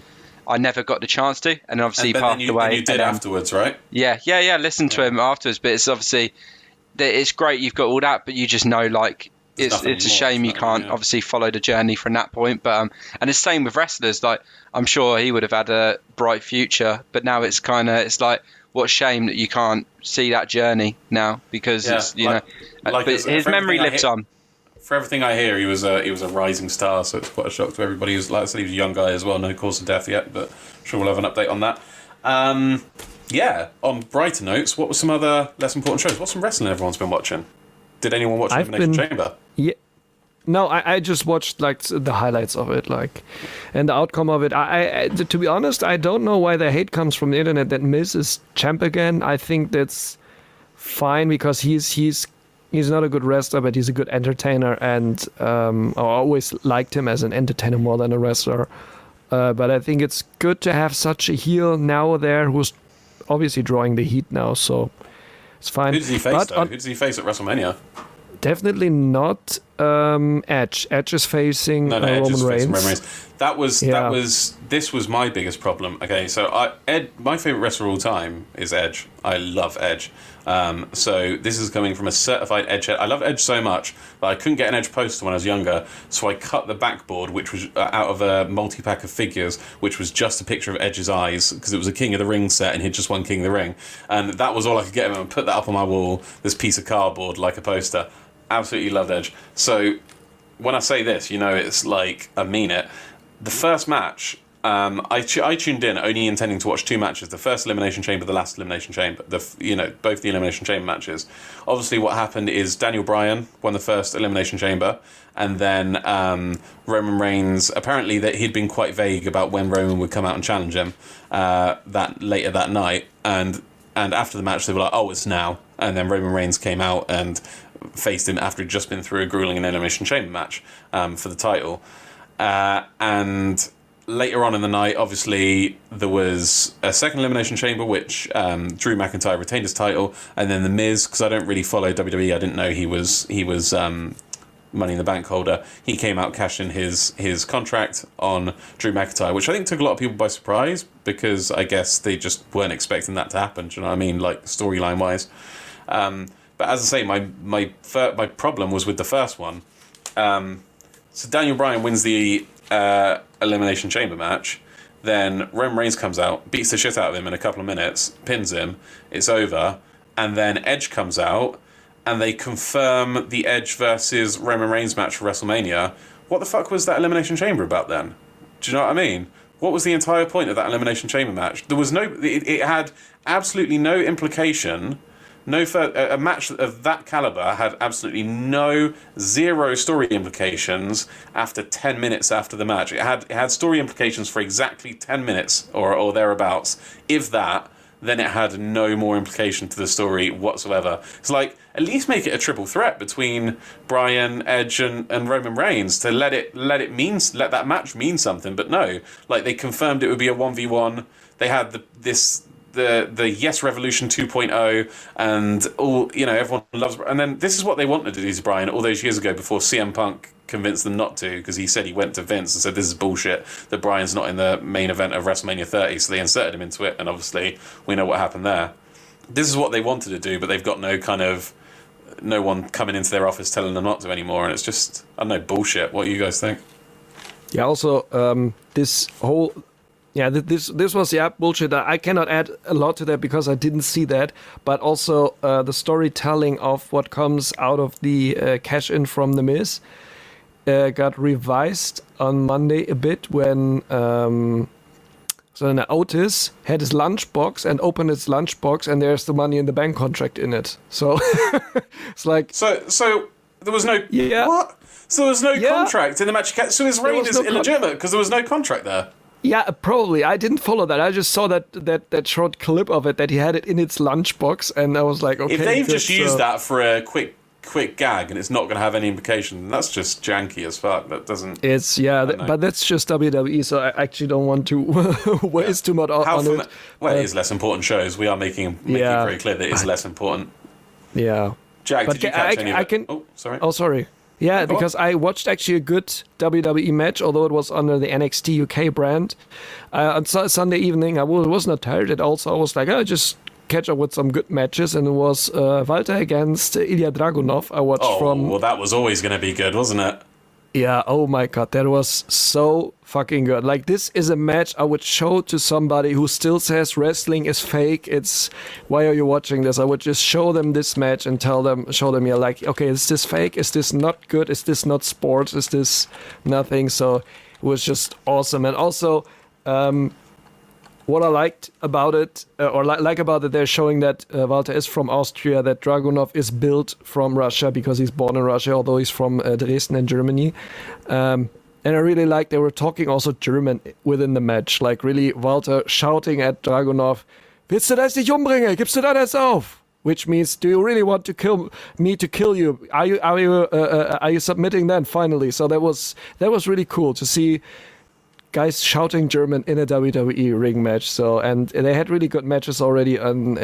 I never got the chance to, and obviously he passed away. And you did afterwards, right? Yeah. Listen to him afterwards, but it's obviously it's great you've got all that, but you just know like it's a shame you can't obviously follow the journey from that point. But and it's same with wrestlers. Like I'm sure he would have had a bright future, but now it's like what a shame that you can't see that journey now because it's but his memory lives on. For everything I hear, he was a rising star, so it's quite a shock to everybody. Like I said, he was a young guy as well, no cause of death yet, but I'm sure we'll have an update on that. On brighter notes, what were some other less important shows? What's some wrestling everyone's been watching? Did anyone watch Elimination Chamber? Yeah. No, I just watched like the highlights of it, like, and the outcome of it. I to be honest, I don't know why the hate comes from the internet that Miz is champ again. I think that's fine because he's not a good wrestler, but he's a good entertainer, and I always liked him as an entertainer more than a wrestler. But I think it's good to have such a heel now there who's obviously drawing the heat now, so it's fine. Who does he face, though? Who does he face at WrestleMania? Definitely not Edge. Edge is facing Roman Reigns. This was my biggest problem. Okay, so my favorite wrestler of all time is Edge. I love Edge. So this is coming from a certified Edge head. I love Edge so much that I couldn't get an Edge poster when I was younger, so I cut the backboard, which was out of a multi-pack of figures, which was just a picture of Edge's eyes, because it was a King of the Ring set and he'd just won King of the Ring. And that was all I could get him, and put that up on my wall, this piece of cardboard, like a poster. Absolutely loved Edge. So when I say this, it's like I mean it. The first match, I tuned in only intending to watch two matches: the first Elimination Chamber, the last Elimination Chamber. Both the Elimination Chamber matches. Obviously, what happened is Daniel Bryan won the first Elimination Chamber, and then Roman Reigns. Apparently, that he'd been quite vague about when Roman would come out and challenge him. Later that night, and after the match, they were like, "Oh, it's now." And then Roman Reigns came out and faced him after he'd just been through a grueling Elimination Chamber match for the title. And later on in the night, obviously, there was a second Elimination Chamber, which Drew McIntyre retained his title, and then The Miz, because I don't really follow WWE, I didn't know he was Money in the Bank holder. He came out, cashed in his contract on Drew McIntyre, which I think took a lot of people by surprise, because I guess they just weren't expecting that to happen, do you know what I mean, like storyline-wise. But as I say, my problem was with the first one. So Daniel Bryan wins the Elimination Chamber match. Then Roman Reigns comes out, beats the shit out of him in a couple of minutes, pins him, it's over. And then Edge comes out, and they confirm the Edge versus Roman Reigns match for WrestleMania. What the fuck was that Elimination Chamber about then? Do you know what I mean? What was the entire point of that Elimination Chamber match? There was it had absolutely no implication. A match of that caliber had absolutely zero story implications after 10 minutes after the match. It had story implications for exactly 10 minutes or thereabouts. If that, then it had no more implication to the story whatsoever. It's like, at least make it a triple threat between Bryan, Edge, and Roman Reigns to let that match mean something. But no, like they confirmed it would be a 1v1. They had the Yes Revolution 2.0, and all everyone loves. And then this is what they wanted to do to Bryan all those years ago before CM Punk convinced them not to, because he said he went to Vince and said this is bullshit that Bryan's not in the main event of WrestleMania 30, so they inserted him into it, and obviously we know what happened there. This is what they wanted to do, but they've got no one coming into their office telling them not to anymore, and it's just, I don't know, bullshit. What do you guys think? Yeah, also this whole this was bullshit. I cannot add a lot to that because I didn't see that, but also the storytelling of what comes out of the cash in from The Miz got revised on Monday a bit when Otis had his lunchbox and opened his lunchbox, and there's the Money in the Bank contract in it. So it's like so there was no what? So there was no contract in the match. So his reign is illegitimate because there was no contract there. Yeah, probably. I didn't follow that. I just saw that short clip of it, that he had it in its lunchbox, and I was like, okay. If they've just used that for a quick gag and it's not going to have any implication, that's just janky as fuck. That doesn't... It's, but that's just WWE, so I actually don't want to waste too much on it. Well, it is less important shows. We are making it very clear that it's less important. Yeah. Jack, did you catch any of it? Oh, sorry. Yeah, because I watched actually a good WWE match, although it was under the NXT UK brand. On Sunday evening, I was not tired at all, so I was like, I'll just catch up with some good matches, and it was Walter against Ilya Dragunov. I watched from... well, that was always going to be good, wasn't it? Yeah, oh my god, that was so fucking good. Like, this is a match I would show to somebody who still says wrestling is fake. It's, why are you watching this? I would just show them this match and show them, yeah, like, okay, is this fake? Is this not good? Is this not sports? Is this nothing? So it was just awesome. And also, what I liked about it, or like about it, they're showing that Walter is from Austria, that Dragunov is built from Russia because he's born in Russia, although he's from Dresden in Germany. And I really like they were talking also German within the match, like really Walter shouting at Dragunov, "Willst du das nicht umbringen? Gibst du das auf?" Which means, do you really want to kill me to kill you? Are you submitting then finally? So that was really cool to see guys shouting German in a WWE ring match. So, and they had really good matches already They had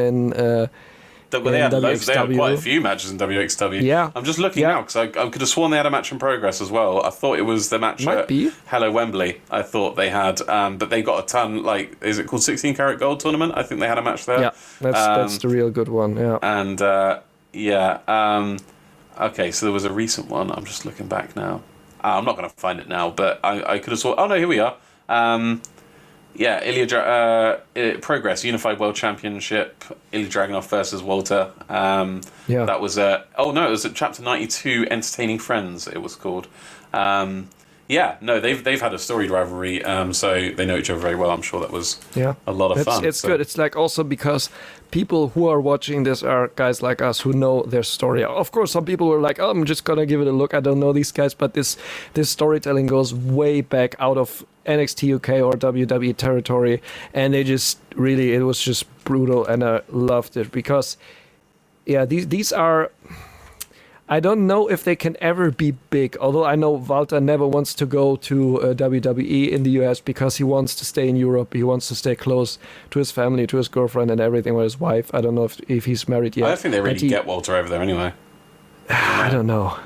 loads. They had quite a few matches in WXW. Yeah. I'm just looking now because I could have sworn they had a match in progress as well. I thought it was the match at Hello Wembley. I thought they had, but they got a ton. Like, is it called 16 Karat Gold Tournament? I think they had a match there. Yeah, that's the real good one. Yeah. And okay, so there was a recent one. I'm just looking back now. I'm not going to find it now, but I could have sworn. Oh no, here we are. Progress Unified World Championship. Ilya Dragunov versus Walter. That was it was at Chapter 92. Entertaining Friends. It was called. They've had a storied rivalry. So they know each other very well. I'm sure that was a lot of fun. It's good. It's like also because people who are watching this are guys like us who know their story. Of course, some people were like, "Oh, I'm just gonna give it a look. I don't know these guys," but this storytelling goes way back out of NXT UK or WWE territory, and they just really, it was just brutal, and I loved it because, these are. I don't know if they can ever be big, although I know Walter never wants to go to WWE in the US because he wants to stay in Europe. He wants to stay close to his family, to his girlfriend and everything, with his wife. I don't know if he's married yet. I don't think they really get Walter over there anyway. I don't know.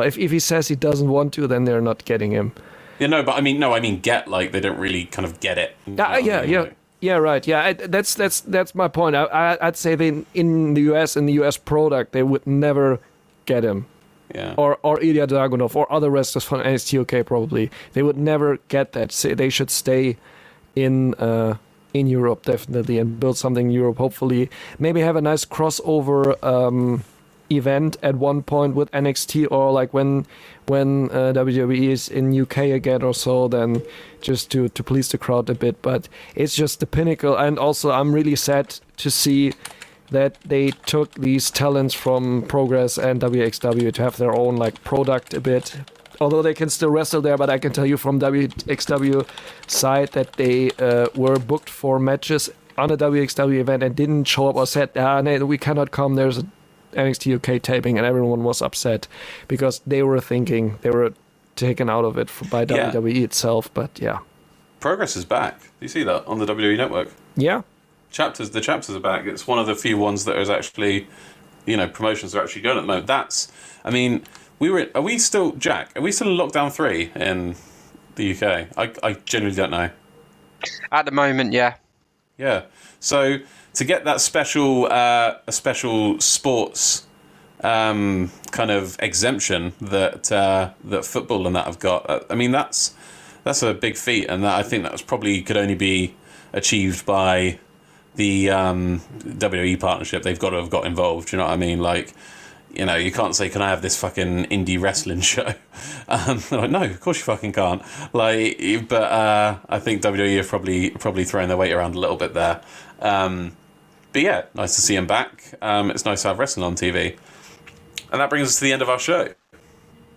If he says he doesn't want to, then they're not getting him. Yeah, no, but I mean get, like, they don't really kind of get it. Yeah, right. Yeah, that's my point. I'd say they in the US product, they would never get him. Yeah. Or Ilya Dragunov or other wrestlers from NXT UK probably. They would never get that. They should stay in Europe definitely and build something in Europe. Hopefully, maybe have a nice crossover event at one point with NXT, or like when WWE is in UK again or so, then just to please the crowd a bit. But it's just the pinnacle, and also I'm really sad to see that they took these talents from Progress and WXW to have their own like product a bit. Although they can still wrestle there, but I can tell you from WXW side that they were booked for matches on a WXW event and didn't show up or said, no, we cannot come, there's an NXT UK taping, and everyone was upset because they were thinking they were taken out of it by WWE itself. But yeah. Progress is back. Do you see that on the WWE network? Yeah. The chapters are back. It's one of the few ones that is actually, promotions are actually going at the moment. Are we still in lockdown 3 in the UK? I genuinely don't know. At the moment, yeah. Yeah. So to get that special sports kind of exemption that football and that have got, that's a big feat, and that I think that could only be achieved by the WWE partnership. They've got to have got involved. You know what I mean? Like, you can't say, "Can I have this fucking indie wrestling show?" They're like, no, of course you fucking can't. Like, but I think WWE have probably thrown their weight around a little bit there. But yeah, nice to see him back. It's nice to have wrestling on TV, and that brings us to the end of our show.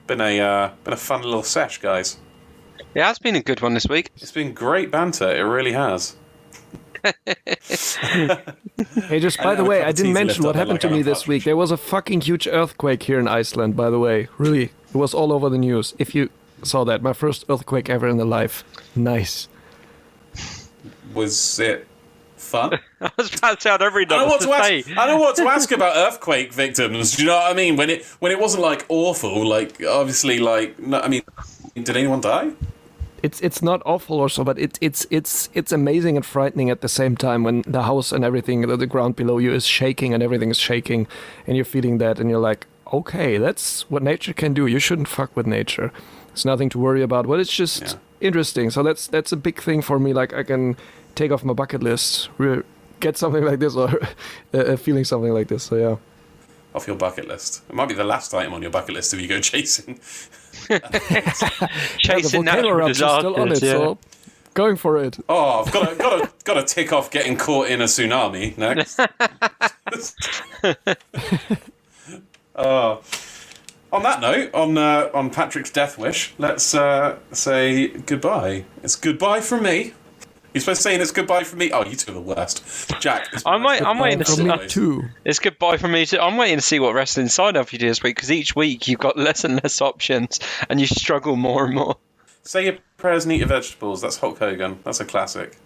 Been a fun little sesh, guys. It has been a good one this week. It's been great banter. It really has. Hey, just by the way, I didn't mention what happened to me this week. There was a fucking huge earthquake here in Iceland, by the way. Really, it was all over the news. If you saw that, my first earthquake ever in the life. Nice. Was it fun. I was about to say, I don't really know I know what what to to say. ask. I know what to ask about earthquake victims. Do you know what I mean? When it wasn't like awful, like obviously, like no, I mean, did anyone die? It's not awful or so, but it's amazing and frightening at the same time when the house and everything, the ground below you is shaking and everything is shaking, and you're feeling that, and you're like, okay, that's what nature can do. You shouldn't fuck with nature. It's nothing to worry about, but it's just interesting. So that's a big thing for me. Like I can take off my bucket list, get something like this, or feeling something like this. So yeah. Off your bucket list. It might be the last item on your bucket list if you go chasing. Chasing the volcano natural eruption's still on it, disasters, so going for it. Oh, I've got to tick off getting caught in a tsunami next. On that note, on Patrick's death wish, let's say goodbye. It's goodbye from me. You're supposed to say it's goodbye from me. Oh, you two are the worst. Jack, I'm waiting to From see. me too. It's goodbye from me too. I'm waiting to see what Wrestling Insider have you do this week, because each week you've got less and less options, and you struggle more and more. Say your prayers and eat your vegetables. That's Hulk Hogan. That's a classic.